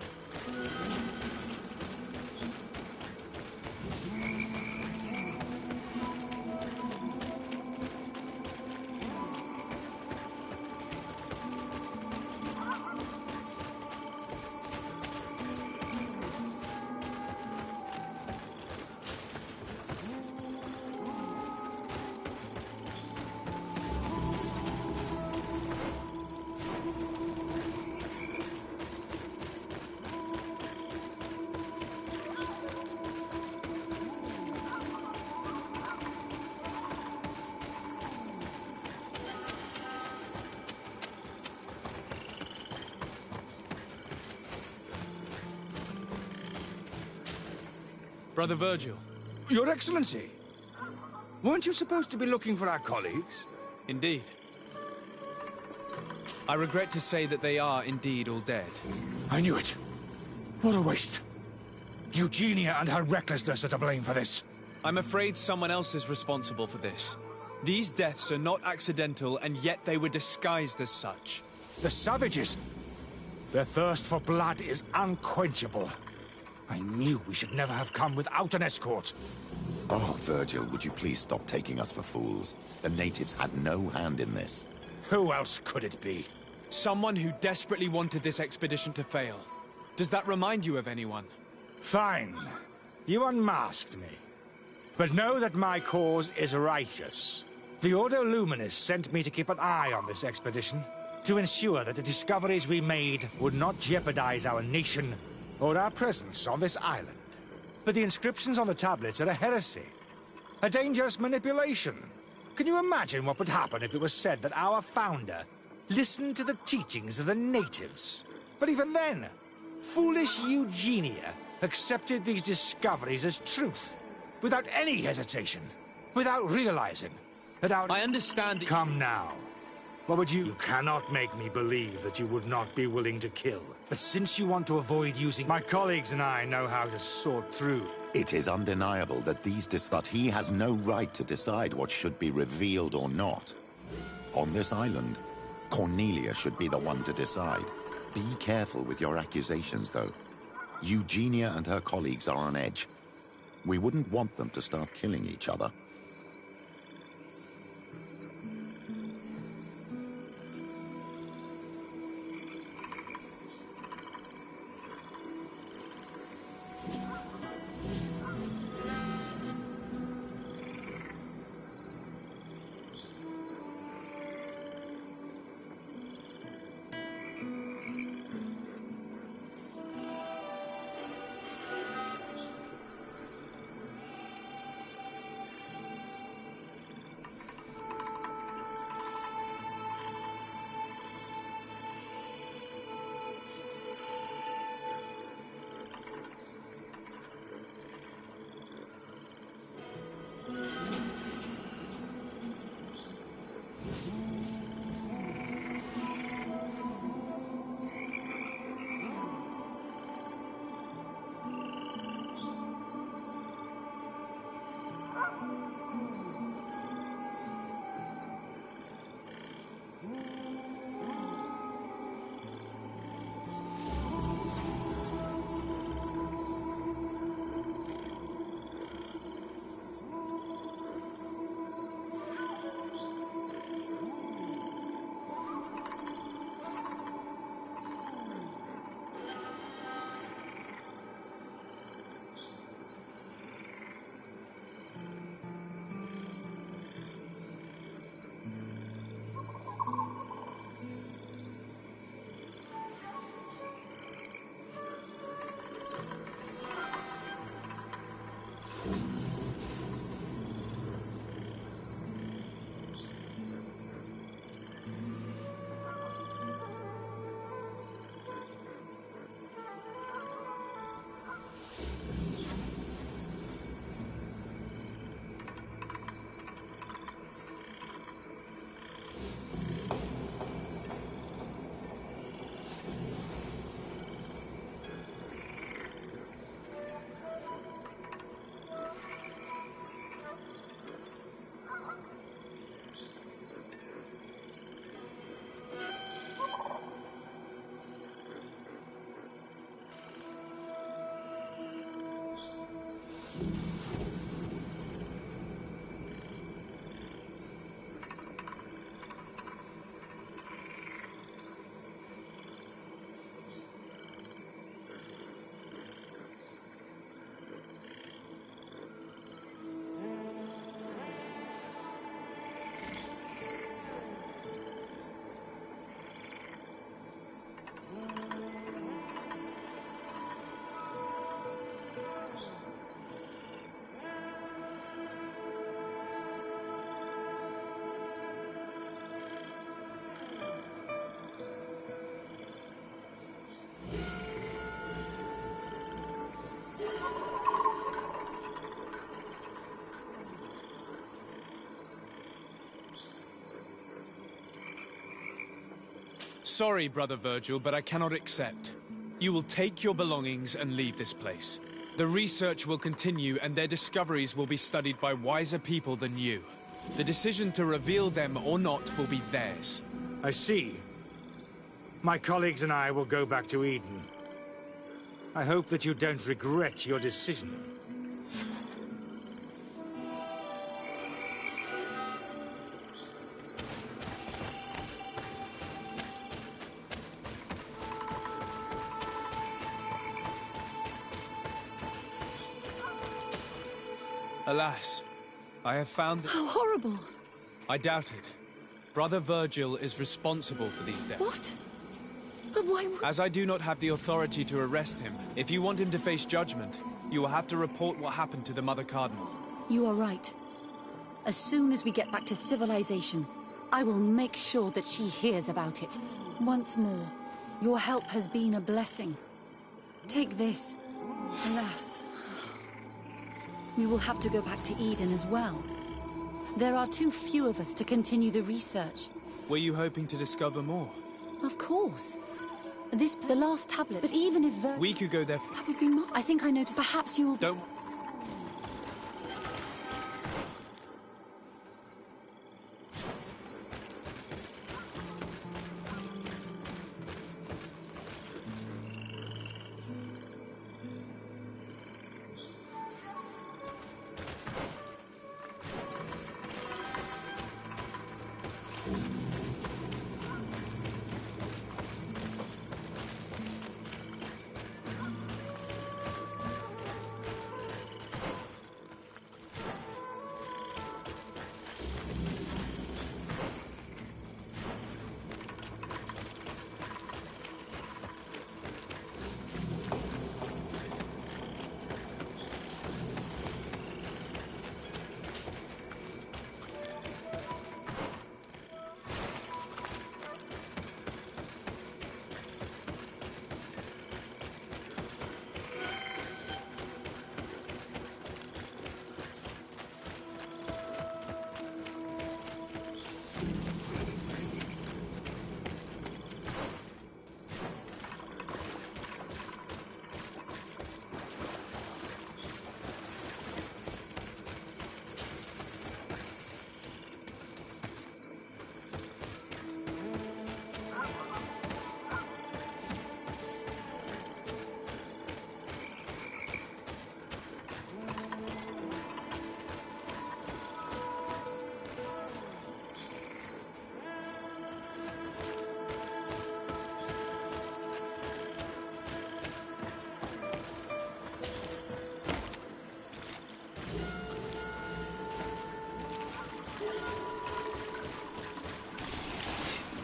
Speaker 3: Brother Virgil.
Speaker 22: Your Excellency! Weren't you supposed to be looking for our colleagues?
Speaker 3: Indeed. I regret to say that they are indeed all dead.
Speaker 22: I knew it. What a waste. Eugenia and her recklessness are to blame for this.
Speaker 3: I'm afraid someone else is responsible for this. These deaths are not accidental, and yet they were disguised as such.
Speaker 22: The savages! Their thirst for blood is unquenchable. I knew we should never have come without an escort.
Speaker 2: Oh, Virgil, would you please stop taking us for fools? The natives had no hand in this.
Speaker 22: Who else could it be?
Speaker 3: Someone who desperately wanted this expedition to fail. Does that remind you of anyone?
Speaker 22: Fine. You unmasked me. But know that my cause is righteous. The Ordo Luminis sent me to keep an eye on this expedition, to ensure that the discoveries we made would not jeopardize our nation or our presence on this island. But the inscriptions on the tablets are a heresy, a dangerous manipulation. Can you imagine what would happen if it was said that our founder listened to the teachings of the natives? But even then, foolish Eugenia accepted these discoveries as truth, without any hesitation, without realizing that our...
Speaker 3: I understand that...
Speaker 22: Come now. What would you... You cannot make me believe that you would not be willing to kill. But since you want to avoid using... My colleagues and I know how to sort through.
Speaker 2: It is undeniable that but he has no right to decide what should be revealed or not. On this island, Cornelia should be the one to decide. Be careful with your accusations, though. Eugenia and her colleagues are on edge. We wouldn't want them to start killing each other.
Speaker 3: Sorry, Brother Virgil, but I cannot accept. You will take your belongings and leave this place. The research will continue, and their discoveries will be studied by wiser people than you. The decision to reveal them or not will be theirs.
Speaker 22: I see. My colleagues and I will go back to Eden. I hope that you don't regret your decision.
Speaker 3: Alas, I have found that—
Speaker 1: How horrible!
Speaker 3: I doubt it. Brother Virgil is responsible for these deaths.
Speaker 1: What? But why would—
Speaker 3: As I do not have the authority to arrest him, if you want him to face judgment, you will have to report what happened to the Mother Cardinal.
Speaker 1: You are right. As soon as we get back to civilization, I will make sure that she hears about it. Once more, your help has been a blessing. Take this. Alas, we will have to go back to Eden as well. There are too few of us to continue the research.
Speaker 3: Were you hoping to discover more?
Speaker 1: Of course. The last tablet. But even if
Speaker 3: we could go there.
Speaker 1: That would be more. I think I noticed. Perhaps you'll.
Speaker 3: Don't.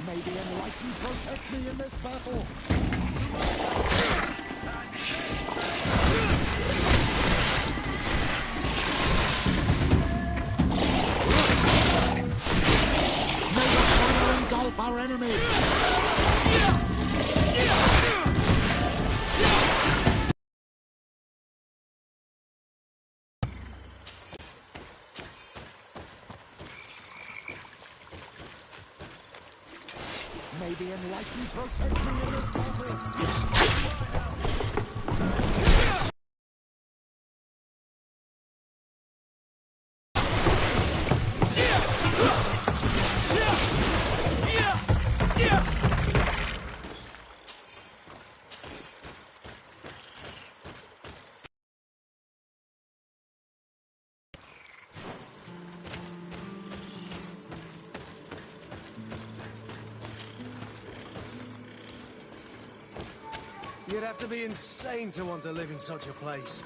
Speaker 10: May the Enlightened protect me in this battle! May the fire engulf our enemies! May the Enlightened protect me in this battle!
Speaker 4: You'd have to be insane to want to live in such a place.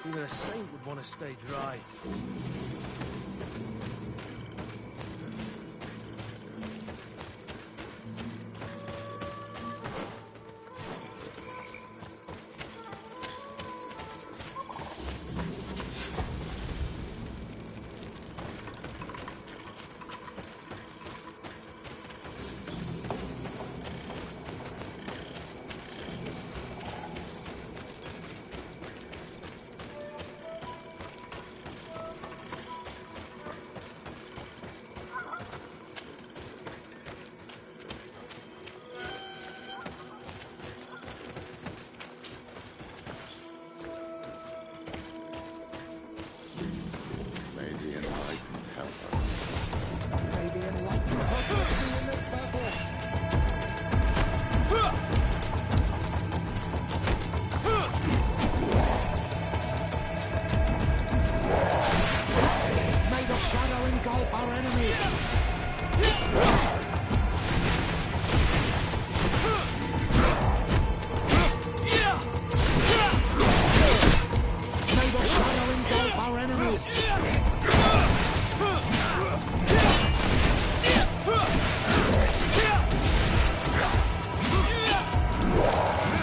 Speaker 4: Even a saint would want to stay dry.
Speaker 10: enemies!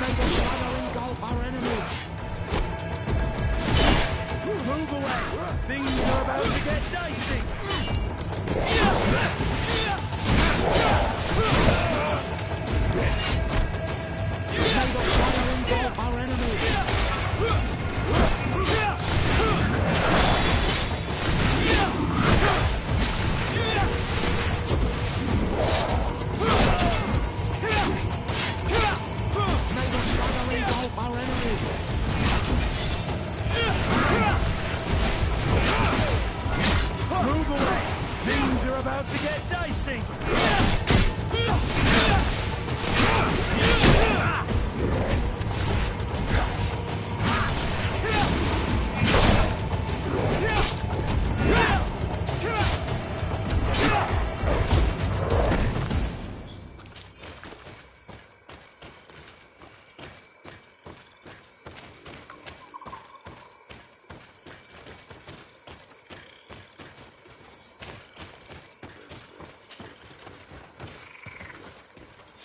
Speaker 10: May the shadow engulf our enemies!
Speaker 4: Move away! Things are about to get dicey!
Speaker 10: May the shadow engulf our enemies! May the shadow engulf our enemies!
Speaker 4: Move away! Things are about to get dicey!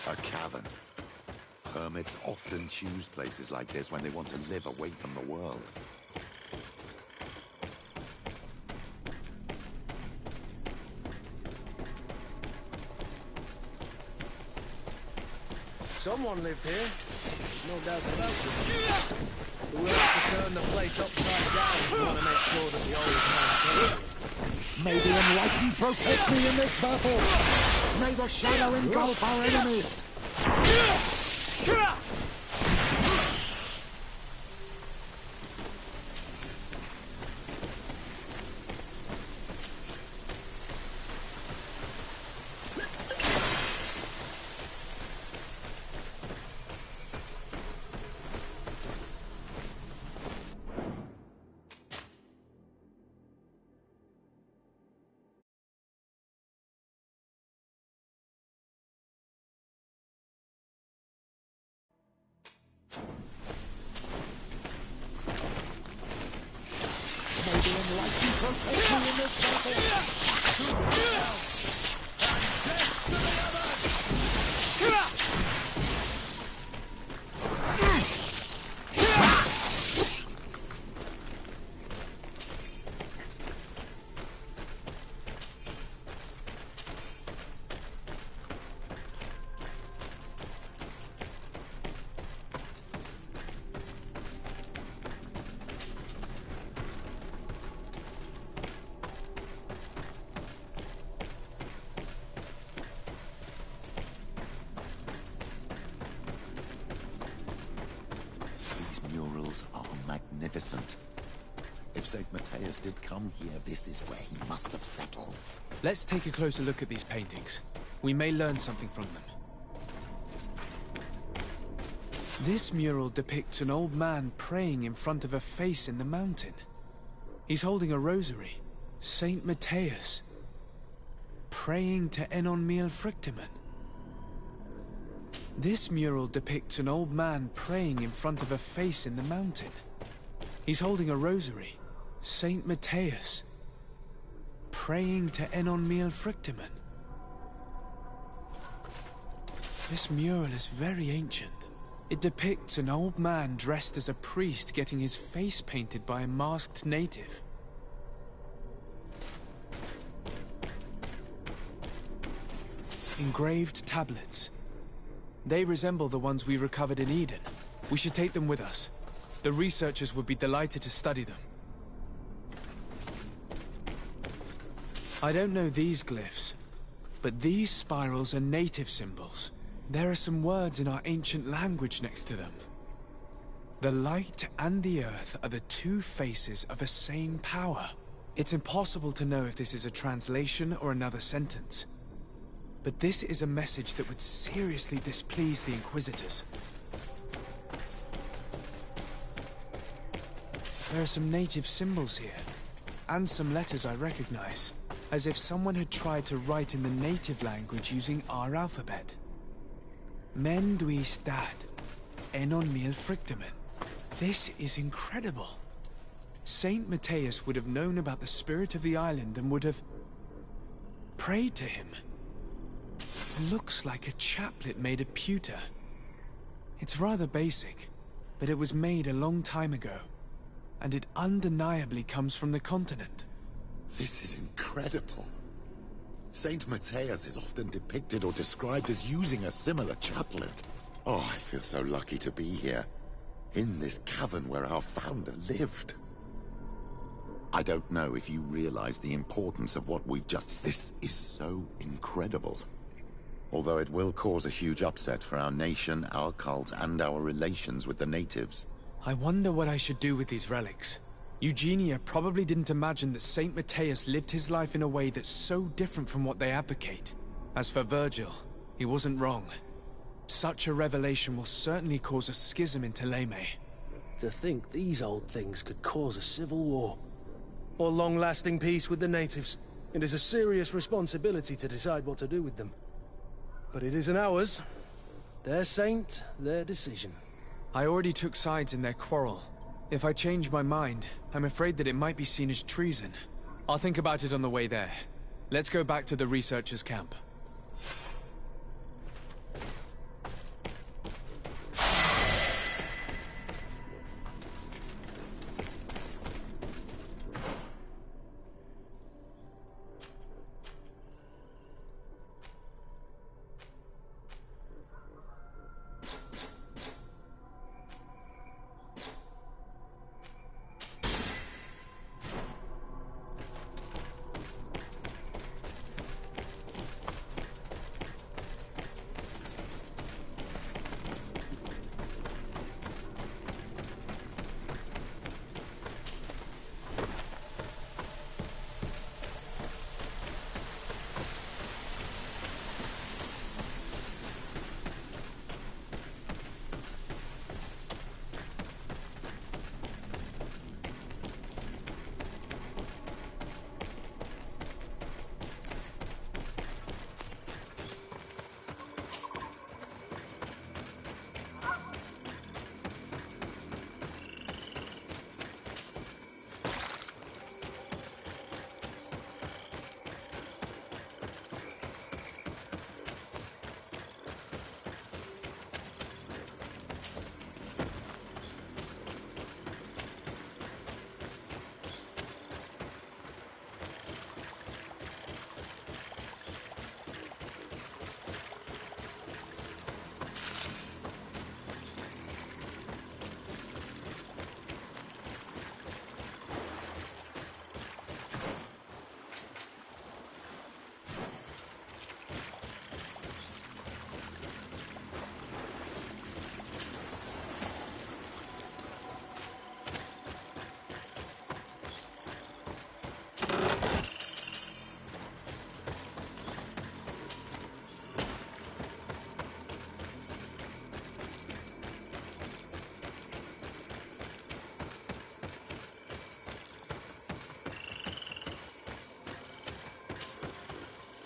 Speaker 2: A cavern. Hermits often choose places like this when they want to live away from the world.
Speaker 4: Someone lived here. No doubt about it. But we'll have to turn the place upside down if we want to make sure that the old man stays.
Speaker 10: May the Enlightened protect me in this battle! May the shadow engulf our enemies! May the Enlightened protect me in this battle!
Speaker 2: Are magnificent. If St. Matthias did come here, this is where he must have settled.
Speaker 3: Let's take a closer look at these paintings. We may learn something from them. This mural depicts an old man praying in front of a face in the mountain. He's holding a rosary. St. Matthias. Praying to Enon Miel Frictimen. This mural depicts an old man praying in front of a face in the mountain. He's holding a rosary. St. Matthias. Praying to Enon Miel Frictimen. This mural is very ancient. It depicts an old man dressed as a priest getting his face painted by a masked native. Engraved tablets. They resemble the ones we recovered in Eden. We should take them with us. The researchers would be delighted to study them. I don't know these glyphs, but these spirals are native symbols. There are some words in our ancient language next to them. The light and the earth are the two faces of a same power. It's impossible to know if this is a translation or another sentence. But this is a message that would seriously displease the Inquisitors. There are some native symbols here, and some letters I recognize, as if someone had tried to write in the native language using our alphabet. Men duis dat, enon mil frictimen. This is incredible. Saint Matthias would have known about the spirit of the island and would have prayed to him. It looks like a chaplet made of pewter. It's rather basic, but it was made a long time ago, and it undeniably comes from the continent.
Speaker 2: This is incredible. Saint Matthias is often depicted or described as using a similar chaplet. Oh, I feel so lucky to be here, in this cavern where our founder lived. I don't know if you realize the importance of what we've just... This is so incredible. Although it will cause a huge upset for our nation, our cult, and our relations with the natives.
Speaker 3: I wonder what I should do with these relics. Eugenia probably didn't imagine that Saint Matthias lived his life in a way that's so different from what they advocate. As for Virgil, he wasn't wrong. Such a revelation will certainly cause a schism in Thélème.
Speaker 4: To think these old things could cause a civil war. Or long-lasting peace with the natives. It is a serious responsibility to decide what to do with them. But it isn't ours. Their saint, their decision.
Speaker 3: I already took sides in their quarrel. If I change my mind, I'm afraid that it might be seen as treason. I'll think about it on the way there. Let's go back to the researchers' camp.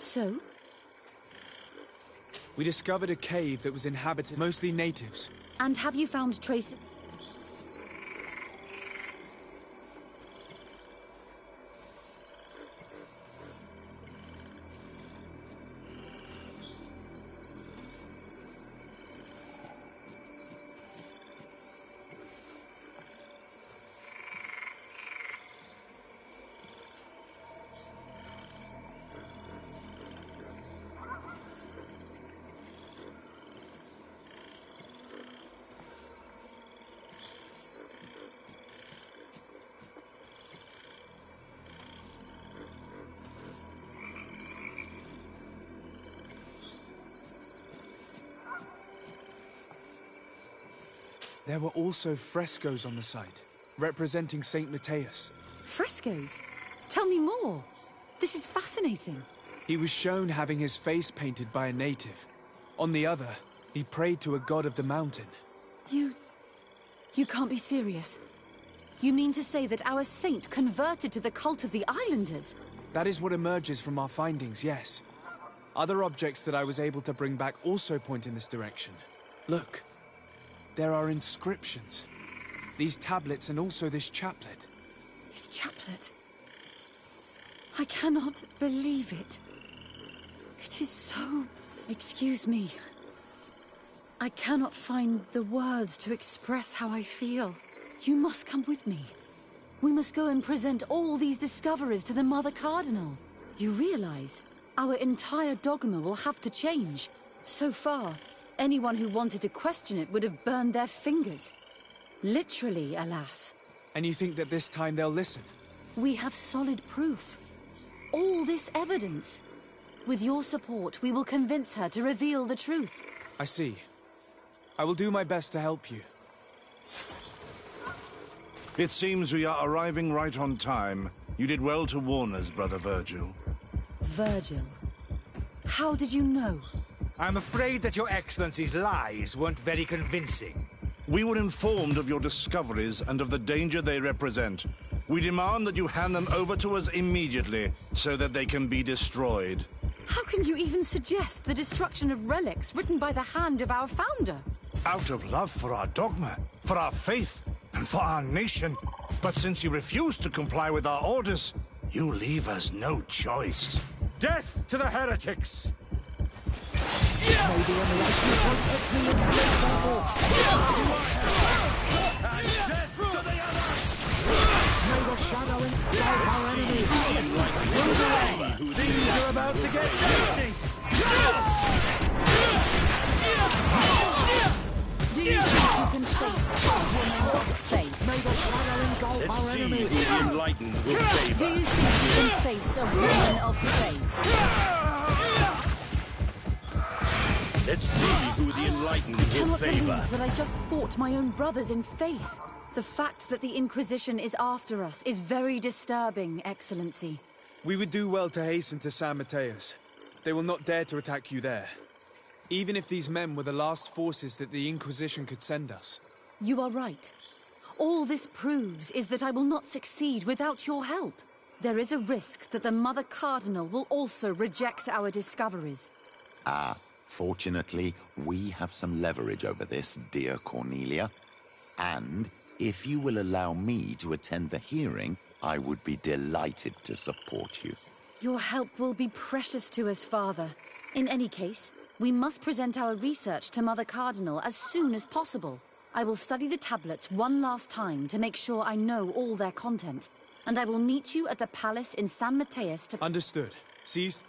Speaker 1: So?
Speaker 3: We discovered a cave that was inhabited mostly natives.
Speaker 1: And have you found traces?
Speaker 3: There were also frescoes on the site, representing Saint Matthias.
Speaker 1: Frescoes? Tell me more. This is fascinating.
Speaker 3: He was shown having his face painted by a native. On the other, he prayed to a god of the mountain.
Speaker 1: You can't be serious. You mean to say that our saint converted to the cult of the islanders?
Speaker 3: That is what emerges from our findings, yes. Other objects that I was able to bring back also point in this direction. Look. There are inscriptions. These tablets and also this chaplet.
Speaker 1: His chaplet. I cannot believe it. It is so... Excuse me. I cannot find the words to express how I feel. You must come with me. We must go and present all these discoveries to the Mother Cardinal. You realize our entire dogma will have to change. So far, anyone who wanted to question it would have burned their fingers. Literally, alas.
Speaker 3: And you think that this time they'll listen?
Speaker 1: We have solid proof. All this evidence. With your support, we will convince her to reveal the truth.
Speaker 3: I see. I will do my best to help you.
Speaker 7: It seems we are arriving right on time. You did well to warn us, Brother Virgil.
Speaker 1: Virgil? How did you know?
Speaker 22: I'm afraid that your Excellency's lies weren't very convincing.
Speaker 7: We were informed of your discoveries and of the danger they represent. We demand that you hand them over to us immediately, so that they can be destroyed.
Speaker 1: How can you even suggest the destruction of relics written by the hand of our founder?
Speaker 7: Out of love for our dogma, for our faith, and for our nation. But since you refuse to comply with our orders, you leave us no choice.
Speaker 22: Death to the heretics!
Speaker 10: May the enlightened protect me in this battle.
Speaker 6: And death to the others!
Speaker 10: May the shadow engulf our enemies.
Speaker 22: Things are about to get dicey!
Speaker 1: Do you think you can save a woman of faith?
Speaker 10: May the shadow engulf our enemies.
Speaker 14: Let's see who the enlightened will favor.
Speaker 1: Do you think you can face a woman of faith?
Speaker 14: Let's see who the enlightened
Speaker 1: I
Speaker 14: will
Speaker 1: cannot
Speaker 14: favor.
Speaker 1: believe that I just fought my own brothers in faith. The fact that the Inquisition is after us is very disturbing, Excellency.
Speaker 3: We would do well to hasten to San Mateus. They will not dare to attack you there. Even if these men were the last forces that the Inquisition could send us.
Speaker 1: You are right. All this proves is that I will not succeed without your help. There is a risk that the Mother Cardinal will also reject our discoveries.
Speaker 2: Fortunately, we have some leverage over this, dear Cornelia. And if you will allow me to attend the hearing, I would be delighted to support you.
Speaker 1: Your help will be precious to us, Father. In any case, we must present our research to Mother Cardinal as soon as possible. I will study the tablets one last time to make sure I know all their content. And I will meet you at the palace in San Mateus to...
Speaker 3: Understood. Seized.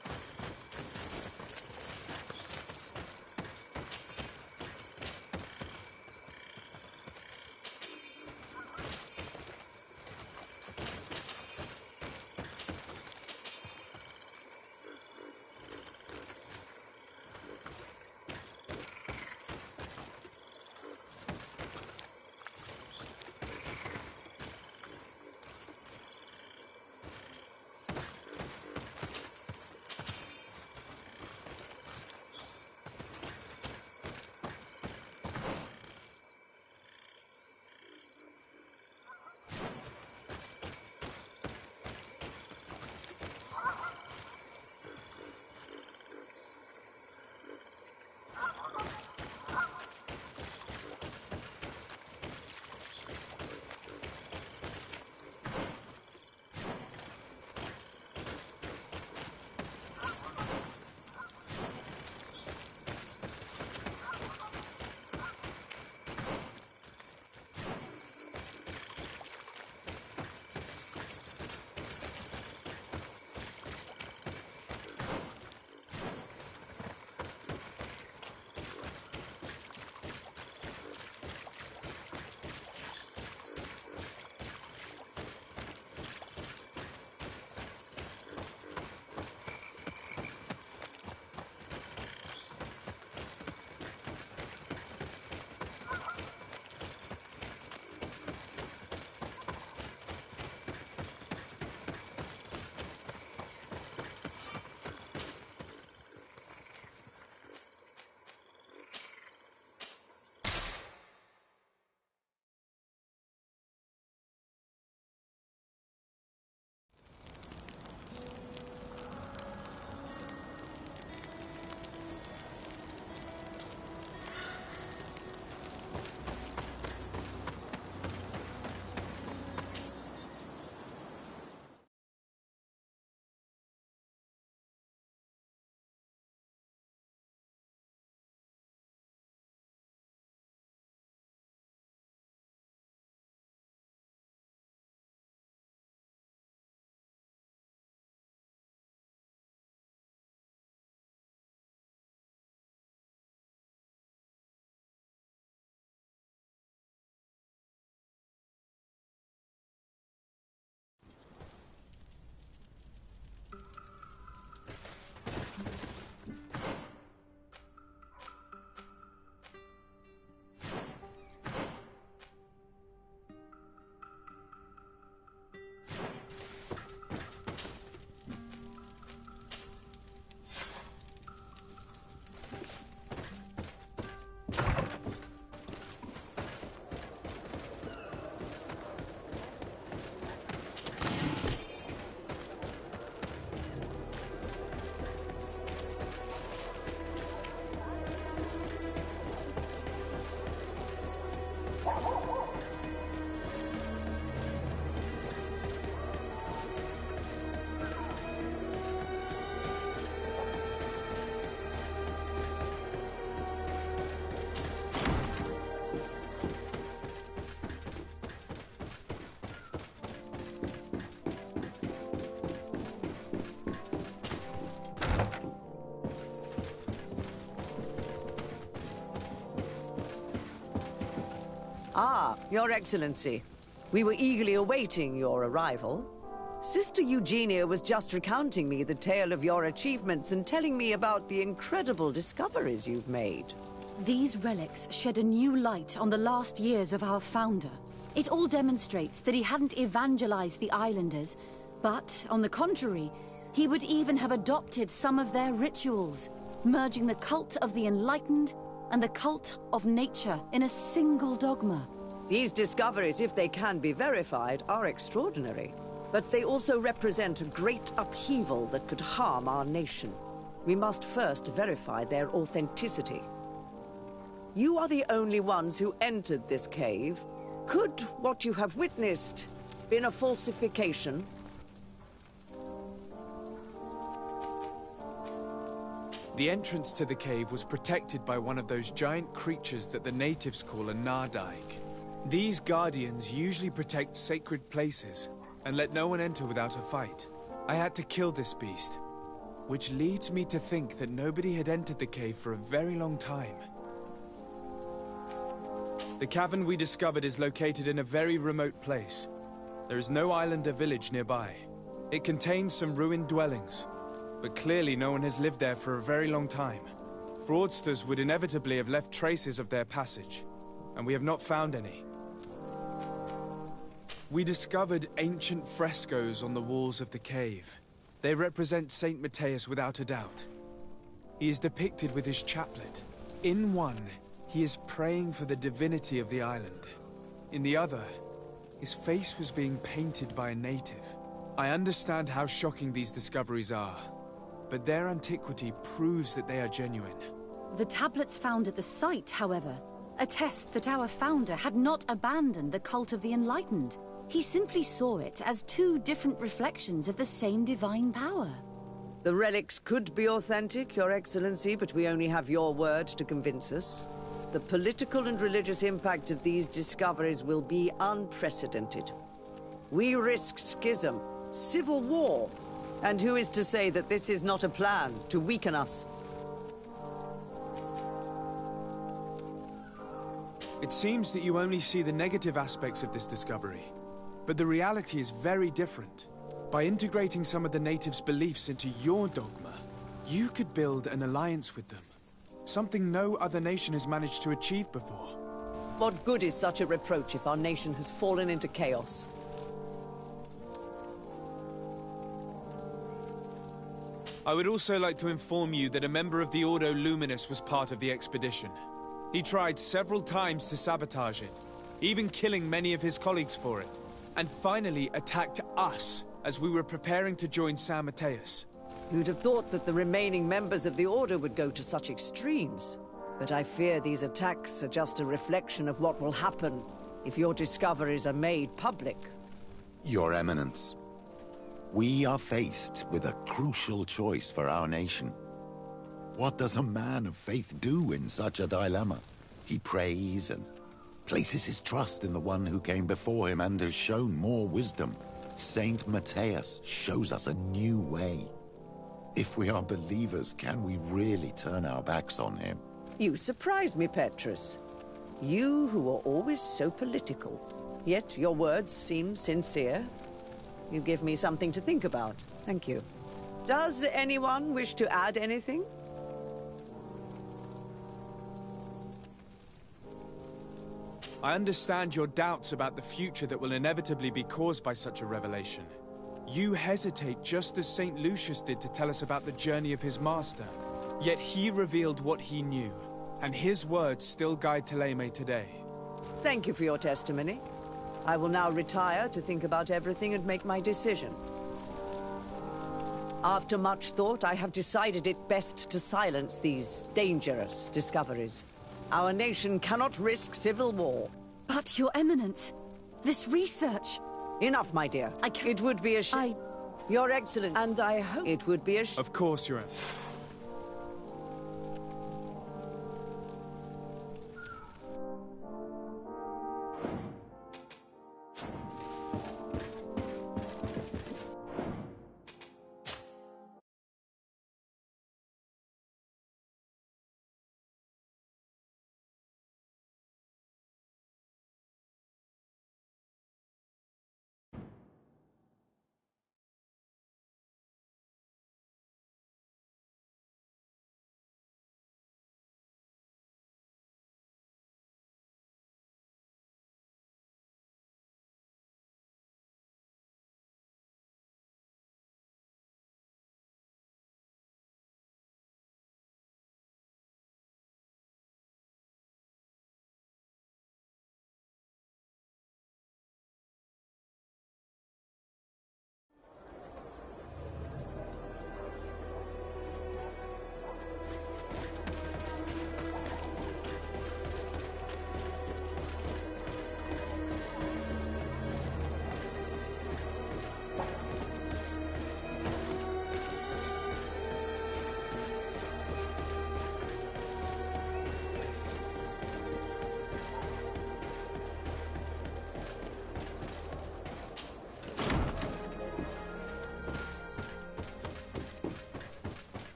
Speaker 8: Ah, Your Excellency. We were eagerly awaiting your arrival. Sister Eugenia was just recounting me the tale of your achievements and telling me about the incredible discoveries you've made.
Speaker 1: These relics shed a new light on the last years of our founder. It all demonstrates that he hadn't evangelized the islanders, but, on the contrary, he would even have adopted some of their rituals, merging the cult of the enlightened and the cult of nature in a single dogma.
Speaker 8: These discoveries, if they can be verified, are extraordinary. But they also represent a great upheaval that could harm our nation. We must first verify their authenticity. You are the only ones who entered this cave. Could what you have witnessed been a falsification?
Speaker 3: The entrance to the cave was protected by one of those giant creatures that the natives call a Nardaig. These guardians usually protect sacred places and let no one enter without a fight. I had to kill this beast, which leads me to think that nobody had entered the cave for a very long time. The cavern we discovered is located in a very remote place. There is no island or village nearby. It contains some ruined dwellings, but clearly no one has lived there for a very long time. Fraudsters would inevitably have left traces of their passage, and we have not found any. We discovered ancient frescoes on the walls of the cave. They represent Saint Matthias without a doubt. He is depicted with his chaplet. In one, he is praying for the divinity of the island. In the other, his face was being painted by a native. I understand how shocking these discoveries are, but their antiquity proves that they are genuine.
Speaker 1: The tablets found at the site, however, attest that our founder had not abandoned the cult of the enlightened. He simply saw it as two different reflections of the same divine power.
Speaker 8: The relics could be authentic, Your Excellency, but we only have your word to convince us. The political and religious impact of these discoveries will be unprecedented. We risk schism, civil war, and who is to say that this is not a plan to weaken us?
Speaker 3: It seems that you only see the negative aspects of this discovery, but the reality is very different. By integrating some of the natives' beliefs into your dogma, you could build an alliance with them. Something no other nation has managed to achieve before.
Speaker 8: What good is such a reproach if our nation has fallen into chaos?
Speaker 3: I would also like to inform you that a member of the Ordo Luminous was part of the expedition. He tried several times to sabotage it, even killing many of his colleagues for it, and finally attacked us as we were preparing to join San Matthias.
Speaker 8: You'd have thought that the remaining members of the Order would go to such extremes. But I fear these attacks are just a reflection of what will happen if your discoveries are made public.
Speaker 2: Your Eminence, we are faced with a crucial choice for our nation. What does a man of faith do in such a dilemma? He prays and places his trust in the one who came before him and has shown more wisdom. Saint Matthias shows us a new way. If we are believers, can we really turn our backs on him?
Speaker 8: You surprise me, Petrus. You who are always so political. Yet your words seem sincere. You give me something to think about. Thank you. Does anyone wish to add anything?
Speaker 3: I understand your doubts about the future that will inevitably be caused by such a revelation. You hesitate just as St. Lucius did to tell us about the journey of his master. Yet he revealed what he knew, and his words still guide Thélème today.
Speaker 8: Thank you for your testimony. I will now retire to think about everything and make my decision. After much thought, I have decided it best to silence these dangerous discoveries. Our nation cannot risk civil war.
Speaker 1: But, Your Eminence, this research...
Speaker 8: Enough, my dear. It would be a Your Excellency, and I hope it would be a
Speaker 3: Of course, Your Eminence.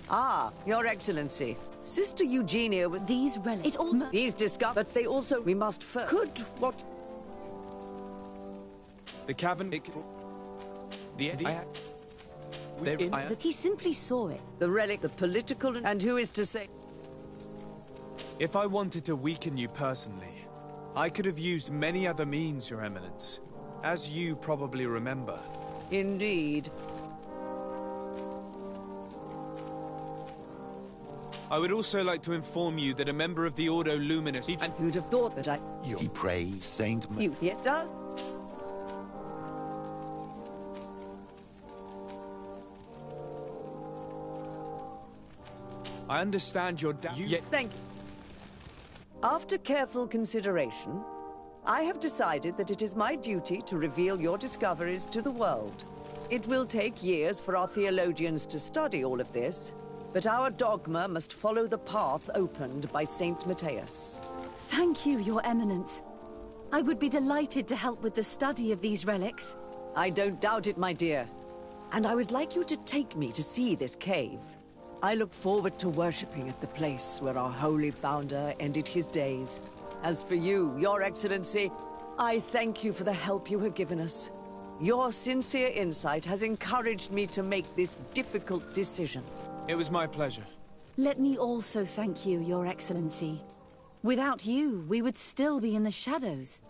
Speaker 8: Ah, Your Excellency. Sister Eugenia was...
Speaker 1: These relics... It all...
Speaker 8: These discovered, but they also... We must first... Could what...
Speaker 3: The cavern...
Speaker 1: He simply saw it.
Speaker 8: The relic, the political... And who is to say...
Speaker 3: If I wanted to weaken you personally, I could have used many other means, Your Eminence. As you probably remember.
Speaker 8: Indeed.
Speaker 3: I would also like to inform you that a member of the Ordo Luminous...
Speaker 8: And who'd have thought that
Speaker 2: He prays Saint...
Speaker 8: Youth, it does?
Speaker 3: I understand your
Speaker 8: Thank you. After careful consideration, I have decided that it is my duty to reveal your discoveries to the world. It will take years for our theologians to study all of this, but our dogma must follow the path opened by Saint Matthias.
Speaker 1: Thank you, Your Eminence. I would be delighted to help with the study of these relics.
Speaker 8: I don't doubt it, my dear. And I would like you to take me to see this cave. I look forward to worshipping at the place where our holy founder ended his days. As for you, Your Excellency, I thank you for the help you have given us. Your sincere insight has encouraged me to make this difficult decision.
Speaker 3: It was my pleasure.
Speaker 1: Let me also thank you, Your Excellency. Without you, we would still be in the shadows.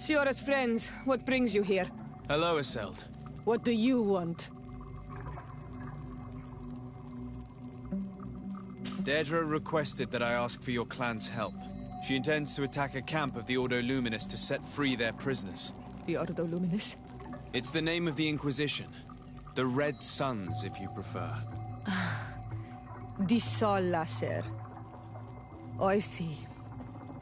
Speaker 16: Siora's friends, what brings you here?
Speaker 3: Hello, Iselt.
Speaker 16: What do you want?
Speaker 3: Deirdre requested that I ask for your clan's help. She intends to attack a camp of the Ordo Luminous to set free their prisoners.
Speaker 16: The Ordo Luminous?
Speaker 3: It's the name of the Inquisition. The Red Suns, if you prefer.
Speaker 16: The Sol Lasser. I see.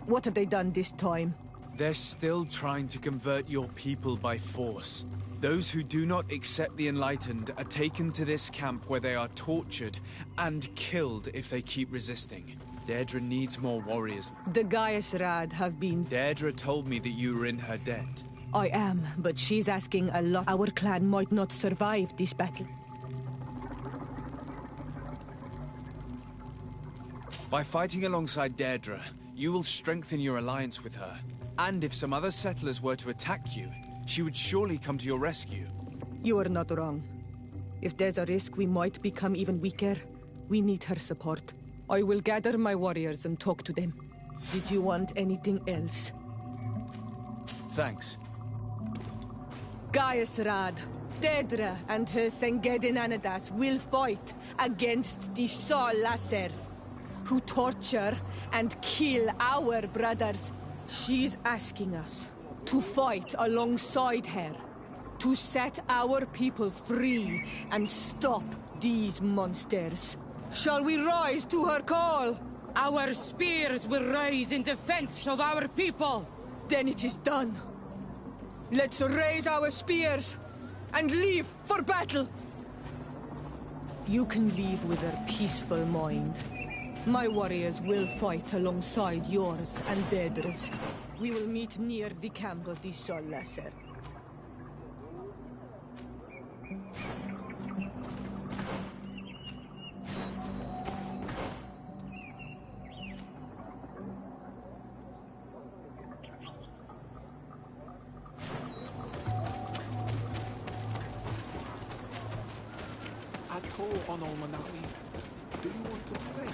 Speaker 16: What have they done this time?
Speaker 3: They're still trying to convert your people by force. Those who do not accept the Enlightened are taken to this camp where they are tortured and killed if they keep resisting. Deirdre needs more warriors.
Speaker 16: The Gaius Rad have been...
Speaker 3: Deirdre told me that you were in her debt.
Speaker 16: I am, but she's asking a lot. Our clan might not survive this battle.
Speaker 3: By fighting alongside Deirdre, you will strengthen your alliance with her. And if some other settlers were to attack you, she would surely come to your rescue.
Speaker 16: You are not wrong. If there's a risk we might become even weaker, we need her support. I will gather my warriors and talk to them. Did you want anything else?
Speaker 3: Thanks.
Speaker 16: Gaius Rad, Deirdre and her Sengedin Anadas will fight against the Sol Lasser, who torture and kill our brothers. She's asking us to fight alongside her, to set our people free and stop these monsters. Shall we rise to her call?
Speaker 11: Our spears will rise in defense of our people.
Speaker 16: Then it is done. Let's raise our spears and leave for battle. You can leave with a peaceful mind. My warriors will fight alongside yours and Deirdre's. We will meet near the camp of the Sol Lasser.
Speaker 18: Ato on Olmanawi. Do you want to play?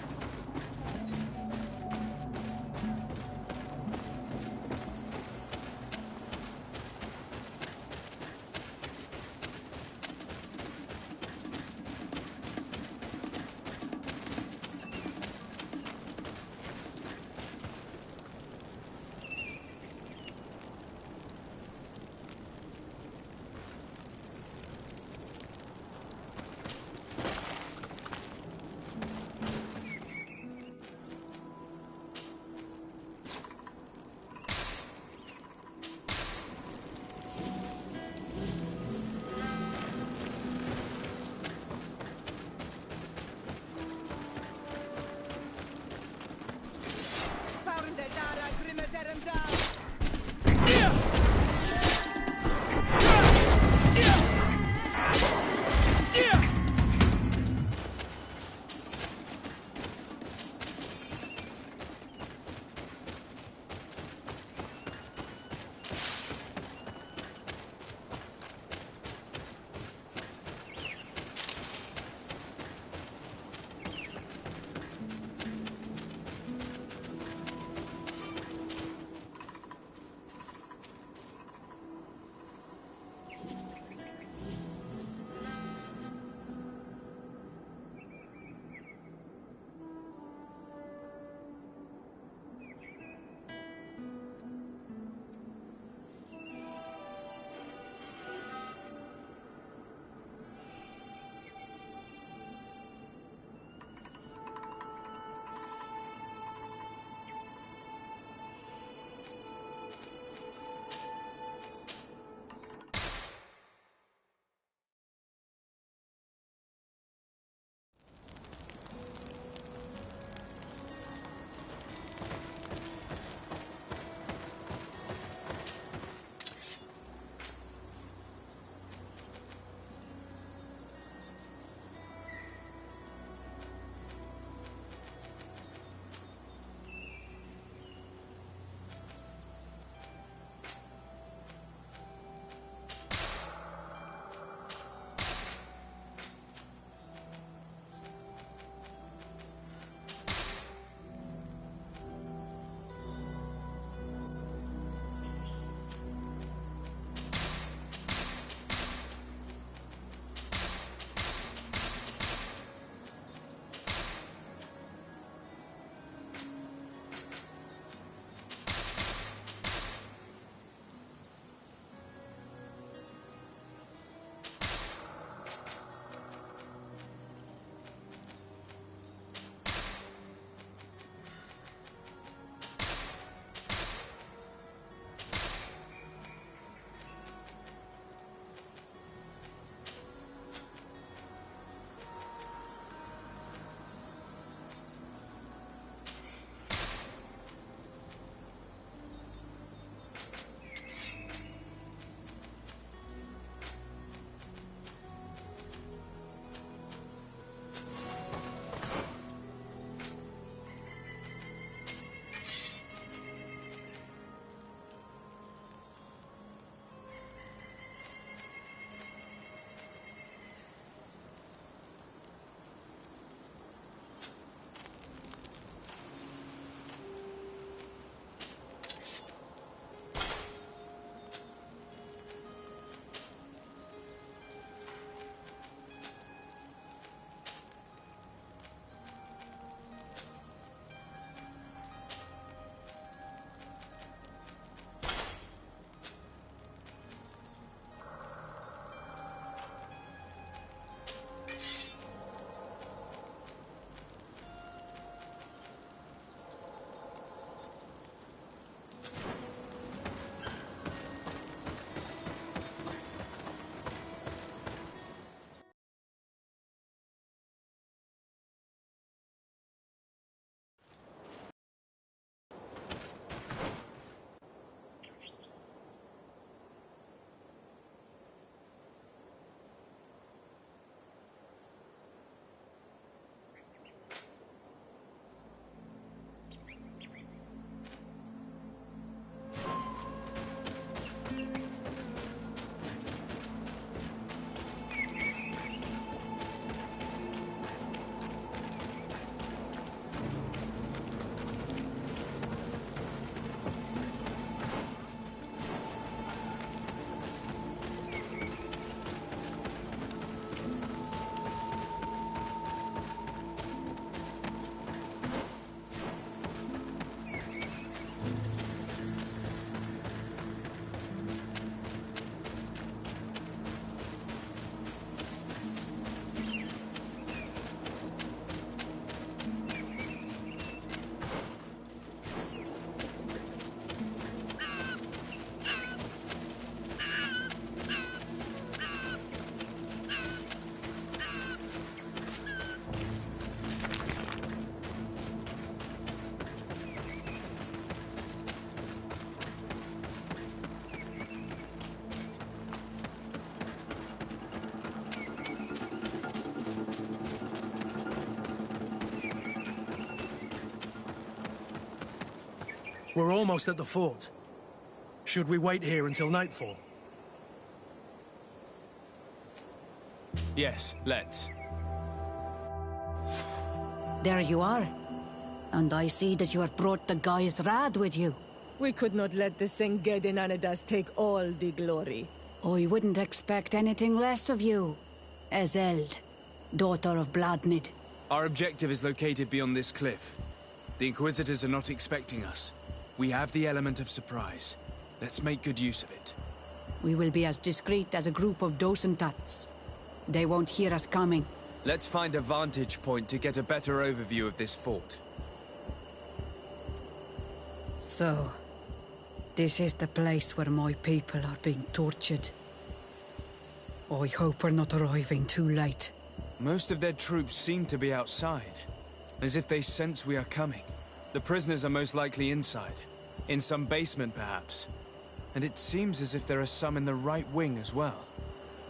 Speaker 4: We're almost at the fort. Should we wait here until nightfall?
Speaker 3: Yes, let's.
Speaker 20: There you are. And I see that you have brought the guy's rad with you.
Speaker 9: We could not let the Sengedinanidas take all the glory.
Speaker 20: I wouldn't expect anything less of you. Ezeld, daughter of Bladnid.
Speaker 3: Our objective is located beyond this cliff. The Inquisitors are not expecting us. We have the element of surprise. Let's make good use of it.
Speaker 20: We will be as discreet as a group of docentats. They won't hear us coming.
Speaker 3: Let's find a vantage point to get a better overview of this fort.
Speaker 20: So, this is the place where my people are being tortured. I hope we're not arriving too late.
Speaker 3: Most of their troops seem to be outside, as if they sense we are coming. The prisoners are most likely inside, in some basement perhaps. And it seems as if there are some in the right wing as well.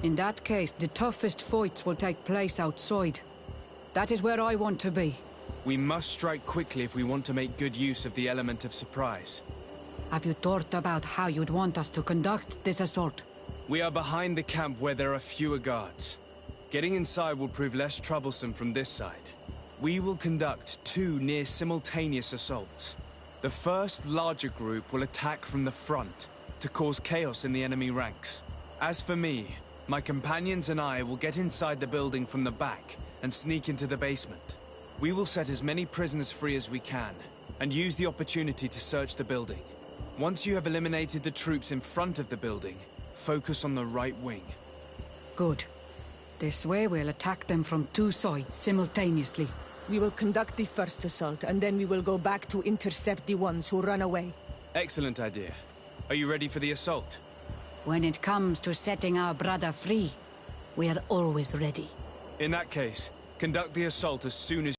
Speaker 20: In that case, the toughest fights will take place outside. That is where I want to be.
Speaker 3: We must strike quickly if we want to make good use of the element of surprise.
Speaker 20: Have you thought about how you'd want us to conduct this assault?
Speaker 3: We are behind the camp where there are fewer guards. Getting inside will prove less troublesome from this side. We will conduct 2 near-simultaneous assaults. The first larger group will attack from the front to cause chaos in the enemy ranks. As for me, my companions and I will get inside the building from the back and sneak into the basement. We will set as many prisoners free as we can, and use the opportunity to search the building. Once you have eliminated the troops in front of the building, focus on the right wing.
Speaker 20: Good. This way we'll attack them from 2 sides simultaneously.
Speaker 9: We will conduct the first assault, and then we will go back to intercept the ones who run away.
Speaker 3: Excellent idea. Are you ready for the assault?
Speaker 20: When it comes to setting our brother free, we are always ready.
Speaker 3: In that case, conduct the assault as soon as...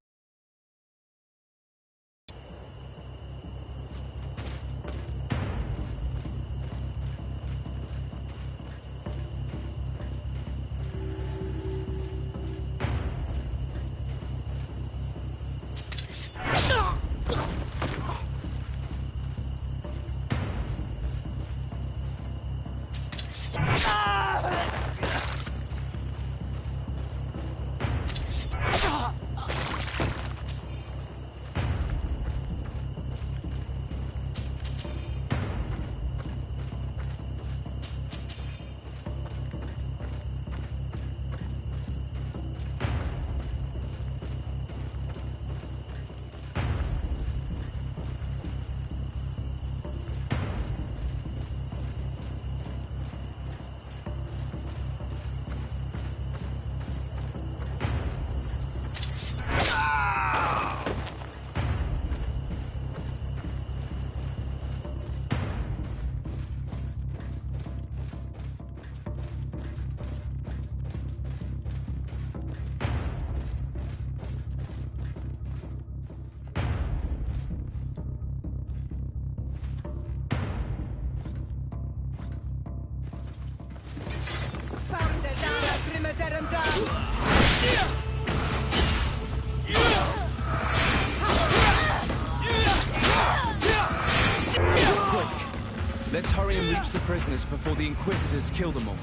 Speaker 3: Let's hurry and reach the prisoners before the Inquisitors kill them all.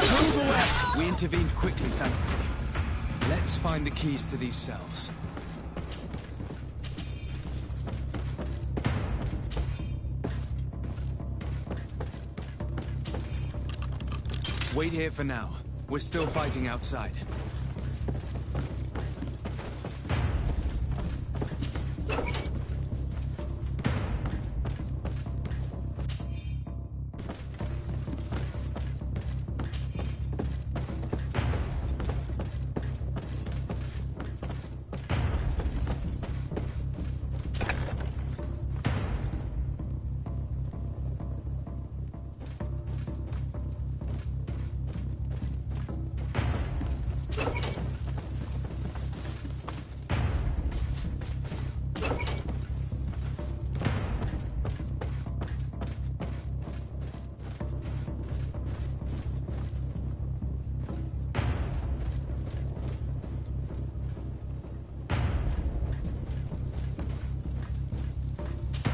Speaker 3: Move away! We intervened quickly, thankfully. Let's find the keys to these cells. Wait here for now. We're still fighting outside.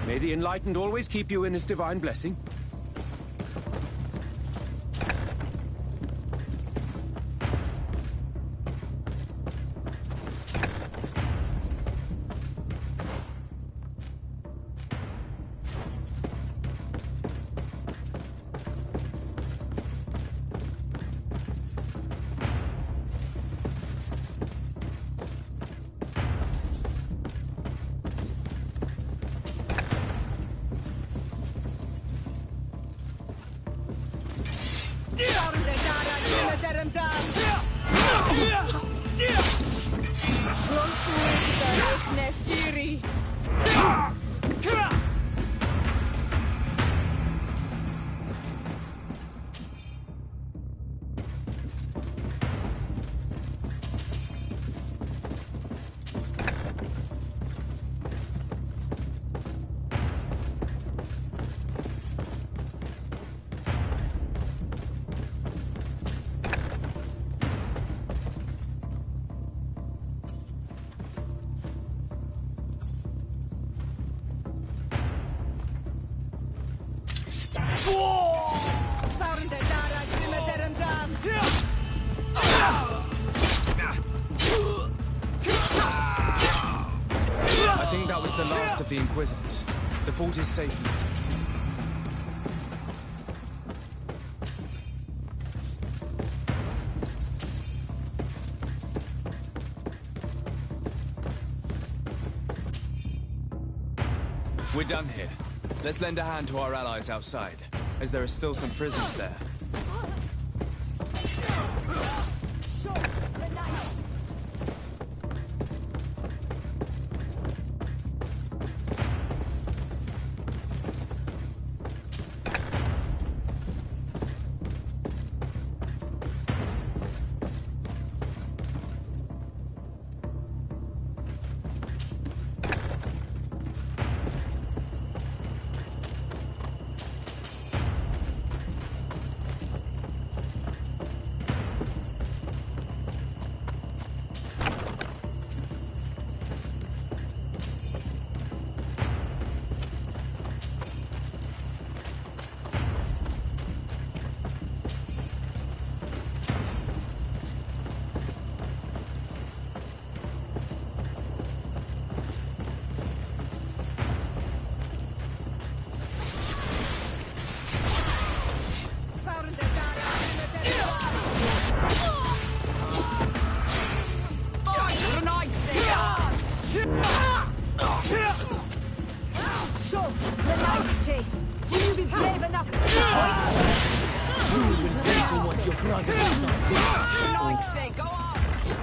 Speaker 21: May the Enlightened always keep you in his divine blessing.
Speaker 3: I think that was the last of the Inquisitors. The fort is safe now. We're done here. Let's lend a hand to our allies outside, as there are still some prisoners there.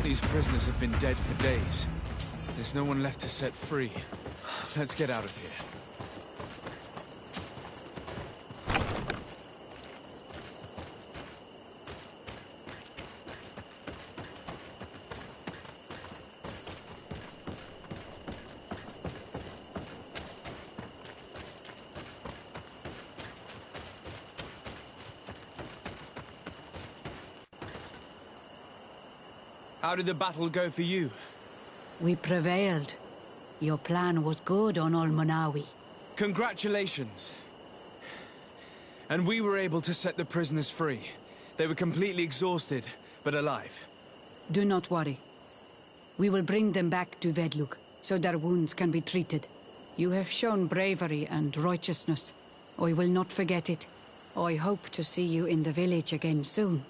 Speaker 3: These prisoners have been dead for days. There's no one left to set free. Let's get out of here. How did the battle go for you?
Speaker 20: We prevailed. Your plan was good on Olmonawi.
Speaker 3: Congratulations. And we were able to set the prisoners free. They were completely exhausted, but alive.
Speaker 20: Do not worry. We will bring them back to Vedlug, so their wounds can be treated. You have shown bravery and righteousness. I will not forget it. I hope to see you in the village again soon.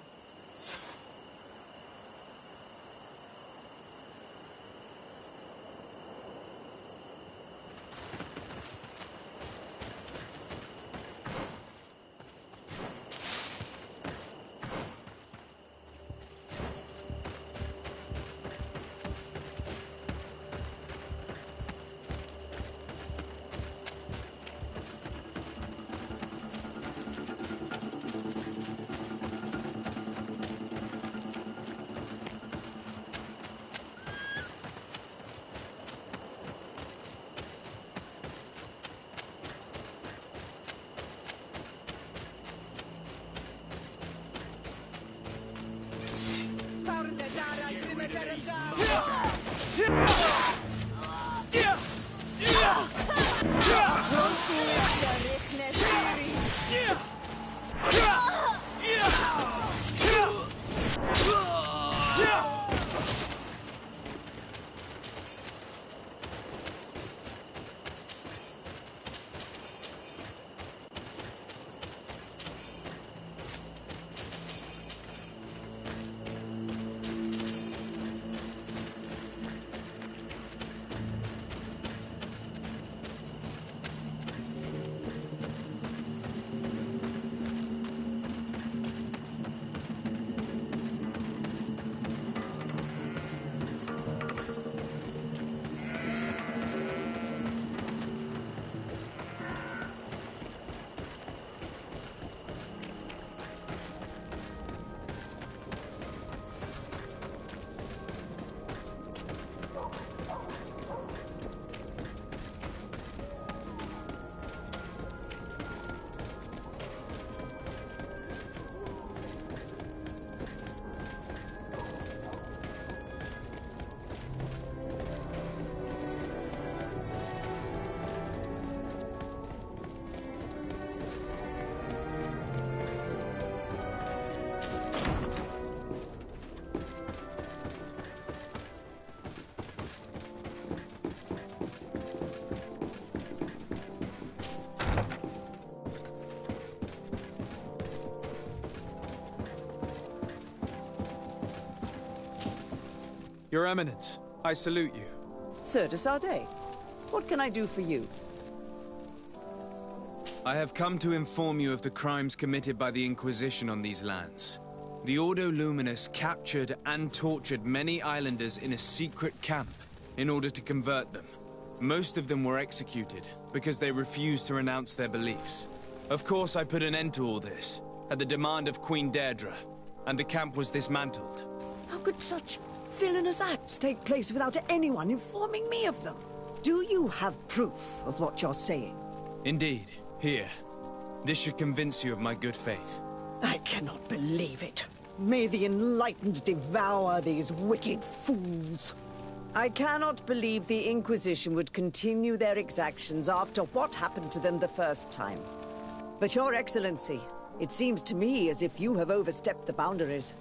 Speaker 3: Your Eminence, I salute you.
Speaker 8: Sir de Sardet, what can I do for you?
Speaker 3: I have come to inform you of the crimes committed by the Inquisition on these lands. The Ordo Luminous captured and tortured many islanders in a secret camp in order to convert them. Most of them were executed because they refused to renounce their beliefs. Of course, I put an end to all this at the demand of Queen Deirdre, and the camp was dismantled.
Speaker 8: How could such villainous acts take place without anyone informing me of them? Do you have proof of what you're saying?
Speaker 3: Indeed. Here. This should convince you of my good faith.
Speaker 8: I cannot believe it. May the enlightened devour these wicked fools. I cannot believe the Inquisition would continue their exactions after what happened to them the first time. But Your Excellency, it seems to me as if you have overstepped the boundaries.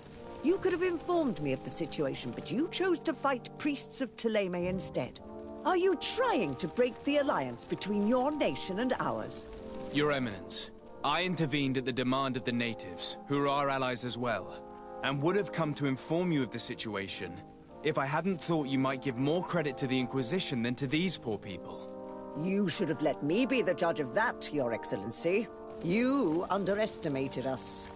Speaker 8: You could have informed me of the situation, but you chose to fight priests of Thélème instead. Are you trying to break the alliance between your nation and ours?
Speaker 3: Your Eminence, I intervened at the demand of the natives, who are our allies as well, and would have come to inform you of the situation if I hadn't thought you might give more credit to the Inquisition than to these poor people.
Speaker 8: You should have let me be the judge of that, Your Excellency. You underestimated us.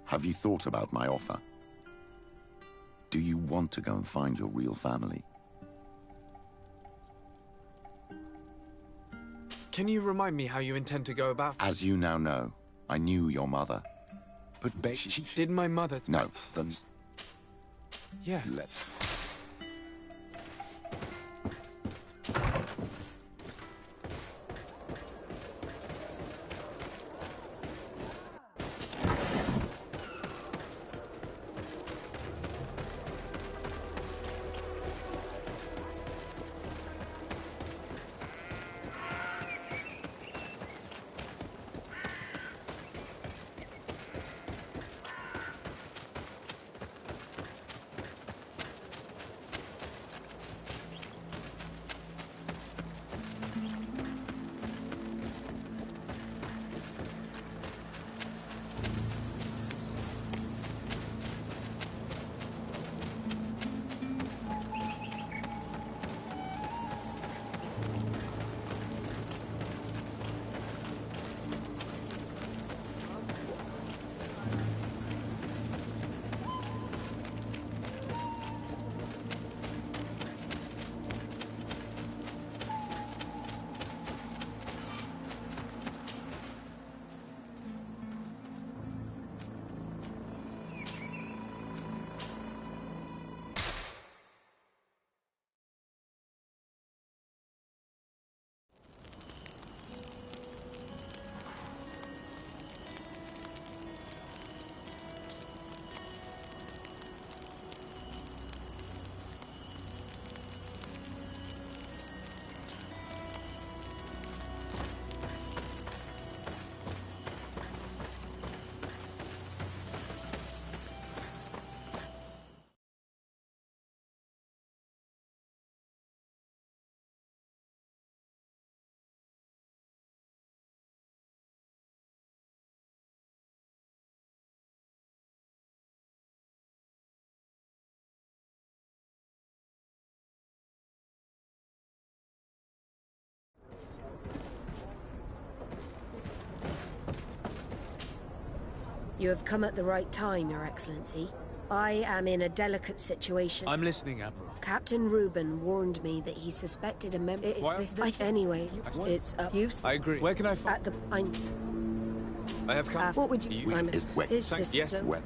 Speaker 2: Have you thought about my offer? Do you want to go and find your real family?
Speaker 3: Can you remind me how you intend to go about?
Speaker 2: As you now know, I knew your mother. But she...
Speaker 3: Did my mother...
Speaker 2: No, then...
Speaker 3: Yeah.
Speaker 2: Let's...
Speaker 19: You have come at the right time, Your Excellency. I am in a delicate situation.
Speaker 3: I'm listening, Admiral.
Speaker 19: Captain Reuben warned me that he suspected a member... Anyway, it's up.
Speaker 3: I agree. Where can I find...
Speaker 19: At the...
Speaker 3: I have come...
Speaker 19: what would you...
Speaker 2: Is wet.
Speaker 19: Is this
Speaker 3: Yes.
Speaker 19: zone?
Speaker 2: Wet.